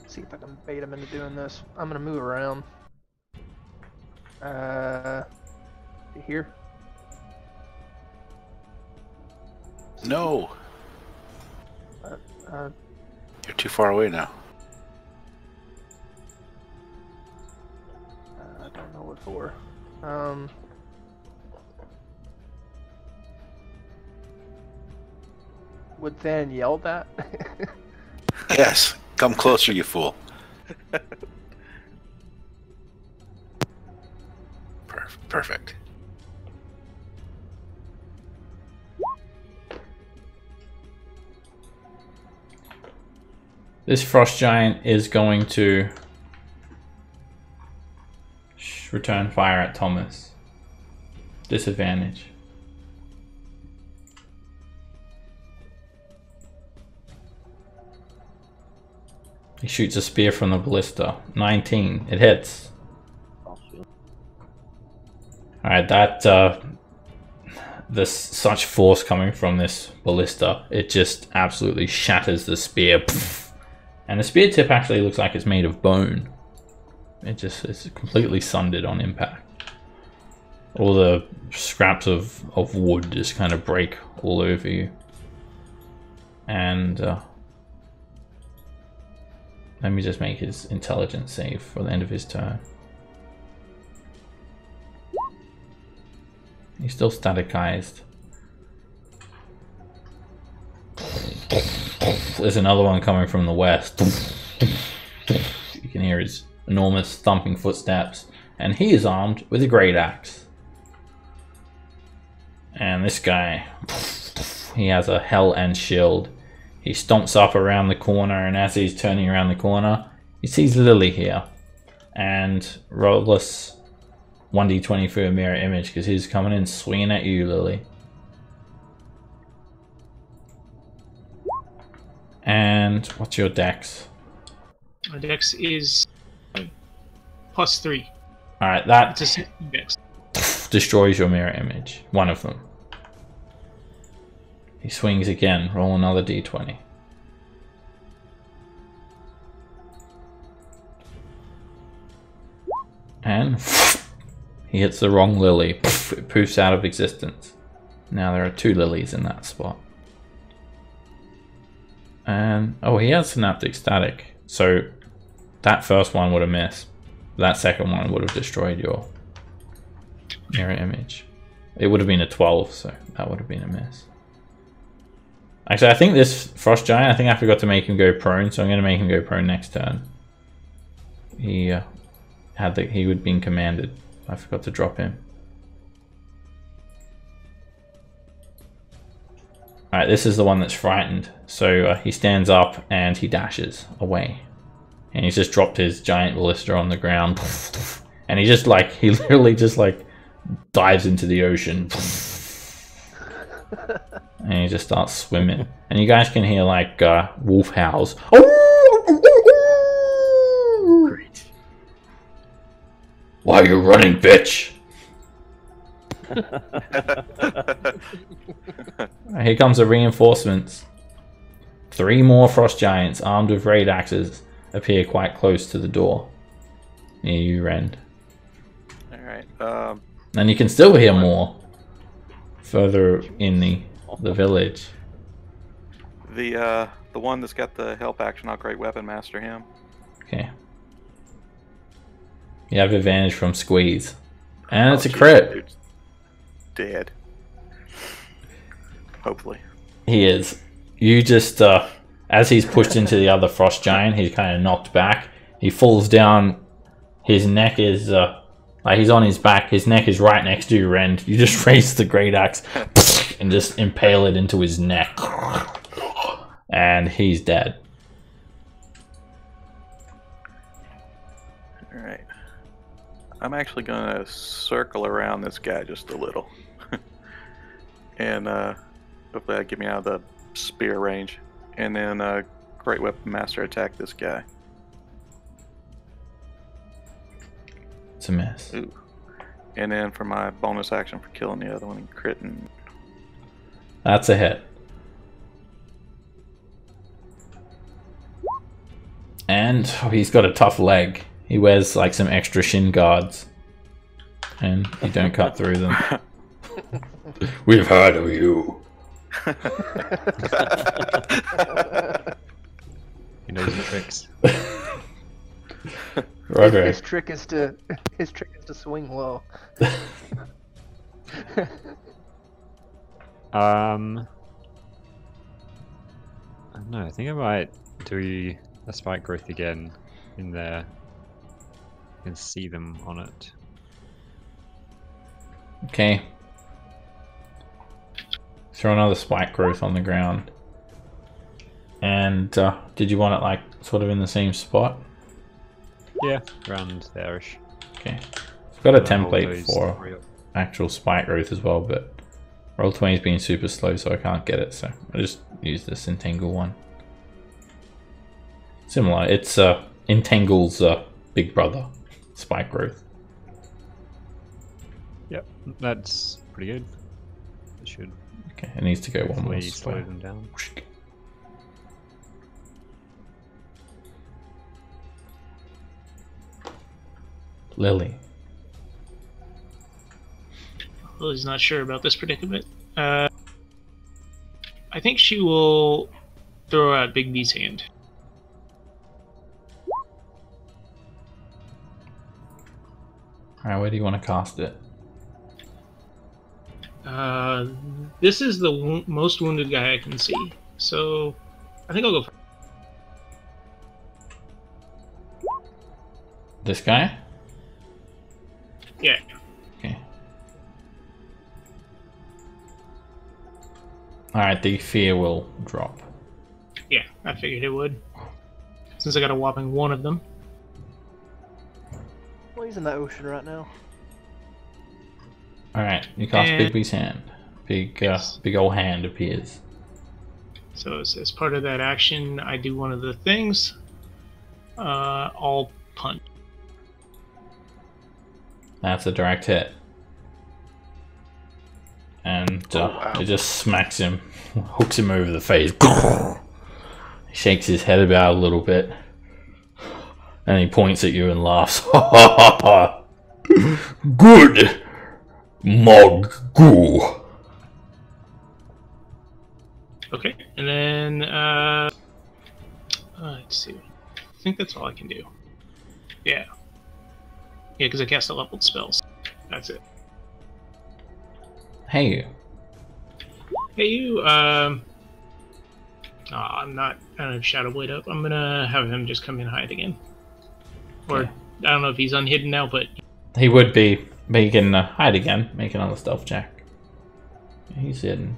see if I can bait him into doing this. I'm gonna move around. Here. No, Uh, you're too far away now. I don't know what for. Would Than yell that? Yes, come closer, you fool. Perfect. This frost giant is going to return fire at Thomas. Disadvantage. He shoots a spear from the ballista. 19. It hits. Alright, there's such force coming from this ballista. It just absolutely shatters the spear. And the spear tip actually looks like it's made of bone. It's completely sundered on impact. All the scraps of wood just kind of break all over you. And let me just make his intelligence save for the end of his turn. He's still staticized. There's another one coming from the west. You can hear his enormous thumping footsteps. And he is armed with a great axe. And this guy, he has a hell and shield. He stomps up around the corner, and as he's turning around the corner, he sees Lily here. And roll us 1d20 for a mirror image, because he's coming in swinging at you, Lily. And what's your dex? My dex is +3. Alright, that It's a 16 dex. destroys your mirror image. One of them. He swings again. Roll another d20. And he hits the wrong lily. It poofs out of existence. Now there are 2 lilies in that spot. And oh, he has synaptic static. So that first one would have missed. That second one would have destroyed your mirror image. It would have been a 12, so that would have been a miss. Actually, I think this Frost Giant, I think I forgot to make him go prone, so I'm going to make him go prone next turn. He he would have been commanded. I forgot to drop him. Alright, this is the one that's frightened. So he stands up and he dashes away. And he's just dropped his giant ballista on the ground. And he just like, he literally just like dives into the ocean. And he just starts swimming. And you guys can hear like wolf howls. Great. Why are you running, bitch? Here comes the reinforcements. 3 more frost giants armed with raid axes appear quite close to the door. Near you, Rend. Alright. And you can still hear more further in the village. The one that's got the help action, I'll Great Weapon Master him. Okay. You have advantage from squeeze. And it's a geez, crit. dude's dead. Hopefully. He is. You just, as he's pushed into the other frost giant, he's kind of knocked back. He falls down. His neck is, like he's on his back. His neck is right next to you, Rend. You just raise the great axe and just impale it into his neck. And he's dead. Alright. I'm actually going to circle around this guy just a little. And hopefully that'll get me out of the spear range. And then Great Weapon Master attack this guy. It's a miss. Ooh. And then for my bonus action for killing the other one and critting. That's a hit. And he's got a tough leg. He wears like some extra shin guards. And you don't cut through them. We've heard of you. He knows the tricks. Roderick. His trick is to swing low. I don't know, I think I might do a spike growth again in there. You can see them on it. Okay. Throw another spike growth on the ground. And did you want it like sort of in the same spot? Yeah, around there-ish. Okay. I've got a And I'll hold template those for three up. actual spike growth as well, but Roll20's been super slow, so I can't get it, so I just use this Entangle one. Similar, it's Entangle's big brother, spike growth. Yep, that's pretty good. It should Okay, it needs to go one more hopefully slow slow. them down. Lily. Lily's not sure about this predicament. I think she will throw out Big B's hand. Alright, where do you want to cast it? This is the most wounded guy I can see, so I think I'll go for This guy? yeah. Okay. Alright, the fear will drop. Yeah, I figured it would. Since I got a whopping one of them. Well, he's in that ocean right now. Alright, you cast And- Big B's hand. Big old hand appears. So as part of that action, I do one of the things. I'll punch. That's a direct hit. And wow. it just smacks him, hooks him over the face. He shakes his head about a little bit. And he points at you and laughs. Good, Moggu. Okay, and then let's see. I think that's all I can do. Yeah. Yeah, because I cast a leveled spells. That's it. Hey, Hey, you. I'm not. I don't have Shadow Blade up. I'm gonna have him just come in and hide again. Or Okay. I don't know if he's unhidden now, but he would be. But he can hide again. Make another stealth check. He's hidden.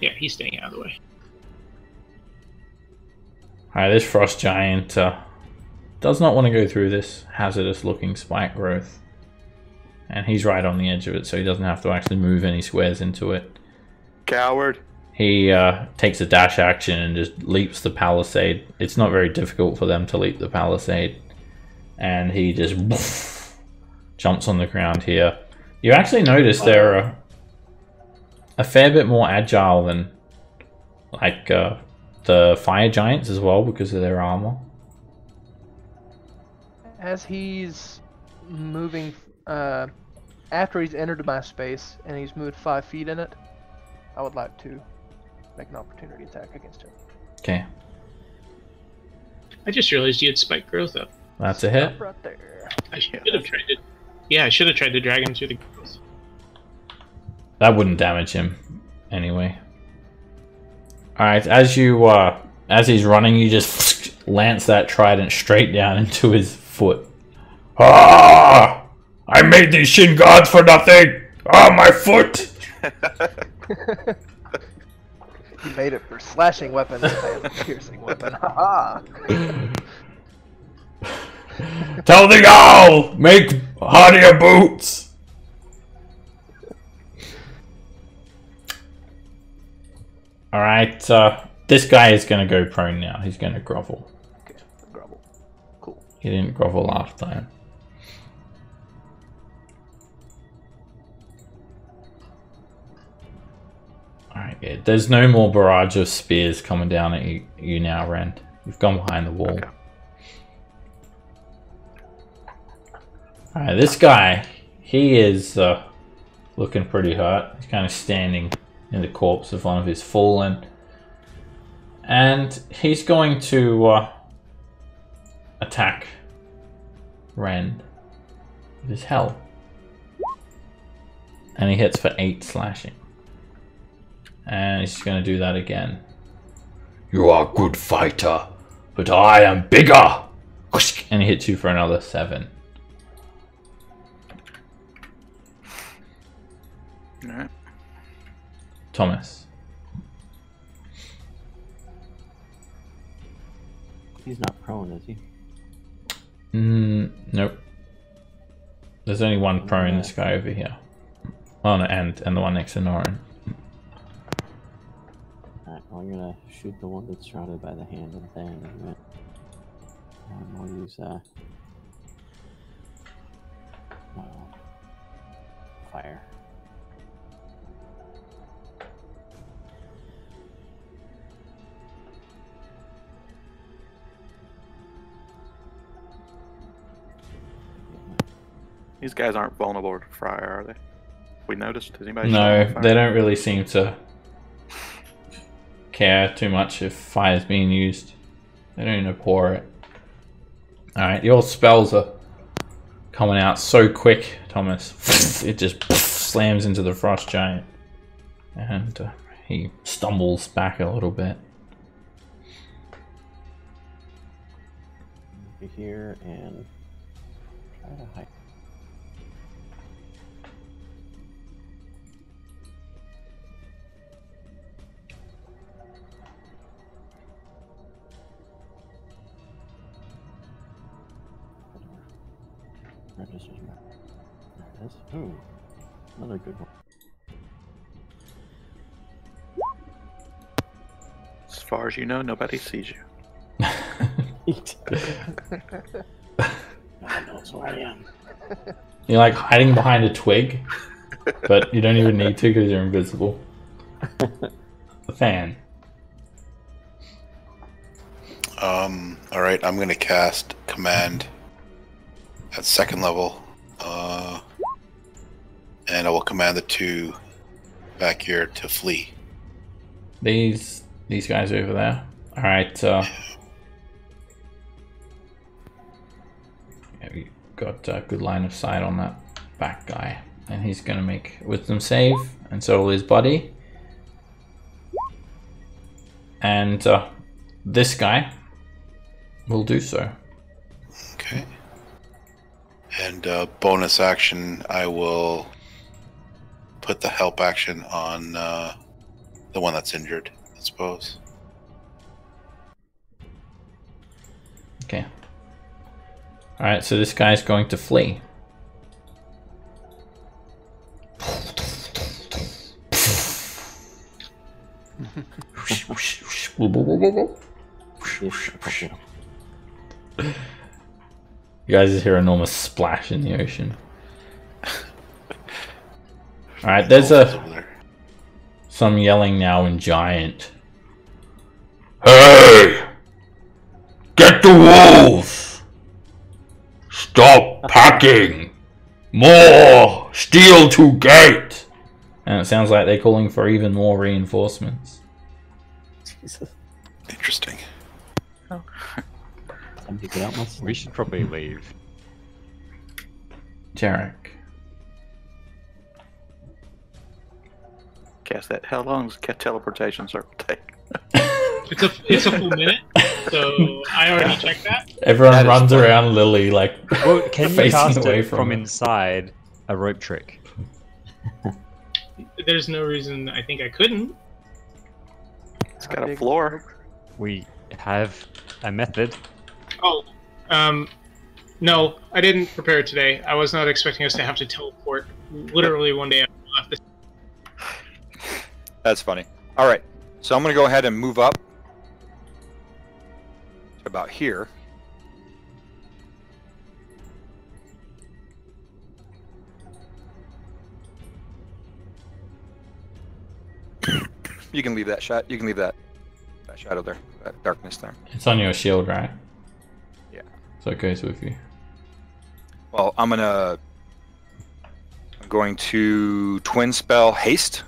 yeah, he's staying out of the way. Alright, this frost giant does not want to go through this hazardous looking spike growth. And he's right on the edge of it, so he doesn't have to actually move any squares into it. Coward. He takes a dash action and just leaps the palisade. It's not very difficult for them to leap the palisade. And he just jumps on the ground here. You actually notice they're a fair bit more agile than like the fire giants as well because of their armor. As he's moving, after he's entered my space and he's moved 5 feet in it, I would like to make an opportunity attack against him. Okay, I just realized you had spike growth up. that's a hit. Stop right there. I should have tried to. Yeah, I should have tried to drag him through the growth. That wouldn't damage him anyway. Alright, as you as he's running, you just lance that trident straight down into his foot. Ah! I made these shin guards for nothing! Ah, my foot! He made it for slashing weapons. I have a piercing weapon. Haha! Tell the owl! Make hardier boots! Alright, this guy is gonna go prone now. He's gonna grovel. Okay, grovel. Cool. He didn't grovel last time. Alright, yeah. There's no more barrage of spears coming down at you now, Rend. You've gone behind the wall. Okay. Alright, this guy, he is looking pretty hurt. He's kind of standing in the corpse of one of his fallen. And he's going to attack Rend with his hell. And he hits for 8 slashing. And he's going to do that again. You are a good fighter, but I am bigger! And he hits you for another 7. Alright. Thomas. He's not prone, is he? Nope. There's only one prone, this guy over here. Oh, no, and the one next to Norin. Alright, well, I'm gonna shoot the one that's surrounded by the hand and thing. I'll use fire. These guys aren't vulnerable to fire, are they? We noticed. Has anybody? No, shot fire? they don't really seem to care too much if fire's being used. They don't even pour it. Alright, your spells are coming out so quick, Thomas. It just slams into the frost giant. And he stumbles back a little bit. Be here and try to hide. Registers map. There it is. Ooh, another good one. As far as you know, nobody sees you. God knows where I am. You're like hiding behind a twig, but you don't even need to because you're invisible. The fan. Alright, I'm gonna cast command at 2nd level. And I will command the 2 back here to flee. These guys over there. Alright, got good line of sight on that back guy. And he's going to make a wisdom save, and so will his buddy. And this guy will do so. Okay. And bonus action, I will put the help action on the one that's injured, I suppose. Okay. Alright, so this guy's going to flee. You guys hear an enormous splash in the ocean. Alright, there's some yelling now in Giant. Hey! Get the wolves! Stop packing! More! Steel to gate! And it sounds like they're calling for even more reinforcements. Jesus. Interesting. Time to get out my sleep. We should probably leave. Jarek. Cast that. How long does teleportation circle take? It's a full minute, so I already checked that. Everyone That is runs funny. around Lily like Well, can you facing cast away it from her. inside a rope trick? There's no reason I think I couldn't. It's got a floor. We have a method. Oh, no, I didn't prepare it today. I was not expecting us to have to teleport literally one day after we left this. That's funny. All right, so I'm going to go ahead and move up to about here. You can leave that shot. You can leave that shadow there, that darkness there. It's on your shield, right? Yeah. So it goes with you. Well, I'm going to twin spell haste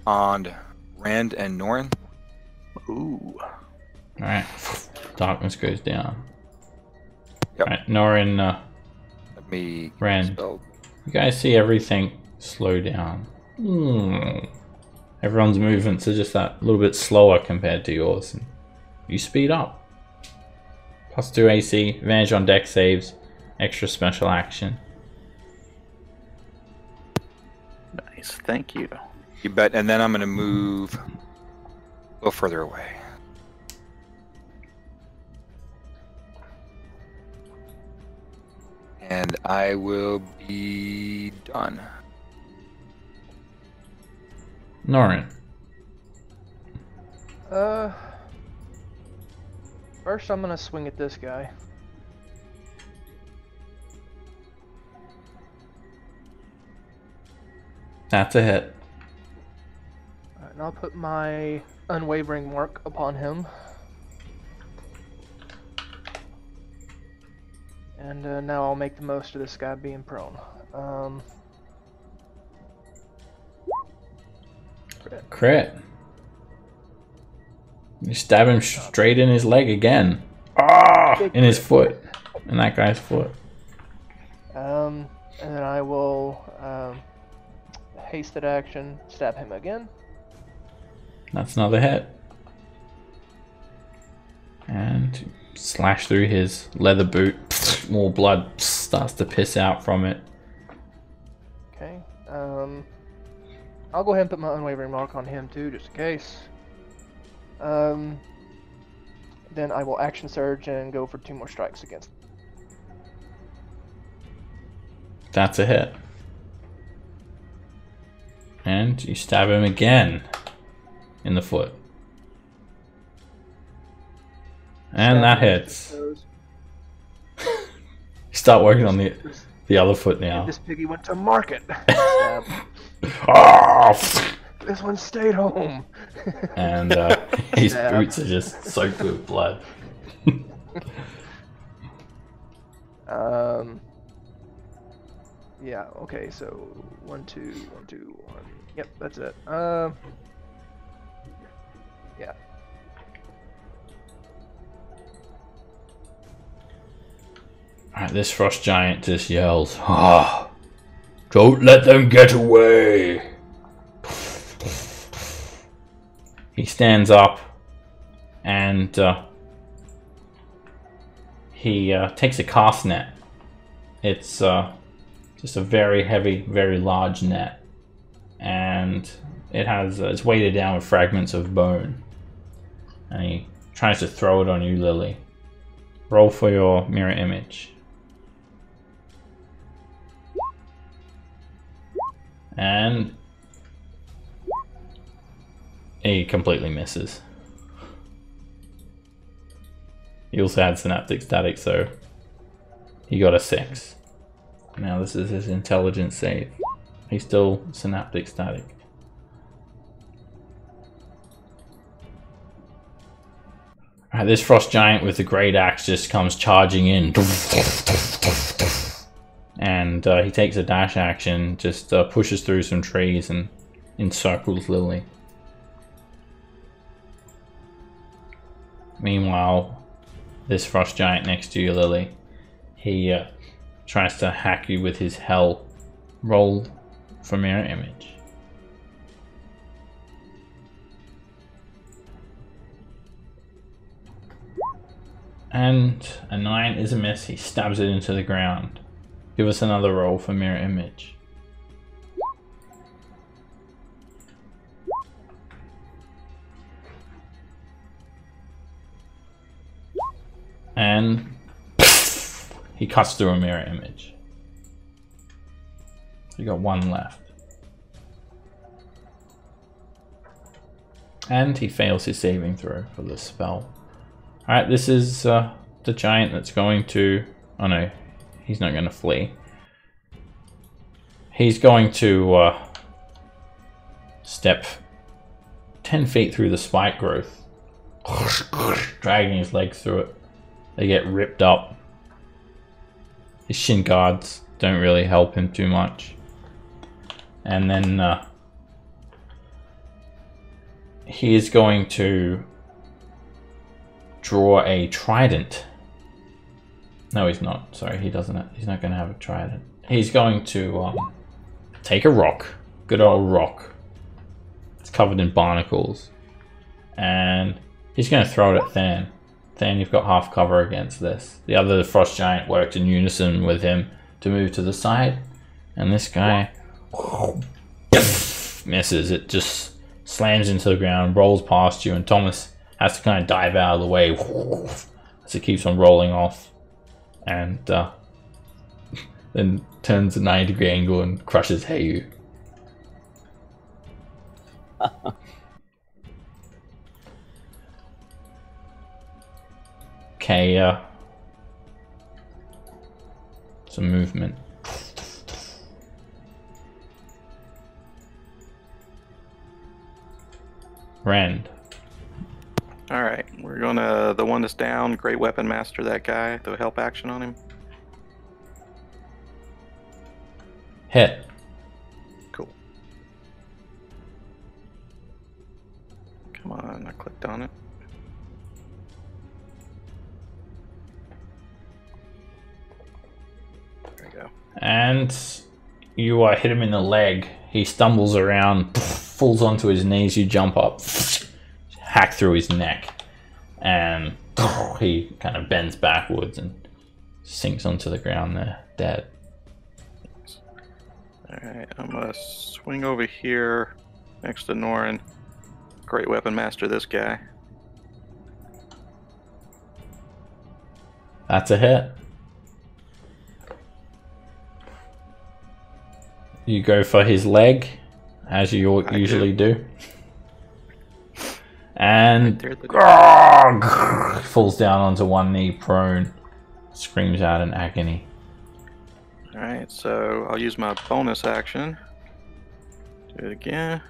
on Rand and Norin. Ooh. Alright. Darkness goes down. Yep. Alright, Norin, Let me Rand. spell. You guys see everything slow down. Everyone's movements are just that little bit slower compared to yours. And you speed up. +2 AC, advantage on deck saves, extra special action. Nice. Thank you. You bet. And then I'm going to move a little further away. And I will be done. Norin. First I'm gonna swing at this guy. That's a hit. Alright, and I'll put my unwavering mark upon him. And now I'll make the most of this guy being prone. Crit. You stab him straight in his leg again. Ah! In his foot. In that guy's foot. And then I will hasted action, stab him again. That's another hit. And slash through his leather boot. More blood starts to piss out from it. Okay. I'll go ahead and put my unwavering mark on him too, just in case. Then I will action surge and go for 2 more strikes against. That's a hit. And you stab him again in the foot. And that hits. Start working on the other foot now. This piggy went to market. Stab. Ah! This one stayed home. And his Stab. boots are just soaked with blood. Yeah, okay, so 1, 2, 1, 2, 1. Yep, that's it. Yeah. Alright, this frost giant just yells, "Ah! Don't let them get away!" He stands up and he takes a cast net. It's just a very heavy, very large net, and it has it's weighted down with fragments of bone. And he tries to throw it on you, Lily. Roll for your mirror image. And he completely misses. He also had synaptic static, so he got a 6. Now this is his intelligence save. He's still synaptic static. Alright, this frost giant with the great axe just comes charging in. And he takes a dash action, just pushes through some trees and encircles Lily. Meanwhile, this frost giant next to you, Lily, he tries to hack you with his hell. Roll for mirror image. And a 9 is a miss. He stabs it into the ground. Give us another roll for mirror image. And he cuts through a mirror image. You got 1 left. And he fails his saving throw for this spell. Alright, this is the giant that's going to... Oh no, he's not going to flee. He's going to step 10 feet through the spike growth, dragging his legs through it. They get ripped up. His shin guards don't really help him too much. And then he is going to draw a trident. No, he's not. Sorry, he doesn't. He's not going to have a trident. He's going to take a rock, good old rock. It's covered in barnacles, and he's going to throw it at Than. Than, you've got half cover against this. The other frost giant worked in unison with him to move to the side, and this guy misses. It just slams into the ground, rolls past you, and Thomas has to kind of dive out of the way as it keeps on rolling off, and then turns a 90-degree angle and crushes Heyu. Okay, some movement. Rand. Alright, we're gonna, the one that's down, Great Weapon Master that guy, the help action on him. Hit. Cool. Come on, I clicked on it. There we go. And you hit him in the leg. He stumbles around, falls onto his knees, you jump up, hack through his neck, and he kind of bends backwards and sinks onto the ground there, dead. Alright, I'm gonna swing over here next to Norin. Great Weapon Master this guy. That's a hit. You go for his leg, as you usually do. And falls down onto one knee, prone, screams out in agony. Alright, so I'll use my bonus action. Do it again.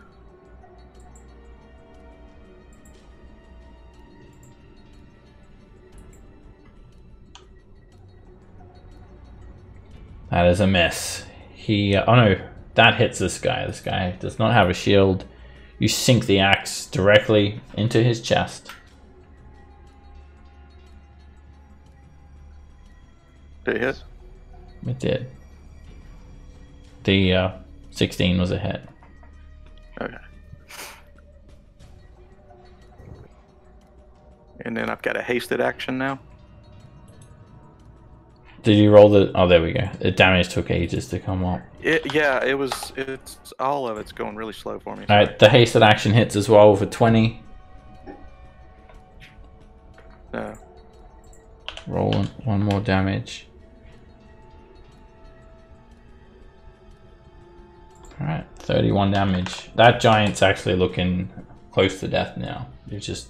That is a miss. He, oh no, that hits this guy. This guy does not have a shield. You sink the axe directly into his chest. Did it hit? It did. The 16 was a hit. Okay. And then I've got a hasted action now. Did you roll the... Oh, there we go. The damage took ages to come up. It's all of it's going really slow for me. Alright, the hasted action hits as well for 20. No. Roll one more damage. Alright, 31 damage. That giant's actually looking close to death now. You just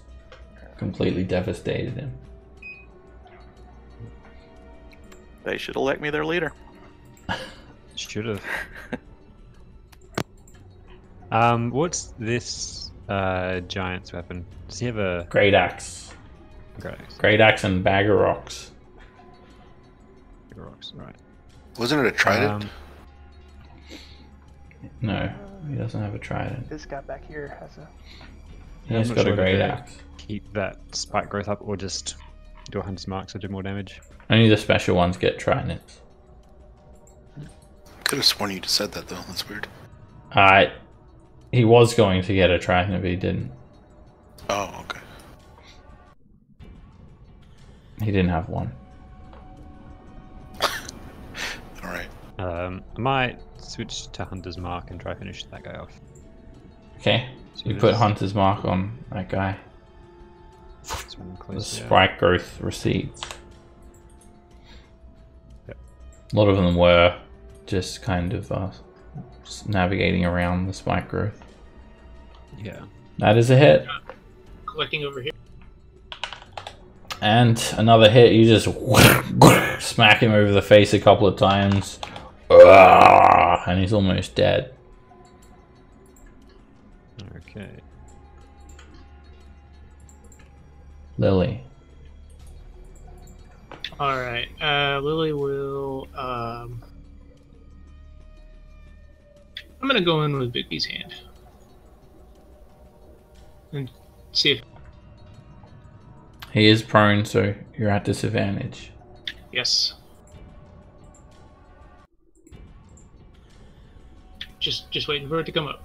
completely devastated him. They should elect me their leader. Should have. What's this giant's weapon? Does he have a Great axe. great axe? Great axe and bag of rocks. Rocks, right? Wasn't it a trident? No, he doesn't have a trident. This guy back here has a. He's not got a sure great if they axe. Keep that spike growth up, or just do a hunter's mark so do more damage. Only the special ones get tridents. Could have sworn you just said that though. That's weird. He was going to get a trident, but he didn't. Oh, okay. He didn't have one. All right. I might switch to hunter's mark and try finish that guy off. Okay, So you put this- hunter's mark on that guy. this one The close, yeah. spike growth recedes. Yep. A lot of them were just kind of navigating around the spike growth. Yeah. That is a hit. Collecting over here. And another hit, you just smack him over the face a couple of times. And he's almost dead. Okay. Lily. Alright, Lily will, I'm gonna go in with Bigby's hand. And see if, He is prone, so you're at disadvantage. yes. Just waiting for it to come up.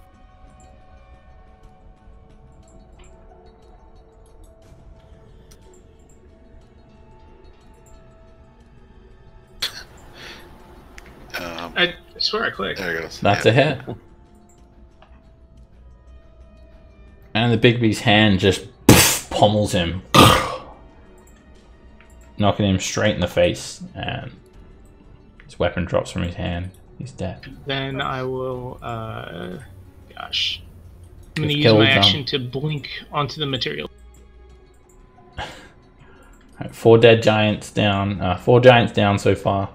I swear I clicked. There it goes. That's a hit. And the Bigby's hand just pummels him, knocking him straight in the face, and his weapon drops from his hand. He's dead. Then I will, gosh. I'm gonna You've use killed my them. action to blink onto the material. Alright, 4 dead giants down. 4 giants down so far.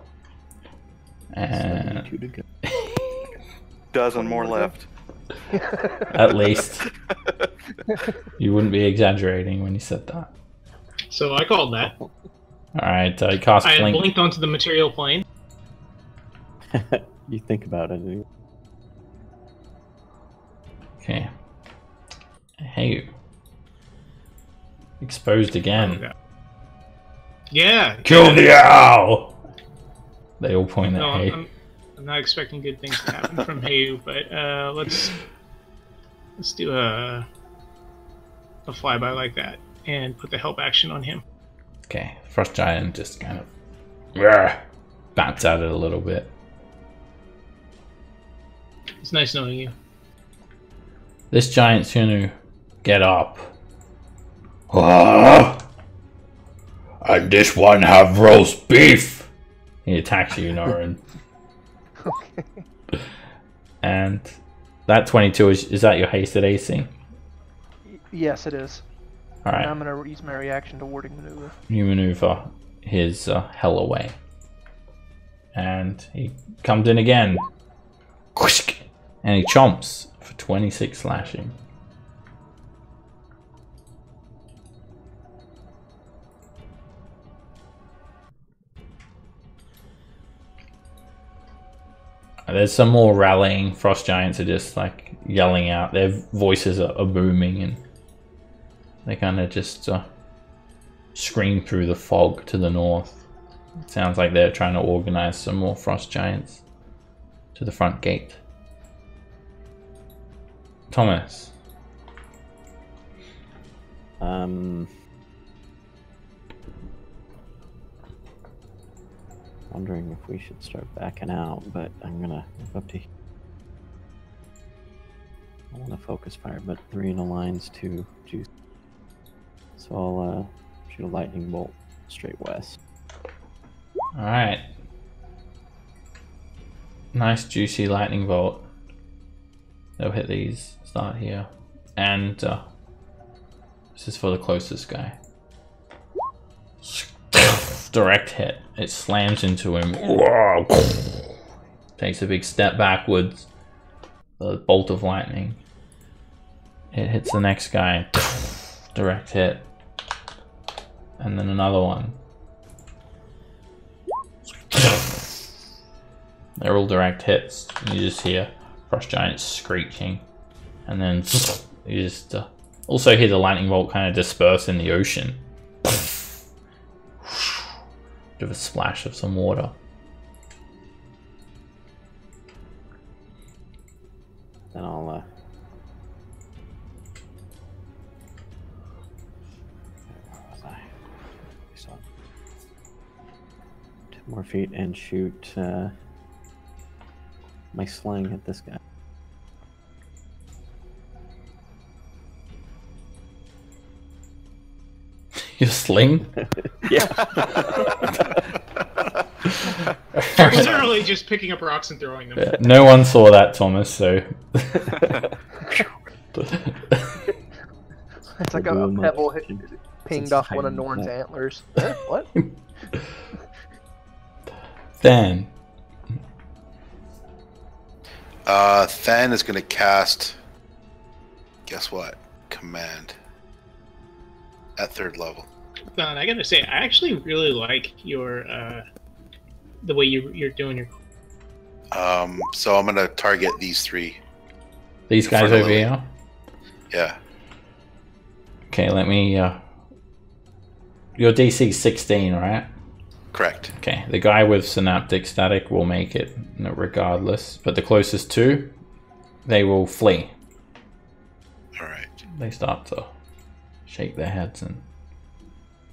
And 72 to go. Dozen more left. at least you wouldn't be exaggerating when you said that. So I called that. Alright, you cast I blink. blinked onto the material plane. You think about it. And Okay. Hey. Exposed again. Yeah. Kill the owl! They all point at No, Hey. I'm not expecting good things to happen from Hayu, but let's do a flyby like that and put the help action on him. Okay, Frost Giant just kind of bats at it a little bit. It's nice knowing you. This giant's gonna get up. Ah! And this one have roast beef! He attacks you, Norin. Okay. And that 22 is that your hasted AC? Yes, it is. And Alright, I'm gonna use my reaction to warding maneuver. you maneuver his hell away. And he comes in again. And he chomps for 26 slashing. There's some more rallying. Frost Giants are just like yelling out. Their voices are booming and they kind of just scream through the fog to the north. Sounds like they're trying to organize some more frost giants to the front gate. Thomas. Wondering if we should start backing out, but I'm gonna move up to. I want to focus fire, but 3 in the lines, 2 juice. So I'll shoot a lightning bolt straight west. All right. Nice juicy lightning bolt. They'll hit these. Start here, and this is for the closest guy. Direct hit. It slams into him. Takes a big step backwards. The bolt of lightning. It hits the next guy. Direct hit. And then another one. They're all direct hits. You just hear frost giants screeching. And then you just also hear the lightning bolt kind of disperse in the ocean. Bit of a splash of some water. Then I'll where was I? So 10 more feet and shoot my sling at this guy. Your sling? Yeah. Literally just picking up rocks and throwing them. Yeah, no one saw that, Thomas, so. It's like a pebble pinged off one of Norn's antlers. What? Then. Then is going to cast. Guess what? Command. At 3rd level. Don, I gotta say, I actually really like your the way you're doing your. So I'm gonna target these 3. These guys over here? Yeah. Okay, let me. Your DC 16, right? Correct. Okay, the guy with synaptic static will make it regardless, but the closest 2, they will flee. All right. They start to shake their heads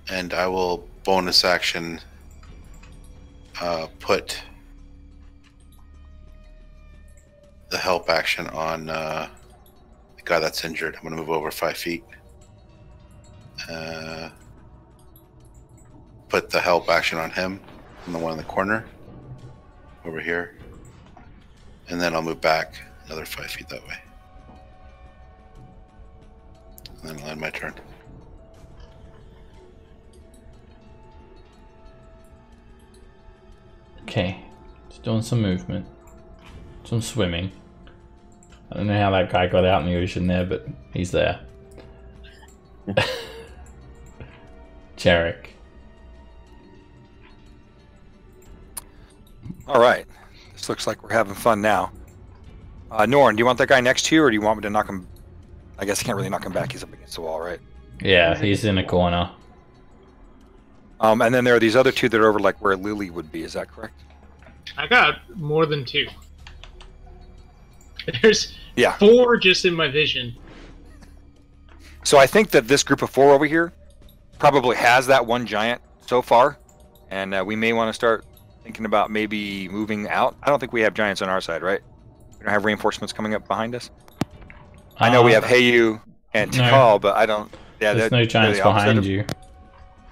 and I will bonus action put the help action on the guy that's injured. I'm going to move over 5 feet. Put the help action on him, on the one in the corner, over here. And then I'll move back another 5 feet that way. And then I'll end my turn. Okay, just doing some movement, some swimming. I don't know how that guy got out in the ocean there, but he's there. Jarek. All right. This looks like we're having fun now. Norn, do you want that guy next to you, or do you want me to knock him? I guess I can't really knock him back. He's up against the wall, right? Yeah, he's in a corner. And then there are these other 2 that are over like where Lily would be. Is that correct? I got more than 2. There's 4 just in my vision. So I think that this group of 4 over here probably has that one giant so far, and we may want to start thinking about maybe moving out. I don't think we have giants on our side, right? We don't have reinforcements coming up behind us. I know we have Heyu and Tikal, but I don't. Yeah, there's no giants behind you.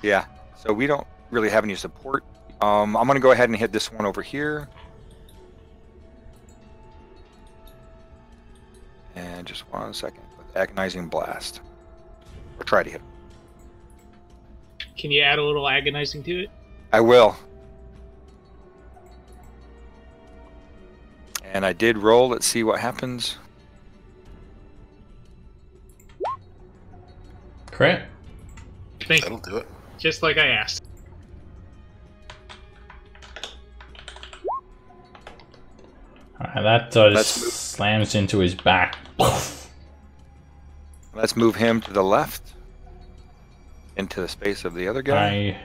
Yeah, so we don't really have any support. I'm gonna go ahead and hit this one over here, and just 1 second with agonizing blast, or try to hit him. Can you add a little agonizing to it? I will. And I did roll. Let's see what happens. Crit. That'll do it. Just like I asked. Alright, that just slams into his back. Let's move him to the left. Into the space of the other guy.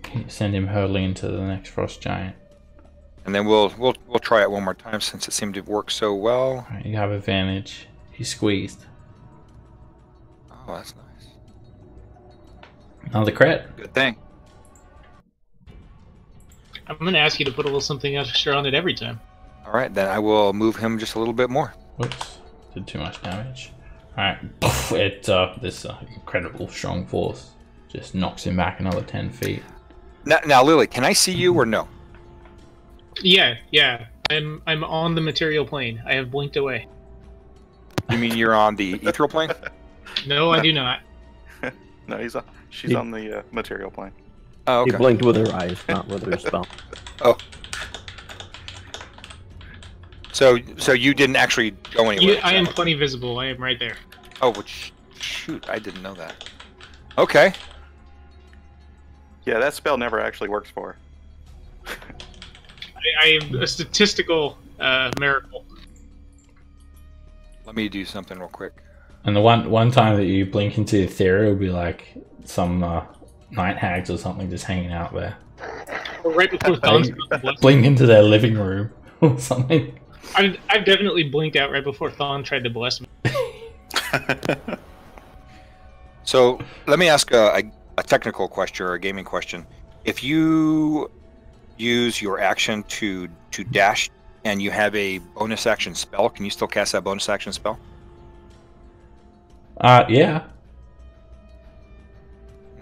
I send him hurtling into the next frost giant. And then we'll try it one more time since it seemed to work so well. Alright, you have advantage. He's squeezed. Oh, that's nice. Another crit. Good thing. I'm going to ask you to put a little something extra on it every time. All right, then I will move him just a little bit more. Whoops, did too much damage. Alright, it this incredible strong force just knocks him back another 10 feet. Now, Lily, can I see you or no? Yeah. I'm on the material plane. I have blinked away. You mean you're on the ethereal plane? No, I do not. No, she's on the material plane. Oh, He okay. blinked with her eyes, not with her spell. Oh. So you didn't actually go anywhere? I am plenty visible. I am right there. Oh, which shoot! I didn't know that. Okay. Yeah, that spell never actually works for her. I am a statistical miracle. Let me do something real quick. And the one time that you blink into the ethereal will be like some night hags or something just hanging out there. Or right before Thon's Blink into their living room or something. I've definitely blinked out right before Thon tried to bless me. So let me ask a technical question or a gaming question. If you use your action to dash and you have a bonus action spell, can you still cast that bonus action spell? Yeah.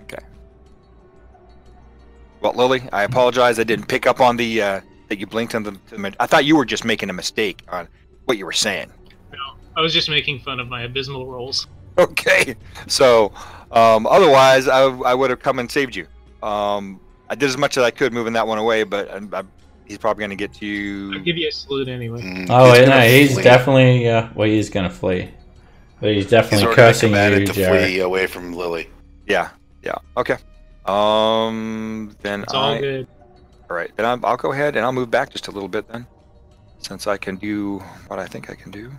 Okay. Well, Lily, I apologize. I didn't pick up on the that you blinked on the. I thought you were just making a mistake on what you were saying. No, I was just making fun of my abysmal rolls. Okay. So, otherwise, I would have come and saved you. I did as much as I could moving that one away, but he's probably going to get to you. I'll give you a salute anyway. Oh, no, he's definitely. Well, he's gonna flee. But he's definitely He's cursing commanded you, to Jared. flee away from Lily. Yeah. Okay. Then It's all good. All right. Then I'll go ahead and I'll move back just a little bit then, since I can do what I think I can do.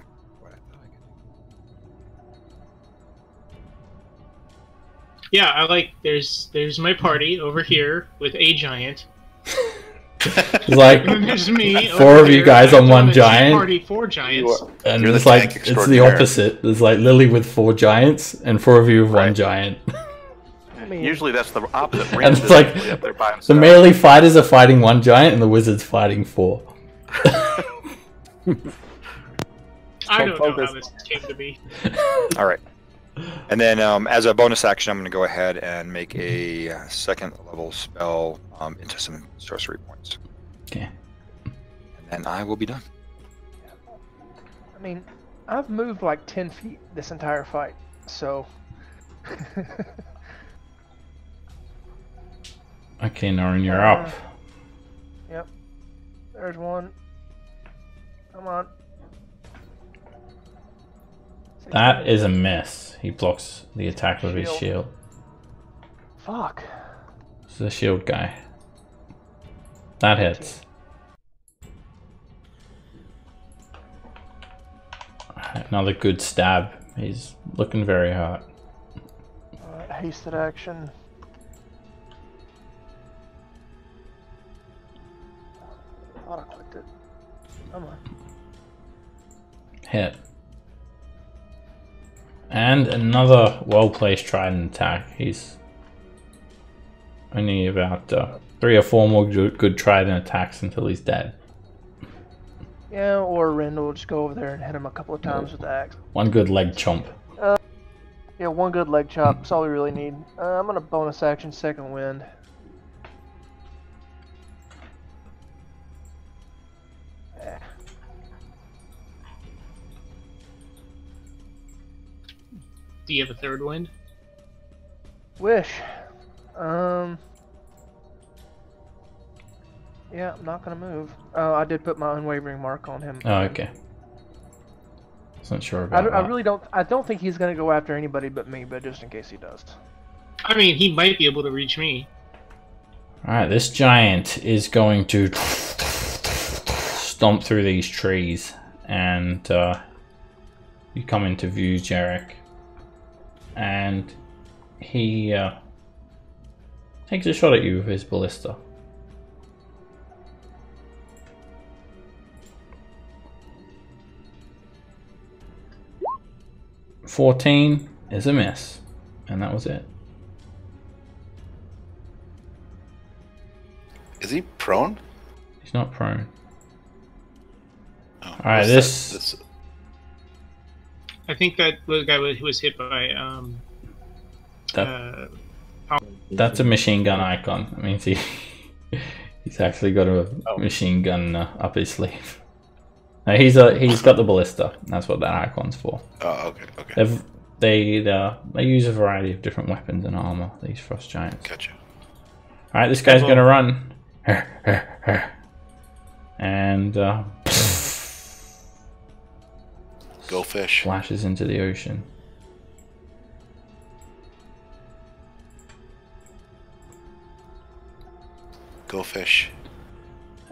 Yeah, I like. There's my party over here with a giant. It's like And then there's me. four over of you here. guys I've on done one a giant. Party 4 giants. And You're the it's like tank it's the extraordinaire. opposite. There's like Lily with 4 giants and 4 of you with one Right. giant. I mean, Usually that's the opposite. And Rand it's is like actually up there by the himself. melee fighters are fighting 1 giant and the wizards fighting 4. I don't know focus. how this came to be. All right. And then as a bonus action, I'm going to go ahead and make a second level spell into some sorcery points. Okay. And then I will be done. I mean, I've moved like 10 feet this entire fight, so. Okay, Norrin, you're up. Yep. There's one. Come on. That is a miss. He blocks the attack with his shield. Fuck. It's the shield guy. That hits. Alright, another good stab. He's looking very hurt. Alright, hasted action. Thought I clicked it. Come on. Hit. And another well-placed trident attack. He's only about 3 or 4 more good trident attacks until he's dead. Yeah, or Rendell will just go over there and hit him a couple of times with the axe. 1 good leg chomp. Yeah, 1 good leg chop. That's all we really need. I'm gonna bonus action second wind. Yeah. Do you have a third wind? Wish. Yeah, I'm not gonna move. Oh, I did put my unwavering mark on him. Oh, okay. Wasn't sure I, about I that. really don't. I don't think he's gonna go after anybody but me. But just in case he does. I mean, he might be able to reach me. Alright, this giant is going to stomp through these trees, and you come into view, Jarek. And he Takes a shot at you with his ballista. $14 is a miss, and that was it. Is he prone? He's not prone. Oh, All right, what's this I think that the guy who was hit by that's a machine gun icon. That means he's actually got a machine gun up his sleeve. No, he's got the ballista. That's what that icon's for. Oh, okay. They use a variety of different weapons and armor. These frost giants. Gotcha. All right, this guy's gonna run, and Go fish. splashes into the ocean. Go fish.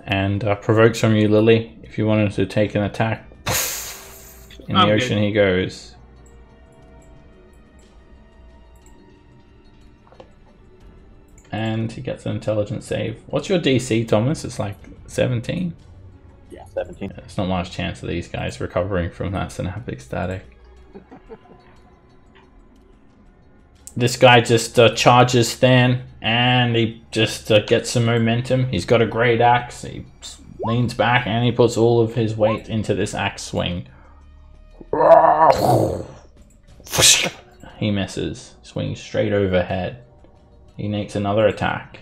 And provokes from you, Lily. If you wanted to take an attack, in the ocean he goes. And he gets an intelligence save. What's your DC, Thomas? It's like 17? Yeah, 17. There's not much chance of these guys recovering from that synaptic static. This guy just charges Stan, and he just gets some momentum. He's got a great axe. He leans back, and he puts all of his weight into this axe swing. He misses. Swings straight overhead. He makes another attack.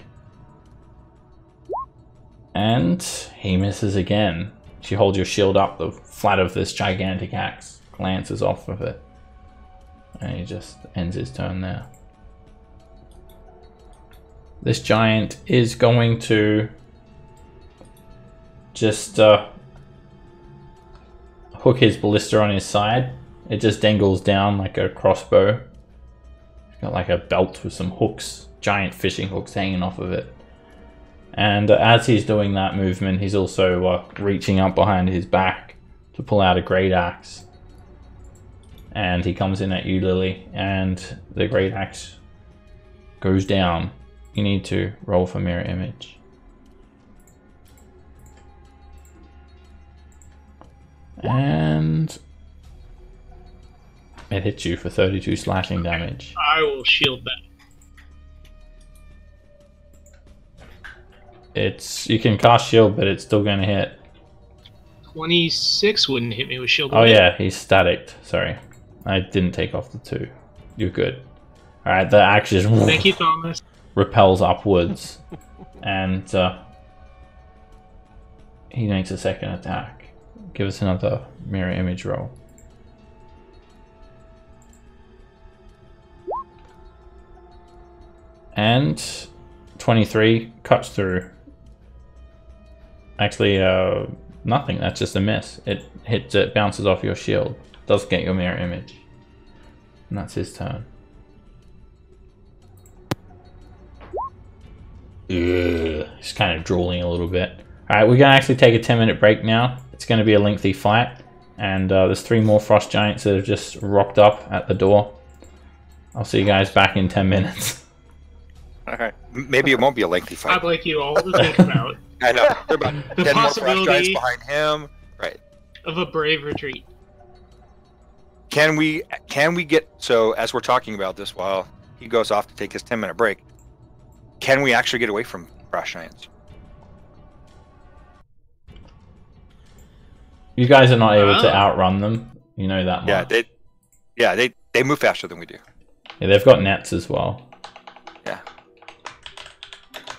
And he misses again. You hold your shield up, the flat of this gigantic axe glances off of it. And he just ends his turn there. This giant is going to just hook his ballista on his side. It just dangles down like a crossbow. It's got like a belt with some hooks, giant fishing hooks hanging off of it. And as he's doing that movement, he's also reaching up behind his back to pull out a great axe. And he comes in at you, Lily, and the great axe goes down. You need to roll for mirror image. And it hits you for 32 slashing damage. I will shield that. You can cast shield, but it's still going to hit. 26 wouldn't hit me with shield. Oh yeah, he's staticked. Sorry, I didn't take off the 2. You're good. All right, the axe just Thank you, Thomas. repels upwards, and he makes a second attack. Give us another mirror image roll. And 23 cuts through. Actually, nothing. That's just a miss. It hits. It bounces off your shield. Does get your mirror image. And that's his turn. Ugh, he's kind of drooling a little bit. Alright, we're going to actually take a 10-minute break now. It's going to be a lengthy fight. And there's 3 more frost giants that have just rocked up at the door. I'll see you guys back in 10 minutes. Okay. Maybe it won't be a lengthy fight. I'd like you all to think about I know. There are about The 10 more frost giants possibility- behind him. Right. of a brave retreat. Can we get, so as we're talking about this while he goes off to take his 10-minute break, can we actually get away from frost giants? You guys are not able to outrun them. You know that much. They move faster than we do. Yeah, they've got nets as well. Yeah.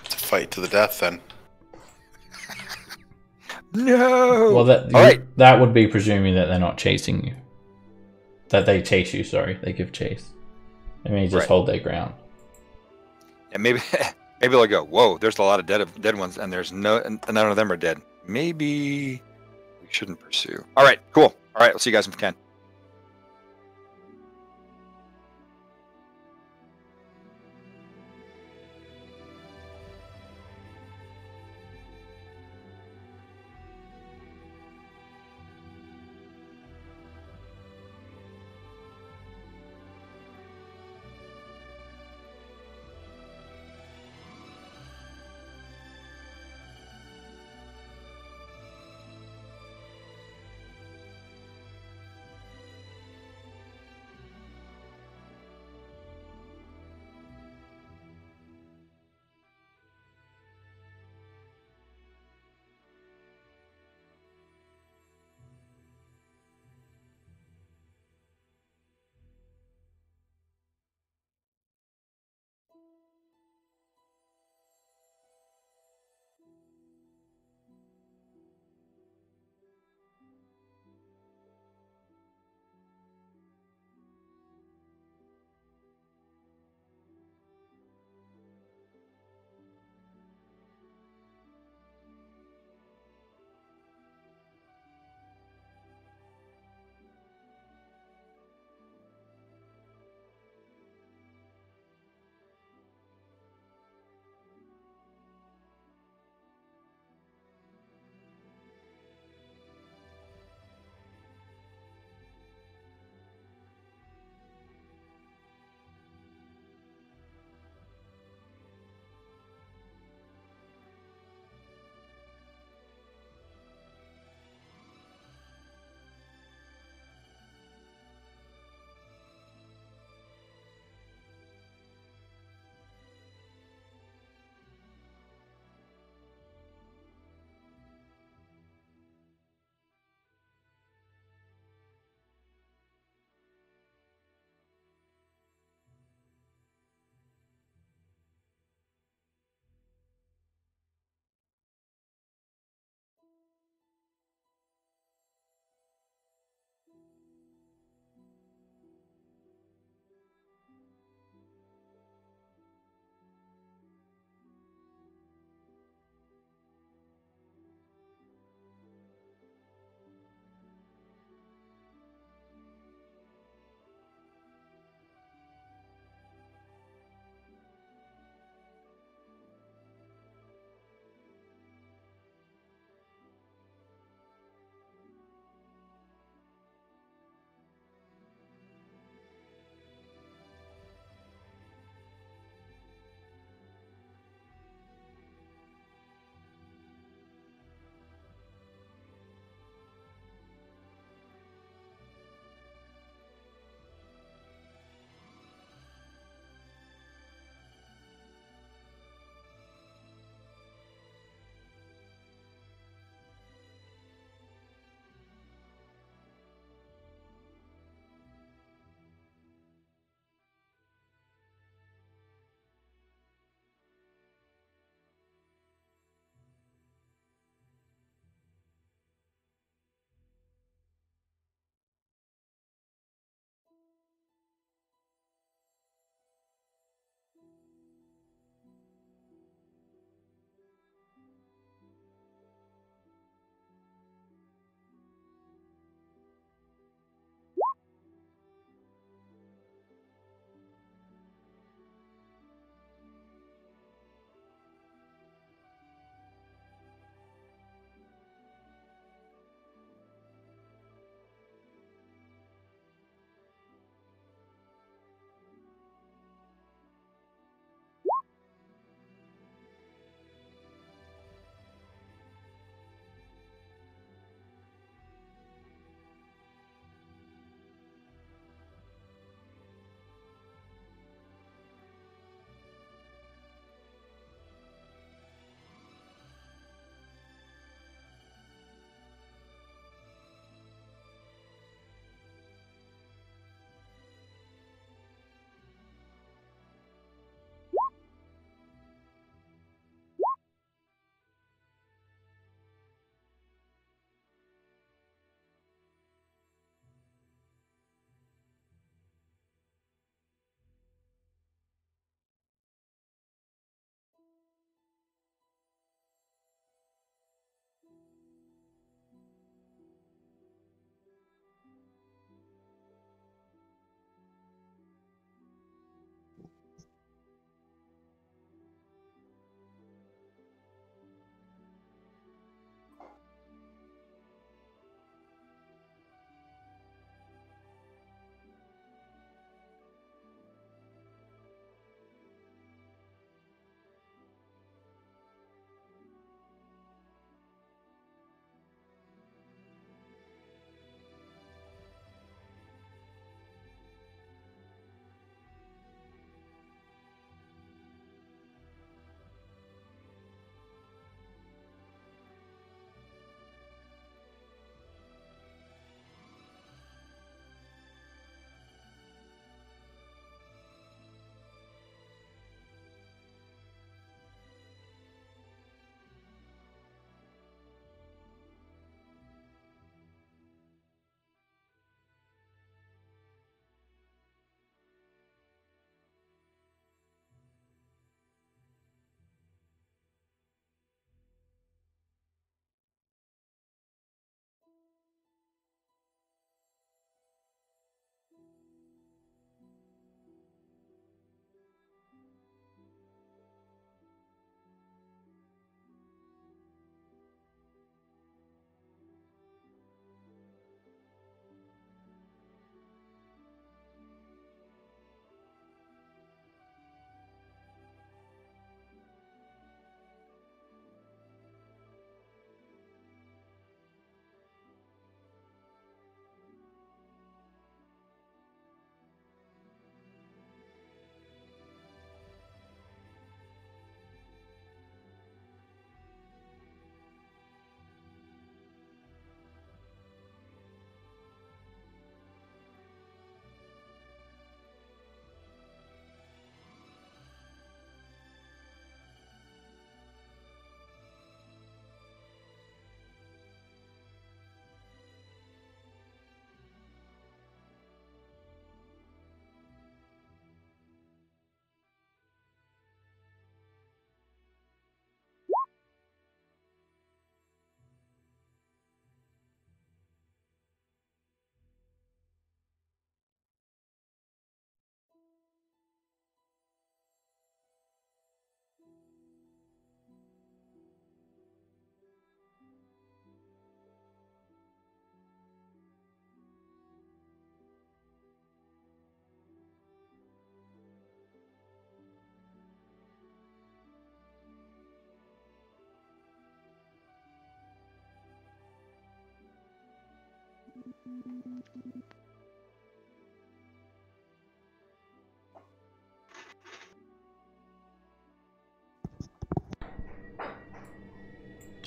It's a fight to the death then. No. Well, right. that would be presuming that they're not chasing you. That they chase you, sorry. They give chase. They may just hold their ground. And maybe they'll go, whoa, there's a lot of dead ones, and none of them are dead. Maybe we shouldn't pursue. All right, cool. All right, I'll see you guys in 10.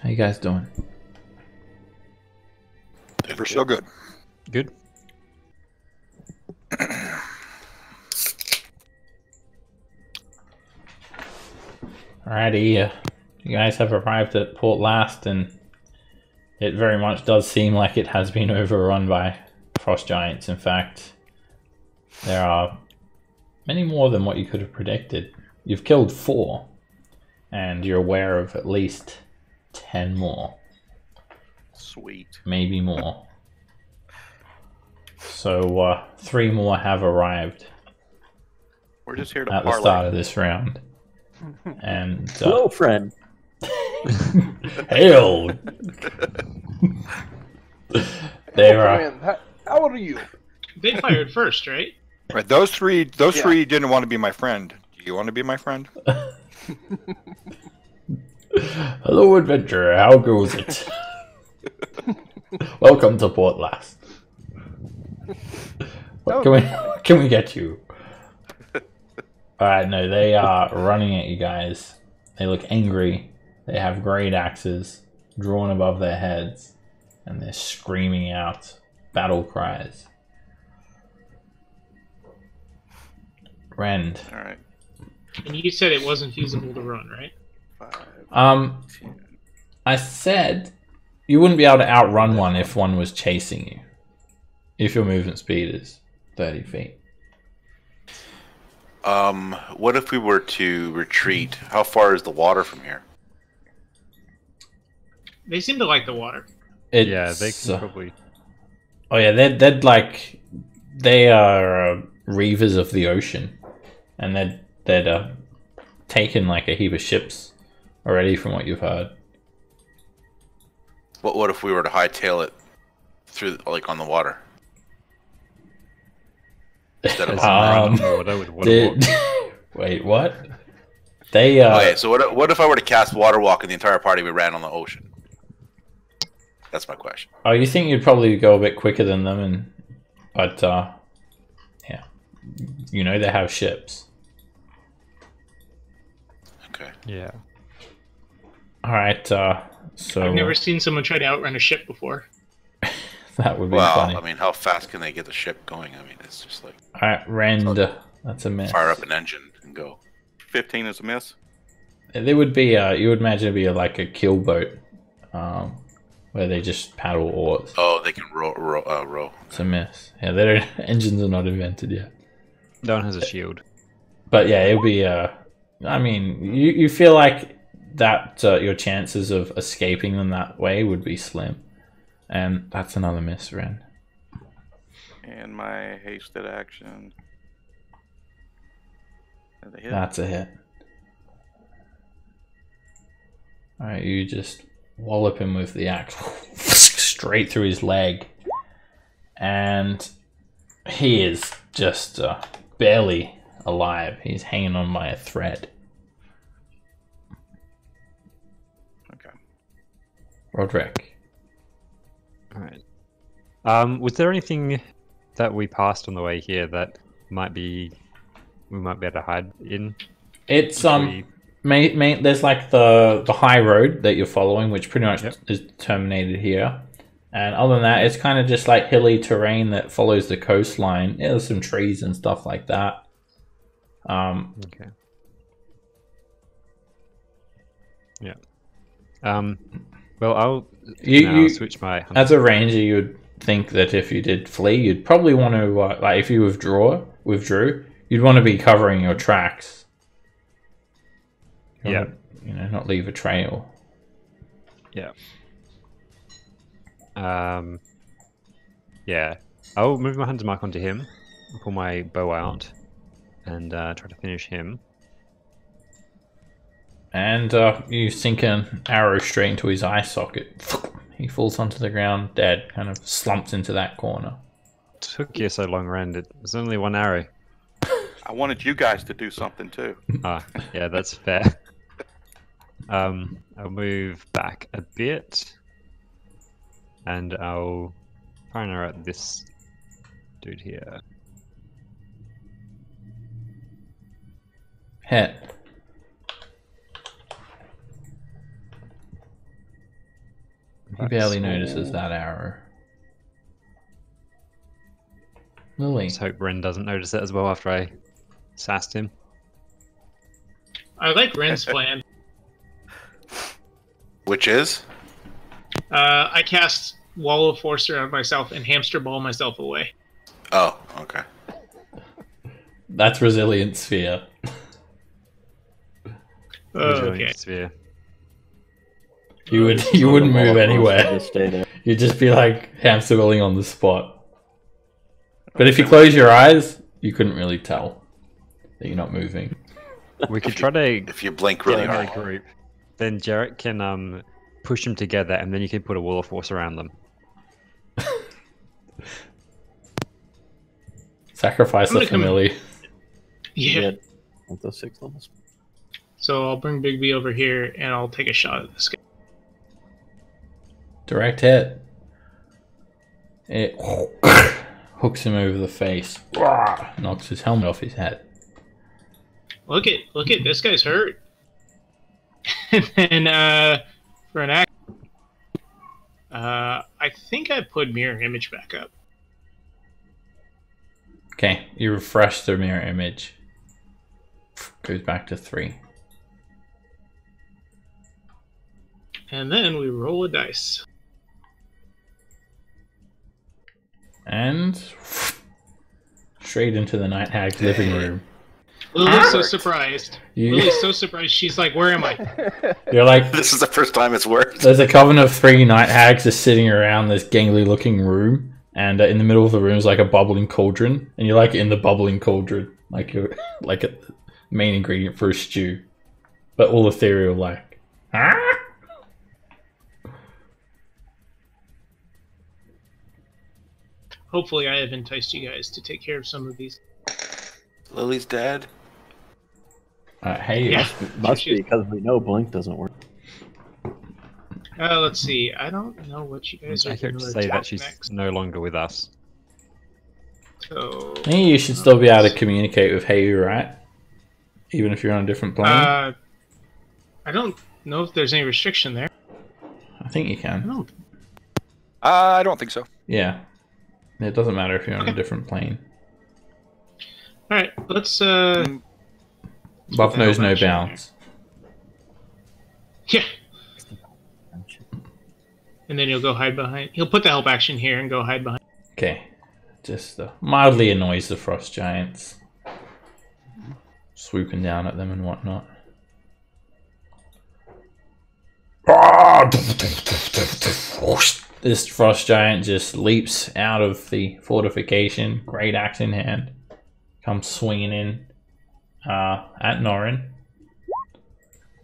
How you guys doing? We're so good. Good. Alrighty, you guys have arrived at Port Last, and it very much does seem like it has been overrun by frost giants. In fact, there are many more than what you could have predicted. You've killed 4, and you're aware of at least 10 more, Sweet. maybe more. So 3 more have arrived We're just here to at the parlay. start of this round. And Hello, friend. hail! They were. Friend, how are you? They fired first, right? Right, those three didn't want to be my friend. Do you want to be my friend? Hello, adventurer. How goes it? Welcome to Port Last. What can we get you? Alright, no, they are running at you guys. They look angry. They have great axes drawn above their heads, and they're screaming out battle cries. Rend. All right. And you said it wasn't feasible to run, right? 5, 10. I said you wouldn't be able to outrun one if one was chasing you. If your movement speed is 30 feet. What if we were to retreat? How far is the water from here? They seem to like the water. Yeah, they can probably. Oh yeah, they're like they are reavers of the ocean, and they'd taken like a heap of ships already, from what you've heard. What if we were to hightail it through, like, on the water? Instead of wait, what? They okay, so what if I were to cast Water Walk and the entire party we ran on the ocean? That's my question. Oh, you think you'd probably go a bit quicker than them, but yeah, you know they have ships. Okay. Yeah. All right, so I've never seen someone try to outrun a ship before. that would be Well, funny. I mean, how fast can they get the ship going? I mean, it's just like All right, Rend, that's a miss. fire up an engine and go. 15 is a miss. There would be you would imagine it'd be like a kill boat, where they just paddle oars. Oh, they can row. It's a miss. Yeah, their engines are not invented yet. No one has a shield. But yeah, it'll be. I mean, you feel like that your chances of escaping them that way would be slim, and that's another miss, Ren. And my hasted action. That's a hit. That's a hit. All right, you just wallop him with the axe straight through his leg, and he is just barely alive. He's hanging on by a thread. Okay. Roderick. All right. Was there anything that we passed on the way here that we might be able to hide in? It's there's like the high road that you're following, which pretty much is terminated here. And other than that, it's kind of just like hilly terrain that follows the coastline. Yeah, there's some trees and stuff like that. Okay. Yeah. Well, I'll switch my hunter. As a ranger, you would think that if you did flee, you'd probably want to like if you withdrew, you'd want to be covering your tracks. Yeah. Not leave a trail. Yeah. Yeah. I'll move my hunter mark onto him, pull my bow out, and try to finish him. And you sink an arrow straight into his eye socket. He falls onto the ground dead, kind of slumps into that corner. Took you so long, Rand. It was only one arrow. I wanted you guys to do something too. Yeah, that's fair. I'll move back a bit, and I'll fire at this dude here. Hit. He barely notices that arrow. Lily. Let's hope Ren doesn't notice it as well after I sassed him. I like Ren's plan. Which is? I cast Wall of Force around myself and hamster ball myself away. Oh, okay. That's Resilient Sphere. Okay. Sphere. You wouldn't move anywhere. Just stay there. You'd just be like hamster wheeling on the spot. But if you close your eyes, you couldn't really tell that you're not moving. We could try to If you blink really get hard. a group. Then Jarrett can push them together, and then you can put a wall of force around them. Sacrifice I'm the gonna come in. family. Yeah. With those 6 levels. So I'll bring Big B over here and I'll take a shot at this guy. Direct hit. It hooks him over the face. Knocks his helmet off his head. Look at this guy's hurt. And then for an act, I think I put mirror image back up. Okay, you refresh the mirror image. Goes back to 3. And then we roll a dice. And straight into the Night Hag's living room. Lily's so surprised. You- Lily's so surprised. She's like, "Where am I?" You're like, This is the first time it's worked. there's a coven of 3 Night Hags just sitting around this gangly looking room. And in the middle of the room is like a bubbling cauldron. And you're like in the bubbling cauldron. Like you're like a main ingredient for a stew. But all ethereal like. Ah! Hopefully, I have enticed you guys to take care of some of these. Lily's dead. Hey, Yeah. Must be because we know blink doesn't work. Let's see. I don't know what you guys It's are accurate going to say that she's next. no longer with us. So, I think you should still be able to communicate with Hey, right? Even if you're on a different plane. I don't know if there's any restriction there. I think you can. don't. I don't think so. Yeah. It doesn't matter if you're on a different plane. All right, let's. Mm, Buff knows no action bounds. Yeah, and then he'll go hide behind. He'll put the help action here and go hide behind. Okay. Just mildly annoys the frost giants. Swooping down at them and whatnot. This frost giant just leaps out of the fortification, great axe in hand, comes swinging in at Norin,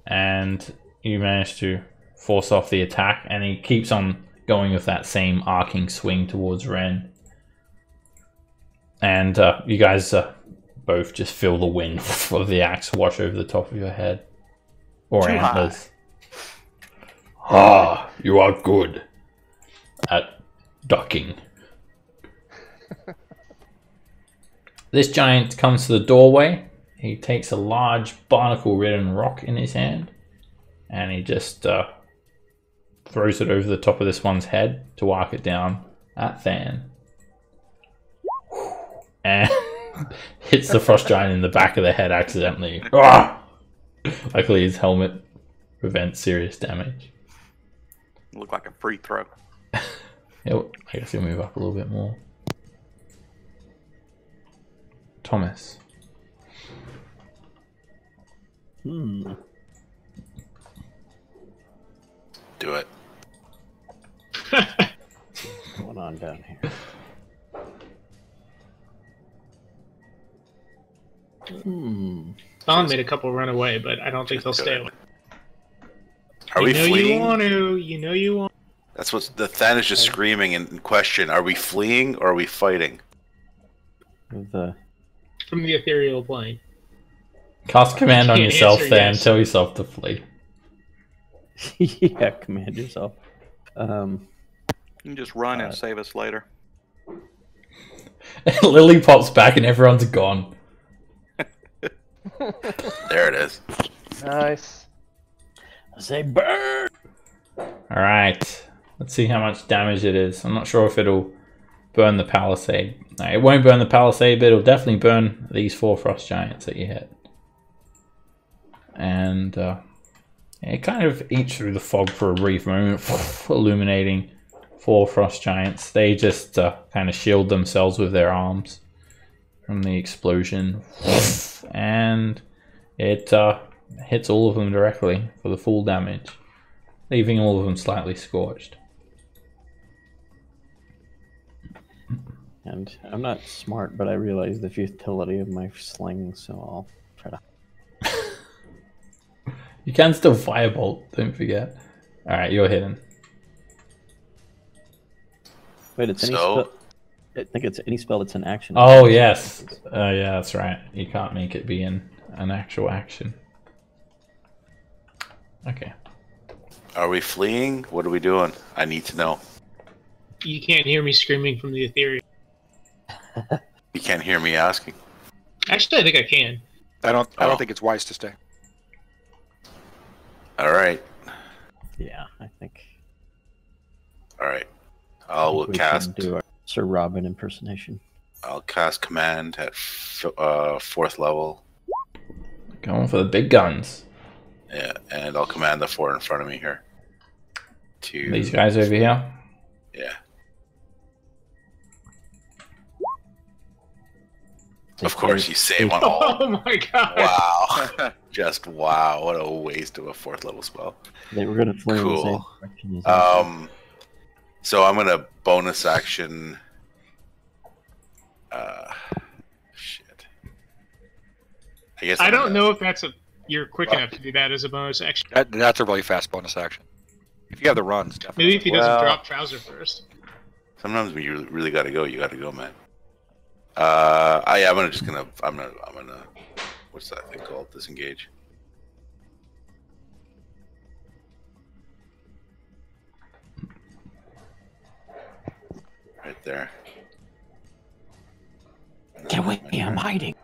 and you manage to force off the attack, and he keeps on going with that same arcing swing towards Ren. And you guys both just feel the wind of the axe wash over the top of your head. Or Too high. antlers. Ah, you are good at ducking. This giant comes to the doorway. He takes a large barnacle-ridden rock in his hand, and he just throws it over the top of this one's head to arc it down at Than. And hits the frost giant in the back of the head accidentally. Ah! Luckily, his helmet prevents serious damage. Look like a free throw. I guess he'll move up a little bit more. Thomas. Hmm. Do it. What's going on down here? Hmm. Spawn made a couple run away, but I don't think they'll stay away. Are we You know fleeing? you want to. You know you want. That's what the Than is just screaming in question. Are we fleeing or are we fighting? With From the ethereal plane. Cast command on Can't yourself, answer Than. yes. Tell yourself to flee. yeah, command yourself. You can just run and Uh, save us later. Lily pops back and everyone's gone. There it is. Nice. I say burn. Alright. Let's see how much damage it is. I'm not sure if it'll burn the palisade. No, it won't burn the palisade, but it'll definitely burn these 4 frost giants that you hit. And it kind of eats through the fog for a brief moment, illuminating 4 frost giants. They just kind of shield themselves with their arms from the explosion. And it hits all of them directly for the full damage, leaving all of them slightly scorched. And I'm not smart, but I realize the futility of my sling, so I'll try to. You can still firebolt, don't forget. Alright, you're hidden. Wait, it's any So- spell. I think it's any spell that's an action. Oh, yes. Yeah, that's right. You can't make it be an actual action. Okay. Are we fleeing? What are we doing? I need to know. You can't hear me screaming from the ethereal. You can't hear me asking. Actually, I think I can. I don't Oh. think it's wise to stay. All right. Yeah, I think. All right. I'll we cast. should do our Sir Robin impersonation. I'll cast command at 4th level. Going for the big guns. Yeah, and I'll command the 4 in front of me here. These guys over here. Yeah. Of course, you save on all. Oh my god! Wow. Just wow. What a waste of a 4th level spell. They were going to flee in the same Cool. direction as us. So I'm gonna bonus action. Shit. I guess I I'm don't gonna- know if that's you're quick enough to do that as a bonus action. That's a really fast bonus action. If you have the runs, definitely. Maybe if he doesn't Well- drop trouser first. Sometimes when you really gotta go, you gotta go, man. I'm gonna. What's that thing called? Disengage. Right there. Get away, I'm hiding.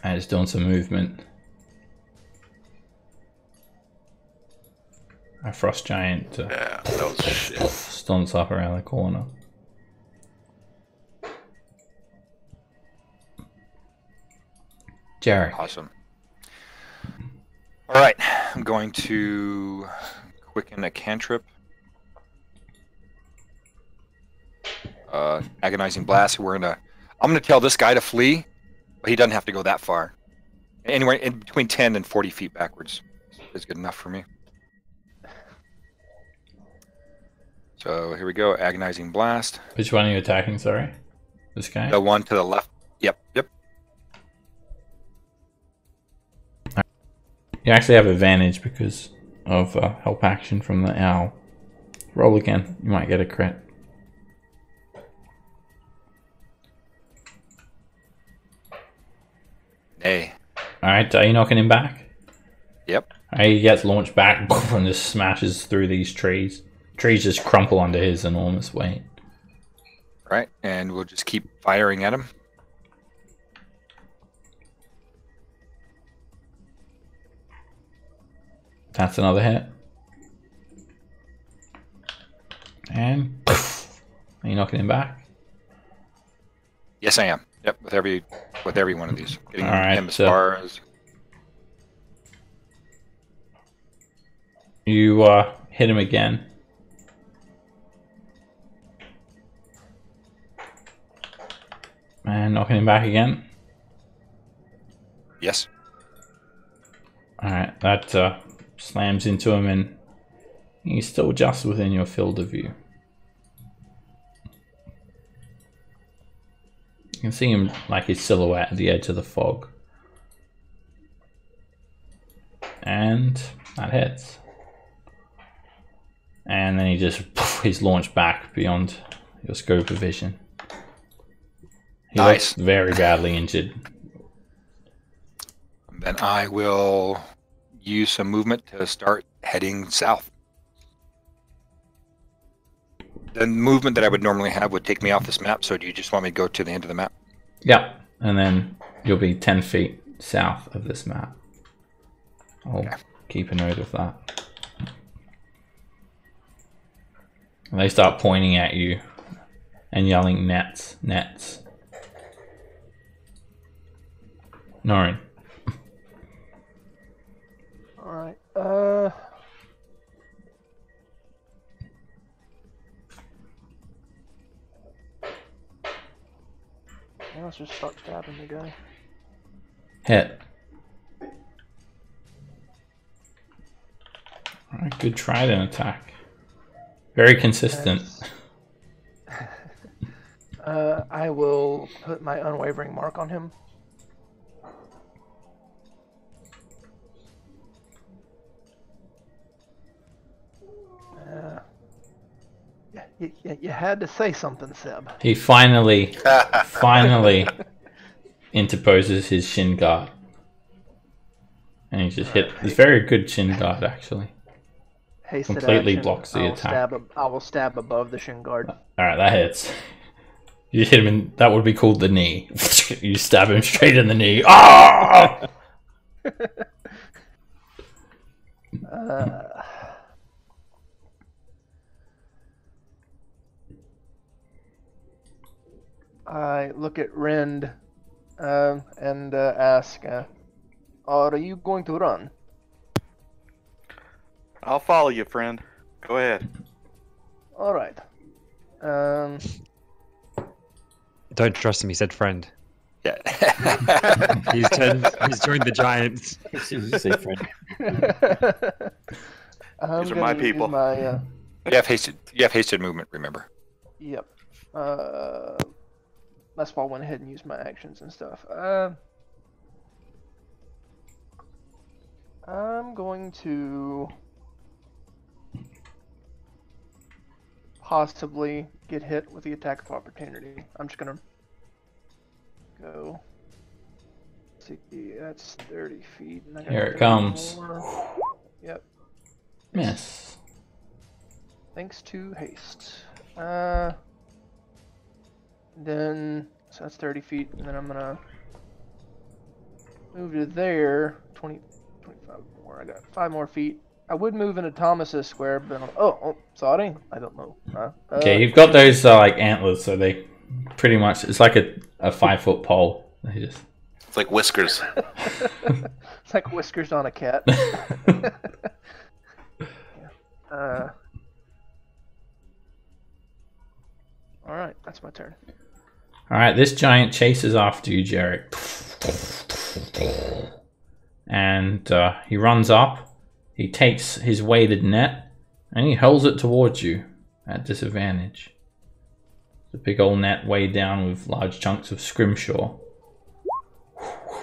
And it's doing some movement. A frost giant Yeah, that was shit. stunts up around the corner. Jarek. Awesome. All right, I'm going to quicken a cantrip. Agonizing blast. I'm gonna tell this guy to flee, but he doesn't have to go that far. Anywhere in between 10 and 40 feet backwards is good enough for me. So here we go. Agonizing blast. Which one are you attacking, sorry? This guy? The one to the left. Yep. You actually have advantage because of help action from the owl. Roll again. You might get a crit. Nay. Alright, are you knocking him back? Yep. Alright, he gets launched back and just smashes through these trees. Trees just crumple under his enormous weight. Right, and we'll just keep firing at him. That's another hit. And are you knocking him back? Yes, I am. Yep, with every one of these. Getting All right, him as far as. You hit him again. And knocking him back again. Yes. Alright, that slams into him and he's still just within your field of view. You can see him like his silhouette at the edge of the fog. And that hits. And then he's launched back beyond your scope of vision. He Nice. looks very badly injured. Then I will use some movement to start heading south. the movement that I would normally have would take me off this map. So do you just want me to go to the end of the map? Yeah, and then you'll be 10 feet south of this map. I'll keep a note of that. And they start pointing at you and yelling, nets, nets. Norin. Alright, yeah, let's just start stabbing the guy. Hit. Alright, good trident attack. Very consistent. I will put my unwavering mark on him. You had to say something, Seb. He finally interposes his shin guard. And he just hit. It's very good shin guard, actually. Hasted Completely action, blocks the attack. I will stab above the shin guard. Alright, that hits. You hit him in, that would be called the knee. You stab him straight in the knee. Ah! I look at Rend and ask, are you going to run? I'll follow you, friend. Go ahead. Alright. Don't trust him, he said friend. Yeah. He's joined the Giants. As soon as you say friend. These are my people. My, You have hasted movement, remember? yep. That's why I went ahead and used my actions and stuff. I'm going to possibly get hit with the attack of opportunity. I'm just gonna go. See, that's 30 feet. And I got Here it 30 comes. more. Yep. Miss. Thanks to haste. Then, so that's 30 feet, and then I'm gonna move to there. 25 more. I got 5 more feet. I would move into Thomas's square, but oh, sorry. I don't know. Okay, you've got those like antlers, so they pretty much, it's like a 5-foot pole. They just... It's like whiskers. It's like whiskers on a cat. Alright, that's my turn. Alright, this giant chases after you, Jarek. And he runs up. He takes his weighted net and he hurls it towards you at disadvantage. It's a big old net weighed down with large chunks of scrimshaw.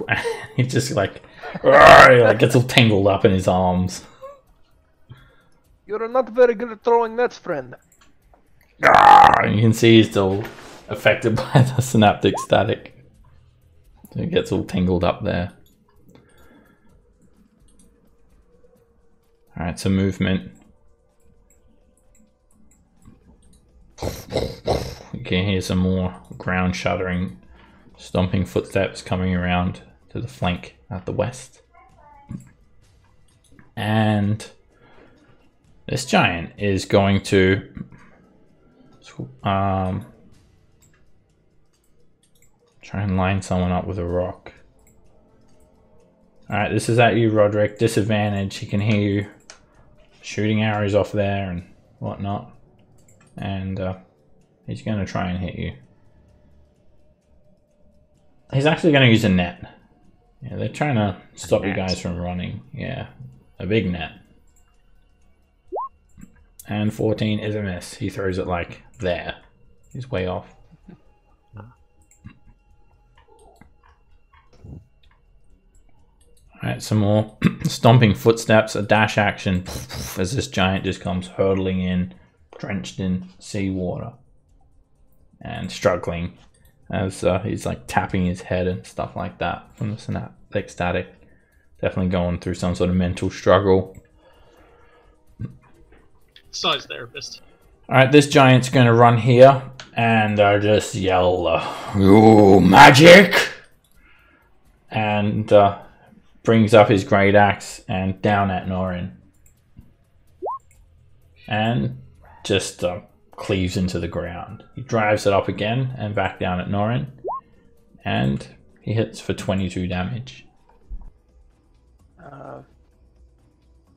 And he just like gets all tangled up in his arms. You're not very good at throwing nets, friend. And you can see he's still affected by the synaptic static. So he gets all tangled up there. Alright, so movement. You can hear some more ground shuddering, stomping footsteps coming around to the flank at the west. And this giant is going to try and line someone up with a rock. Alright, this is at you, Roderick. Disadvantage. He can hear you shooting arrows off there and whatnot. And he's going to try and hit you. He's actually going to use a net. Yeah, they're trying to stop you guys from running. Yeah, a big net. And 14 is a miss. He throws it like there. He's way off. Alright, some more stomping footsteps, a dash action as this giant just comes hurtling in, drenched in seawater. And struggling as he's like tapping his head and stuff like that from the synaptic static. Definitely going through some sort of mental struggle. Saw his therapist. Alright, this giant's gonna run here and just yell, "Ooh, magic!" And brings up his great axe and down at Norin. And just cleaves into the ground. He drives it up again and back down at Norin. And he hits for 22 damage.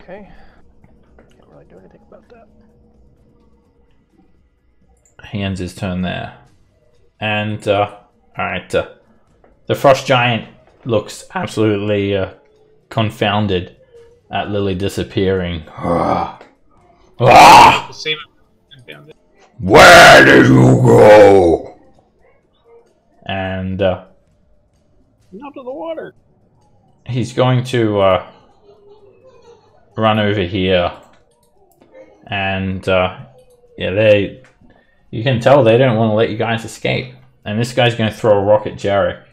Okay. Can't really do anything about that. He ends his turn there. And, alright, the Frost Giant looks absolutely confounded at Lily disappearing. The same. Where did you go? And Out of the water. he's going to run over here. And yeah, you can tell they don't want to let you guys escape. And this guy's going to throw a rock at Jarek.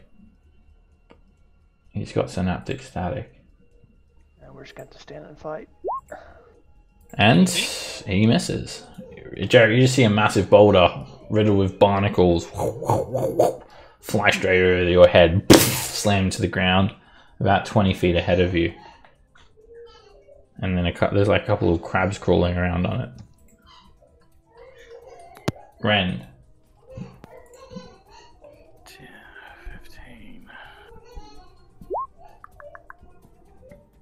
He's got synaptic static. And we're just going to stand and fight. And he misses. Jarek, you just see a massive boulder riddled with barnacles fly straight over your head, slam to the ground about 20 feet ahead of you. And then there's like a couple of crabs crawling around on it. Ren. 15.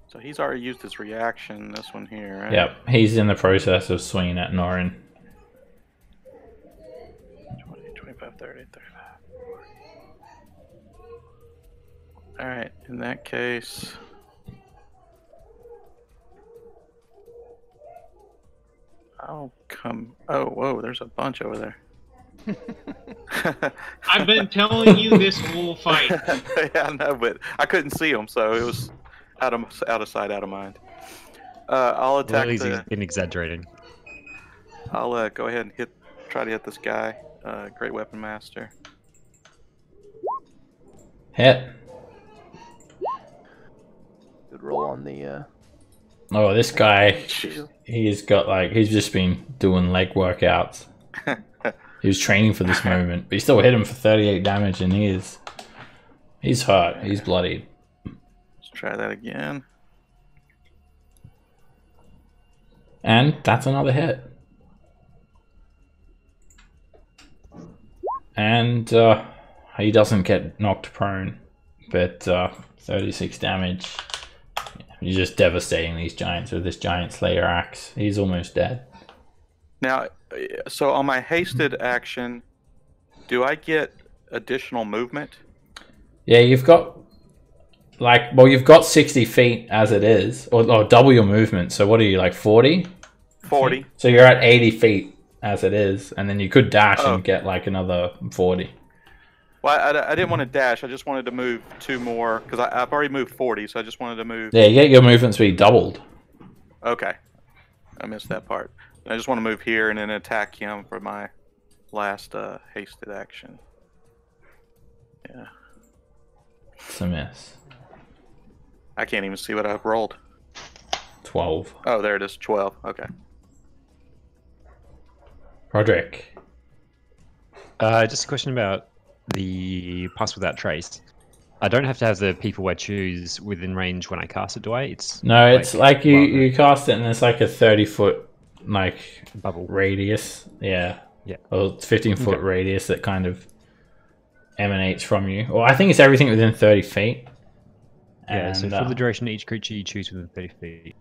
So he's already used his reaction, this one here, right? Yep, he's in the process of swinging at Norin. 20, 25, 30, 35, 40. Alright, in that case... I'll come... Oh, whoa, there's a bunch over there. I've been telling you this whole fight. Yeah, I know, but I couldn't see them, so it was out of sight, out of mind. I'll attack Lily's been exaggerating. I'll go ahead and try to hit this guy, Great Weapon Master. Hit. Good roll on the. Oh, this guy, Two. he's just been doing leg workouts. He was training for this moment, but he still hit him for 38 damage, and he's hurt. He's bloodied. Let's try that again. And that's another hit. And he doesn't get knocked prone, but 36 damage. You're just devastating these giants with this giant slayer axe. He's almost dead. Now, so on my hasted action, do I get additional movement? Yeah, you've got you've got 60 feet as it is, or double your movement. So what are you, like 40? 40. So you're at 80 feet as it is, and then you could dash and get like another 40. Well, I didn't want to dash. I just wanted to move 2 more because I've already moved 40, so I just wanted to move. Yeah, you get your movement speed doubled. Okay, I missed that part. I just want to move here and then attack him for my last hasted action. Yeah. It's a miss. I can't even see what I've rolled. 12. Oh, there it is. 12. Okay. Roderick. Just a question about the Pass Without Trace. I don't have to have the people I choose within range when I cast it, do I? It's No, it's like you cast it and it's like a 30-foot bubble radius. Yeah. Yeah. Or 15-foot radius that kind of emanates from you. Well, I think it's everything within 30 feet. Yeah, And, so for the duration of each creature you choose within 30 feet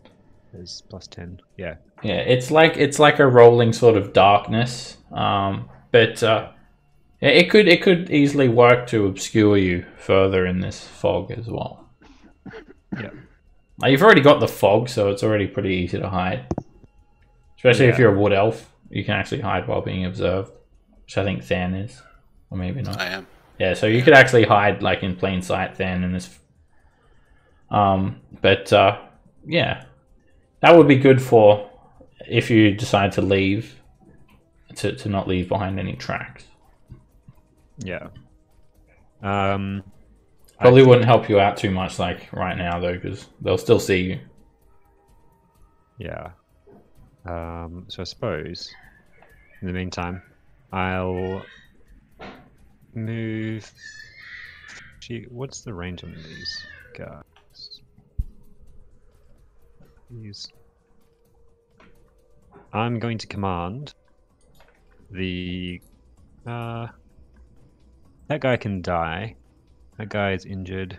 is plus 10. Yeah. yeah, it's like a rolling sort of darkness. But it could easily work to obscure you further in this fog as well. Yeah. You've already got the fog, so it's already pretty easy to hide. Especially if you're a wood elf, you can actually hide while being observed, which I think Than is, or maybe not. I am. Yeah, so you could actually hide like in plain sight Than in this. Yeah, that would be good for if you decide to leave, to not leave behind any tracks. Yeah. Probably wouldn't help you out too much, like right now though, because they'll still see you. Yeah. So I suppose In the meantime, I'll move. Gee, what's the range on these guys? These. I'm going to command the. That guy can die. That guy is injured.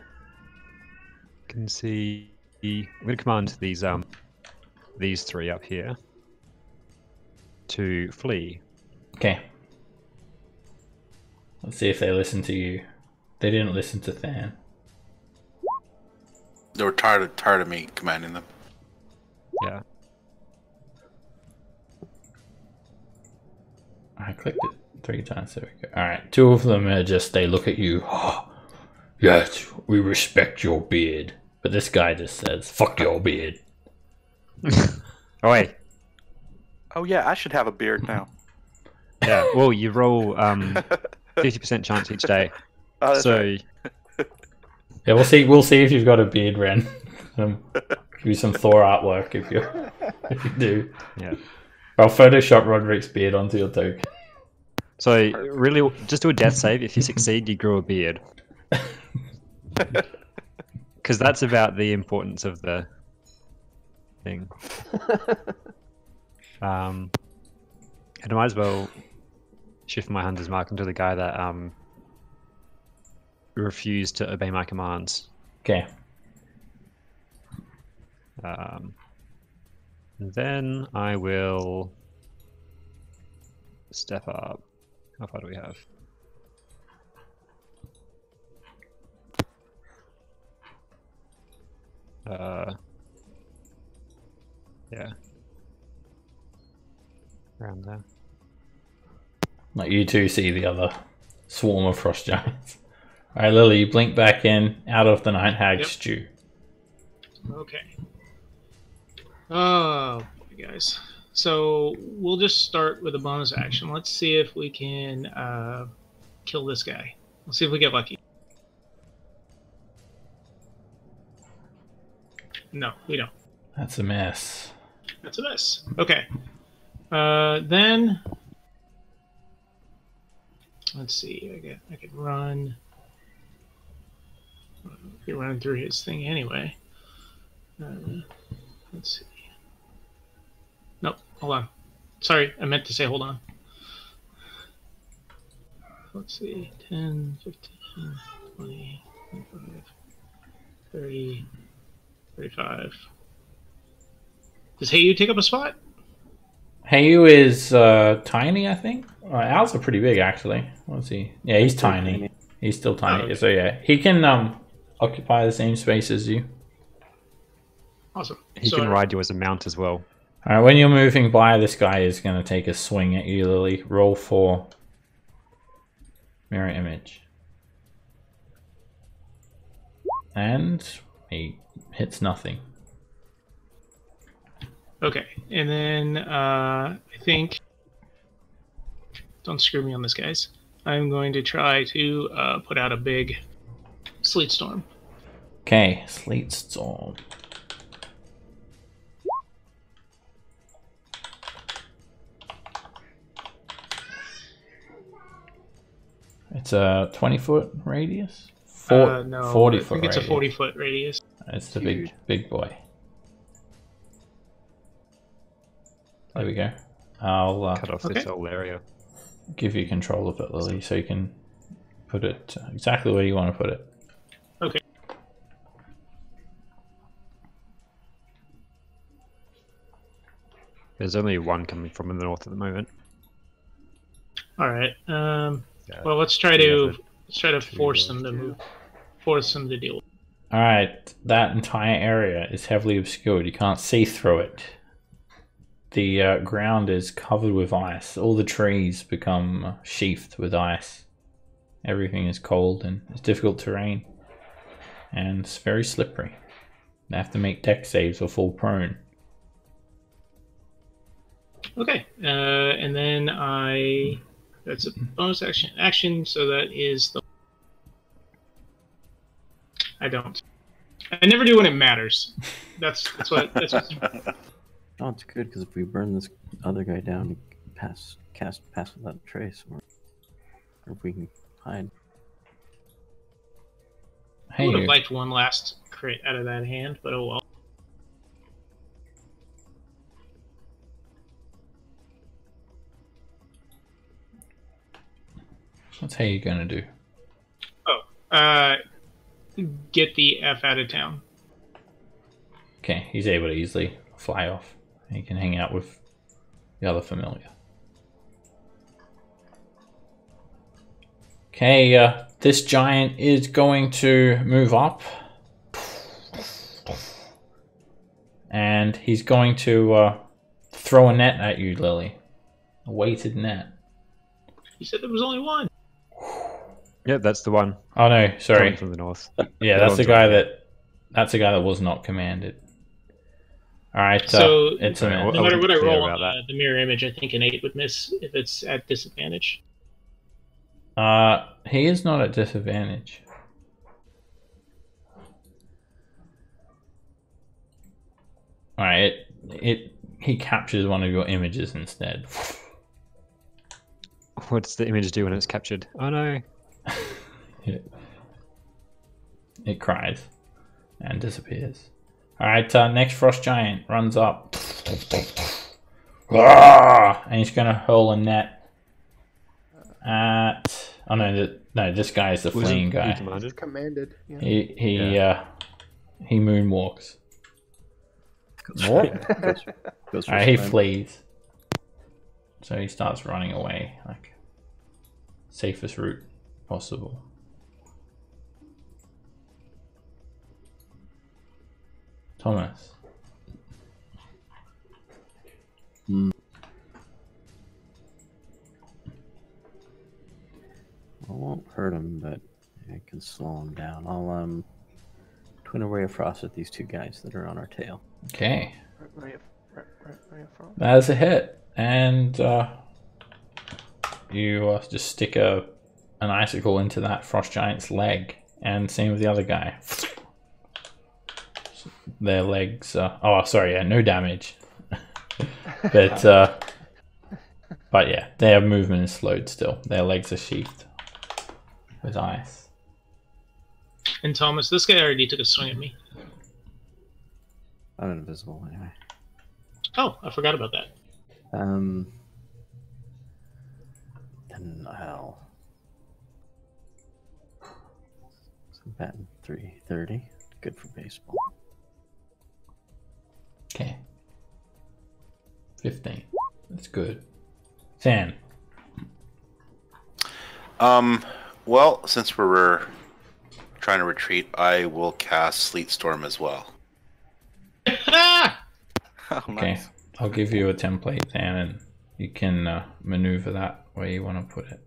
Can see. I'm going to command these three up here to flee. Okay. Let's see if they listen to you. They didn't listen to Than. They were tired of me commanding them. Yeah. I clicked it 3 times. There we go. Alright, 2 of them are just, they look at you. Oh, yes, we respect your beard. But this guy just says, fuck your beard. Oh wait. Oh yeah, I should have a beard now. Yeah. Well, you roll 50% chance each day. Oh, that's So right. Yeah, we'll see if you've got a beard, Ren. Give you some Thor artwork if you do. yeah. I'll Photoshop Roderick's beard onto your token. So really, just do a death save. If you succeed, you grow a beard. Because that's about the importance of the thing. And I might as well shift my hunter's mark into the guy that refused to obey my commands. Okay. And then I will step up. How far do we have? Yeah. Around there. Like you two see the other swarm of frost giants. Alright, Lily, you blink back in, out of the night hag Yep. stew. Okay. Oh, boy, guys. So we'll just start with a bonus action. Let's see if we can kill this guy. Let's see if we get lucky. No, we don't. That's a mess. That's a miss. Okay. Then let's see. I could run. You're running through his thing anyway. Let's see. Nope. Hold on. Sorry, I meant to say hold on. Let's see. 10, 15, 20, 25, 30, 35. Does Hey You take up a spot? Heyu is tiny, I think. Owls are pretty big, actually. Let's see. Yeah, he's tiny. He's still tiny. Oh, okay. So yeah, he can occupy the same space as you. Awesome. He can ride you as a mount as well. Alright, when you're moving by, this guy is going to take a swing at you, Lily. Roll for mirror image. And he hits nothing. Okay, and then I think, don't screw me on this, guys. I'm going to try to put out a big sleet storm. Okay, sleet storm. It's a 20-foot radius? No, 40 I foot think it's radius. a 40-foot radius. It's the big boy. There we go. I'll Cut off Okay. this whole area. give you control of it, Lily, so you can put it exactly where you want to put it. Okay. There's only one coming from the north at the moment. All right. Yeah. Well, let's try We to have force them to move, force them to deal. Alright, that entire area is heavily obscured. You can't see through it. The ground is covered with ice. All the trees become sheathed with ice. Everything is cold and it's difficult terrain. And it's very slippery. They have to make deck saves or fall prone. Okay. And then that's a bonus action. So that is the. I don't. I never do when it matters. That's what. Oh, it's good because if we burn this other guy down, we can cast Pass Without a Trace, or if we can hide. I Hey, would have you. liked one last crit out of that hand, but oh well. What's Hey gonna do? Get the F out of town. Okay, he's able to easily fly off. He can hang out with the other familiar. Okay, this giant is going to move up. And he's going to throw a net at you, Lily. A weighted net. You said there was only one. Yeah, that's the one. Oh no, Coming sorry. from the north. Yeah, that's the guy that was not commanded. Alright, So it's Okay, a well, no matter what I wasn't clear roll on about that. the mirror image, I think an 8 would miss if it's at disadvantage. he is not at disadvantage. Alright, he captures one of your images instead. What does the image do when it's captured? Oh no. It cries and disappears. Alright, next frost giant runs up. And he's gonna hurl a net at... Oh no, this guy is the fleeing He guy. commanded? Commanded. Yeah. He moonwalks. Goes for Alright, he sprint. flees. So he starts running away, like safest route possible. Thomas. I won't hurt him, but I can slow him down. I'll twin a ray of frost at these two guys that are on our tail. Okay. Right in front. That is a hit. And you just stick an icicle into that frost giant's leg. And same with the other guy. Their legs no damage. But yeah, their movement is slowed still. Their legs are sheathed with ice. And Thomas, this guy already took a swing at me. I'm invisible anyway. Oh, I forgot about that. Then I'll batting 330. Good for baseball. Okay. 15. That's good. San. Well, since we're trying to retreat, I will cast Sleet Storm as well. Ah! Oh, Okay. nice. I'll give you a template, San, and you can maneuver that where you want to put it.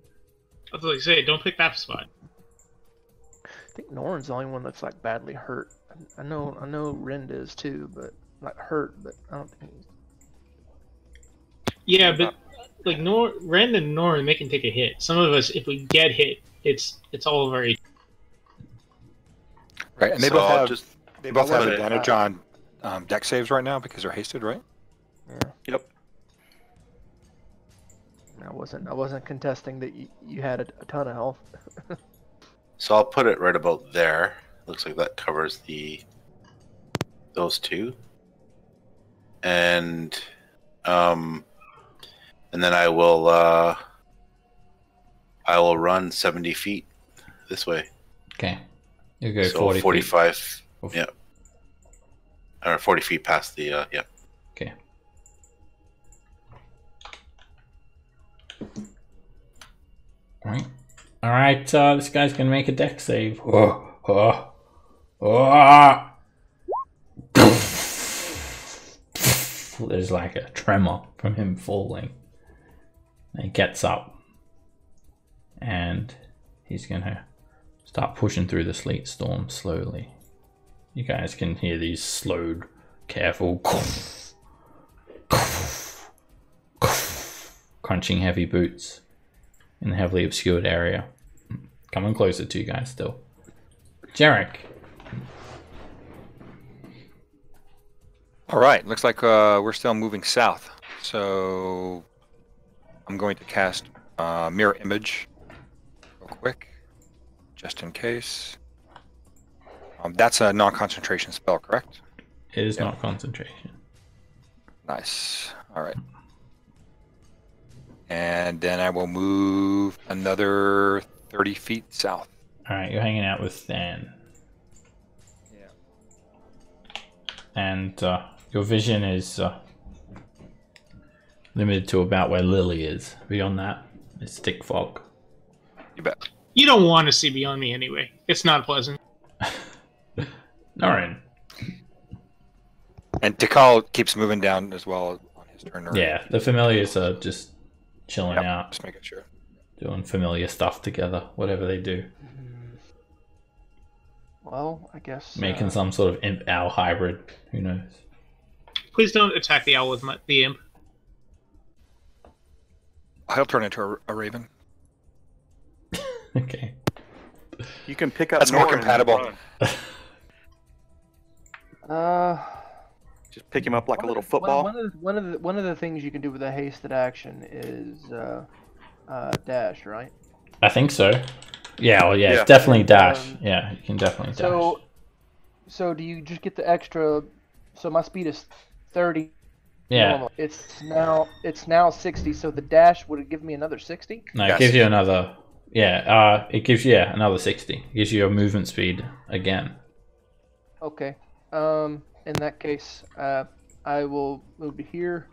I was like, say, don't pick that spot. I think Norn's the only one that's like badly hurt. I know Rend is too, but not hurt. But I don't think he's. Yeah, but like Rand and Norn, they can take a hit. Some of us, if we get hit, it's all of our HP. Right, and they So both I'll have just they both have put it- advantage on deck saves right now because they're hasted, right? Yeah. Yep. I wasn't contesting that you had a ton of health. So I'll put it right about there. Looks like that covers those two. And then I will run 70 feet this way. Okay. You go So 40 feet. 45. Oof. Yeah. Or 40 feet past the yeah. Okay. Alright. Alright, this guy's gonna make a deck save. There's like a tremor from him falling. And he gets up. And he's gonna start pushing through the sleet storm slowly. You guys can hear these slowed, careful crunching heavy boots in the heavily obscured area. Coming closer to you guys still. Jarek. All right, looks like we're still moving south. So I'm going to cast Mirror Image real quick, just in case. That's a non-concentration spell, correct? It is Yeah. not concentration. Nice. All right. And then I will move another 30 feet south. All right, you're hanging out with Stan. Yeah. And your vision is limited to about where Lily is. Beyond that, it's thick fog. You bet. You don't want to see beyond me anyway. It's not pleasant. Norrin. And Tikal keeps moving down as well on his turn. Right? Yeah, the familiars are just chilling Yep, out, just making sure. doing familiar stuff together, whatever they do. Well, I guess Making some sort of imp owl hybrid. Who knows? Please don't attack the owl with the imp. He'll turn into a raven. Okay. You can pick up. That's more Norrin and compatible. run. Just pick him up like a little football. One of the things you can do with a hasted action is dash, right? I think so. Yeah, well, yeah, Yeah. it's definitely dash. Yeah, you can definitely dash. So do you just get the extra? So my speed is 30. Yeah. Normal. It's now 60. So the dash would it give me another 60? No, it Yes. gives you another. Yeah, it gives you another 60. It gives you your movement speed again. Okay. In that case, I will move to here.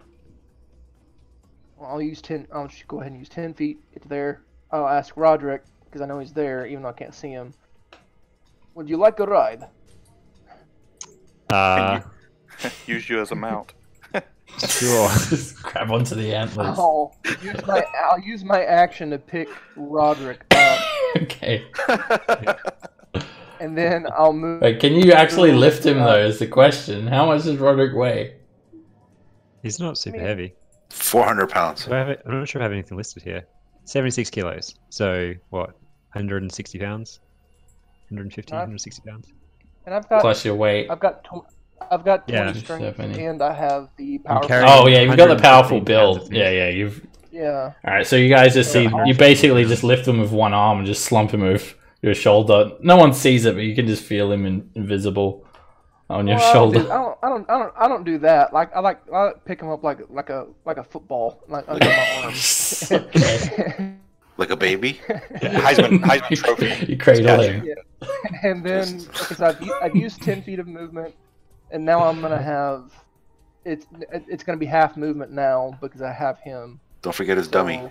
Well, I'll use 10. I'll just go ahead and use 10 feet. Get to there. I'll ask Roderick because I know he's there, even though I can't see him. Would you like a ride? Use you as a mount. Sure. Just grab onto the antlers. I'll use my action to pick Roderick up, Okay. and then I'll move. Wait, can you actually lift him though? Is the question. How much does Roderick weigh? He's not super heavy. 400 pounds. I'm not sure I have anything listed here. 76 kilos. So, what? 160 pounds? 150, 160 pounds? And I've got Plus your weight. I've got 20 Yeah. strength, 70. and I have the power. carrying- Oh yeah, you've got the powerful 115 pounds build. of Yeah, things. yeah. You've. Yeah. All right, so you guys just see. Yeah. You basically just lift him with one arm and just slump him with your shoulder. No one sees it, but you can just feel him invisible on your Well, shoulder. I don't do that. I pick him up like a football, like under my arms. Okay. Like a baby? Heisman trophy. You cradle him. And then because I've used 10 feet of movement, and now I'm gonna have it's gonna be half movement now because I have him. Don't forget his dummy. So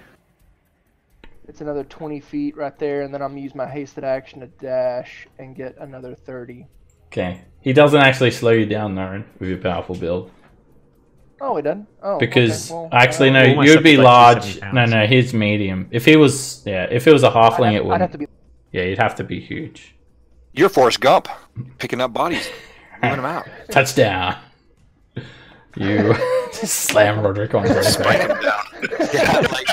it's another 20 feet right there, and then I'm gonna use my hasted action to dash and get another 30. Okay. He doesn't actually slow you down, Norrin, with your powerful build. Oh, he doesn't. Oh, Because okay, well, actually, no, Almost you'd up be to like large. 270 No, pounds. he's medium. If he was a halfling, it I'd wouldn't. have to be. Yeah, you'd have to be huge. You're Forrest Gump, picking up bodies, moving them out. Touchdown. You slam Roderick on the Spike back. him down. Yeah, like,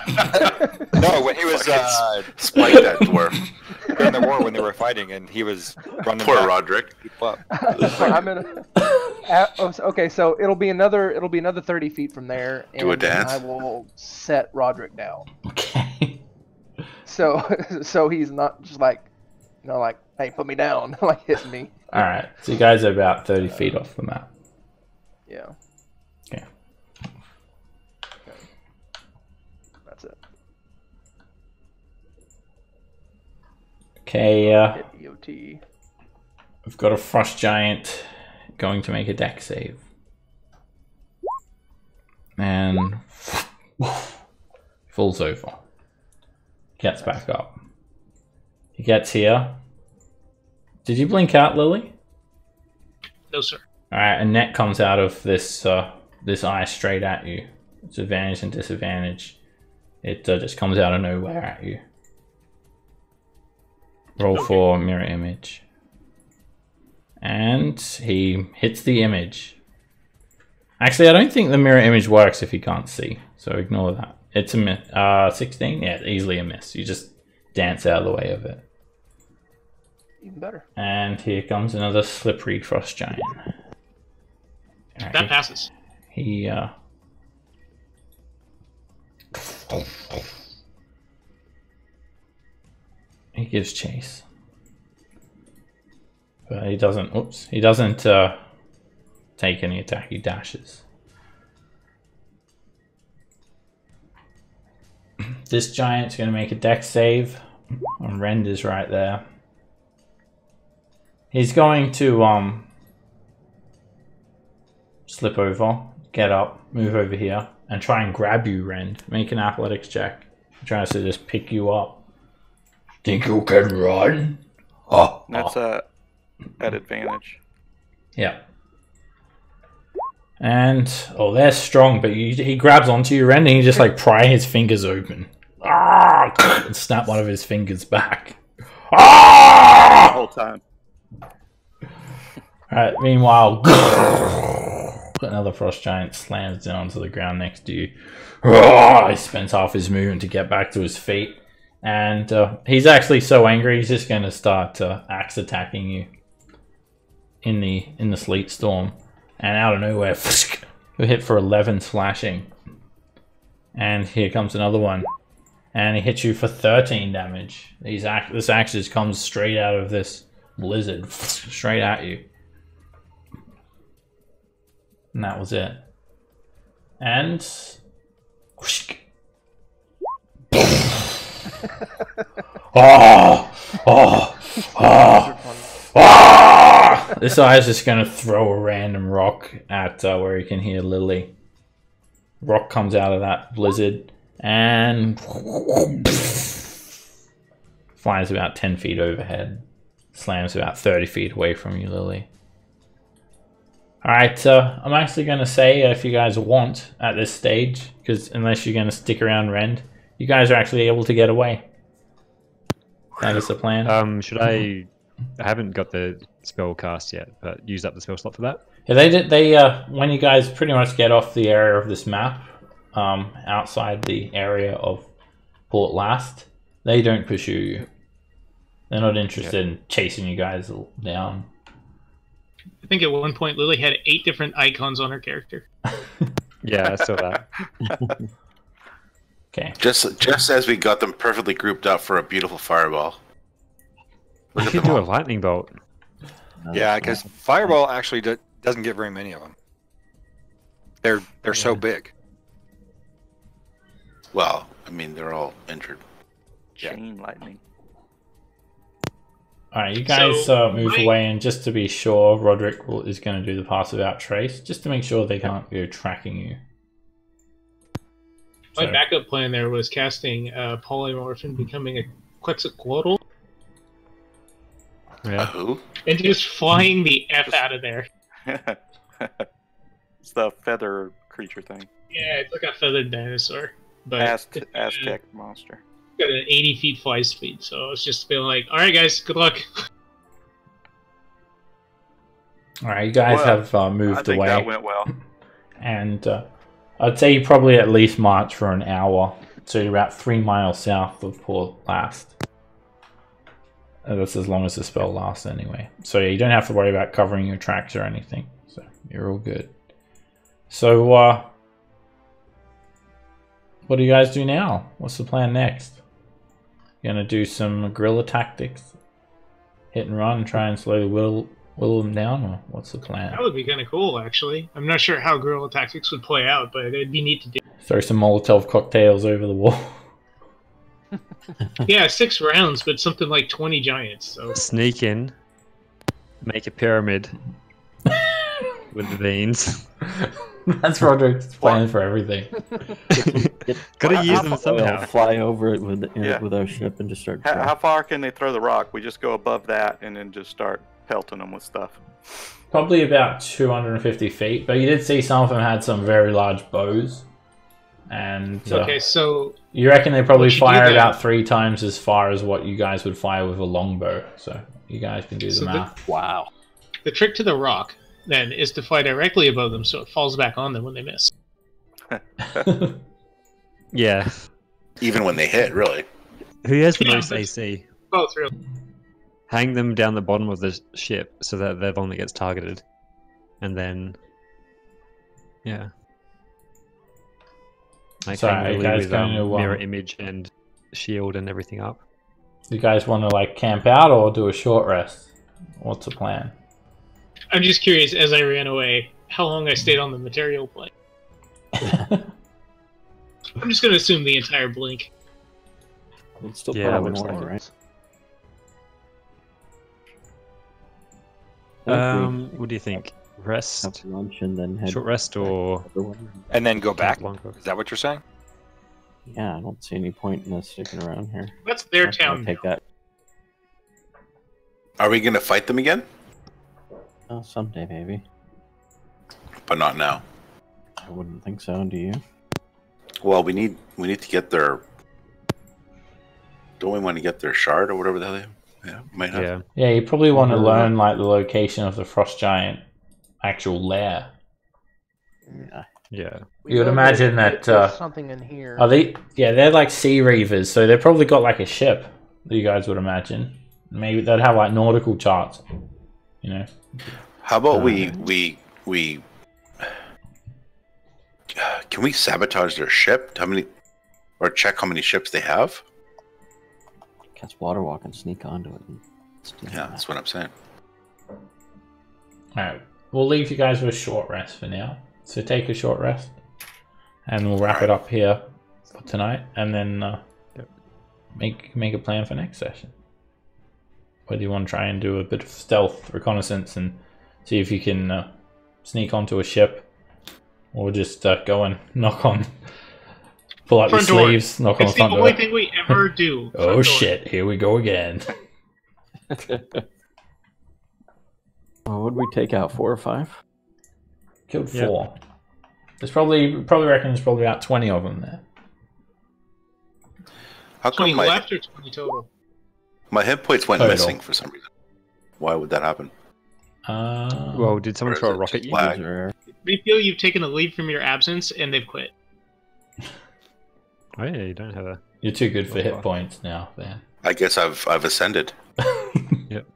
no, when he was Spike that dwarf. during the war when they were fighting, and he was running. Poor back. Roderick. People up. I'm in okay, so it'll be another 30 feet from there, and Do a dance? I will set Roderick down. Okay. So he's not just like, like, hey, put me down, like hitting me. All right. So you guys are about 30 feet off the map. Yeah. Okay. That's it. Okay. Hit EOT. We've got a frost giant going to make a deck save. And falls over. Gets back up. He gets here. Did you blink out, Lily? No, sir. Alright, a net comes out of this this eye straight at you. It's advantage and disadvantage. It just comes out of nowhere at you. Roll for mirror image. And he hits the image. Actually, I don't think the mirror image works if he can't see, so ignore that. It's a miss. 16? Yeah, easily a miss. You just dance out of the way of it. Even better. And here comes another slippery frost giant. That passes. He gives chase. But he doesn't, oops, he doesn't take any attack, he dashes. This giant's going to make a dex save, and Rend is right there. He's going to slip over, get up, move over here, and try and grab you, Rend. Make an athletics check. I'm trying to just pick you up. Think you can run? Oh, That's at advantage. yeah. And, oh, they're strong, but he grabs onto you, Rend, and you just like pry his fingers open. And snap one of his fingers back. The Ah! whole time. Alright, meanwhile, another frost giant slams down to the ground next to you. He spends half his movement to get back to his feet. And he's actually so angry, he's just going to start axe attacking you in the sleet storm. And out of nowhere, you hit for 11 slashing. And here comes another one. And he hits you for 13 damage. This axe just comes straight out of this blizzard, straight at you. And that was it. And... This guy's just gonna throw a random rock at where he can hear Lily. Rock comes out of that blizzard and flies about 10 feet overhead. Slams about 30 feet away from you, Lily. Alright, I'm actually gonna say if you guys want at this stage, because unless you're gonna stick around Rend, you guys are actually able to get away. That is the plan. Should I haven't got the spell cast yet, but use up the spell slot for that. Yeah, they when you guys pretty much get off the area of this map, outside the area of Port Last, they don't pursue you. They're not interested in chasing you guys down. I think at one point Lily had 8 different icons on her character. Yeah, I saw that. Okay. Just as we got them perfectly grouped up for a beautiful fireball. We could do a lightning bolt. Yeah, because fireball actually doesn't get very many of them. They're so big. Well, I mean, they're all injured. Chain lightning. Alright, you guys move away, and just to be sure, Roderick is going to do the pass without trace, just to make sure they can't go tracking you. My backup plan there was casting polymorph and becoming a Quetzalcoatl. Yeah. Who? And just flying the F out of there. It's the feather creature thing. Yeah, it's like a feathered dinosaur. But Aztec monster. got an 80 feet fly speed, so I was just feeling like, alright guys, good luck. Alright, you guys have moved I think away. that went well. And I'd say you probably at least march for an hour. So you're about 3 miles south of Port Last. That's as long as the spell lasts anyway. So yeah, you don't have to worry about covering your tracks or anything. So you're all good. So what do you guys do now? What's the plan next? You gonna do some guerrilla tactics? Hit and run, try and slowly whittle them down, or what's the plan? That would be kind of cool, actually. I'm not sure how guerrilla tactics would play out, but it'd be neat to do. Throw some Molotov cocktails over the wall. Yeah, 6 rounds, but something like 20 giants. So Sneak in, make a pyramid with the veins. That's Roderick's plan for everything. Gotta use them somehow. Fly over it with Yeah. with our ship and just start. How far can they throw the rock? We just go above that and then just start pelting them with stuff. Probably about 250 feet, but you did see some of them had some very large bows. And okay, so you reckon they probably what you do fire then- about 3 times as far as what you guys would fire with a longbow. So you guys can do the So the- math. Wow. the trick to the rock then is to fly directly above them, so it falls back on them when they miss. Yeah. Even when they hit, really. Who has the Yeah, most but- AC? Both really. Hang them down the bottom of the ship so that they're the one that gets targeted. And then... Yeah. Like So hang are you Lily guys with going to, mirror image and shield and everything up. You guys want to like camp out or do a short rest? What's the plan? I'm just curious, as I ran away, how long I stayed on the material plane. I'm just going to assume the entire blink. It's still Yeah, part of the looks morning, like right? What do you think? Rest, Have lunch and then head short rest, or And then go back? longer? Is that what you're saying? Yeah, I don't see any point in us sticking around here. That's their Not gonna town. Take that. Are we going to fight them again? Oh, someday maybe. But not now. I wouldn't think so. Do you? Well, we need to get their. Don't we want to get their shard or whatever the hell they might have? Yeah. Yeah, you probably want to learn like the location of the frost giant actual lair. Yeah. Yeah. We You would know imagine that, there's something in here. Are they? Yeah, they're like sea reavers, so they've probably got like a ship. You guys would imagine. Maybe they'd have like nautical charts. You know. How about we can we sabotage their ship? How many, or check how many ships they have? Catch water walk and sneak onto it. And steal Yeah, it. that's what I'm saying. All right, we'll leave you guys with a short rest for now. So take a short rest, and we'll wrap it up here for tonight, and then make a plan for next session. Whether you want to try and do a bit of stealth reconnaissance and see if you can sneak onto a ship, or just go and knock on, pull out your Front door. sleeves, knock on It's the the front only door. thing we ever do. Front Oh door. shit! Here we go again. Well, would we take out 4 or 5? Killed Yeah. 4. There's probably reckon there's probably about 20 of them there. How 20 come my left or 20 total? hit points went Total. missing for some reason? Why would that happen? Well, did someone Or is throw a it rock at just you? lag? They feel you've taken a leave from your absence and they've quit. Oh yeah, you don't have a. You're too good for Oh, hit wow. points now, man. I guess I've ascended. Yep.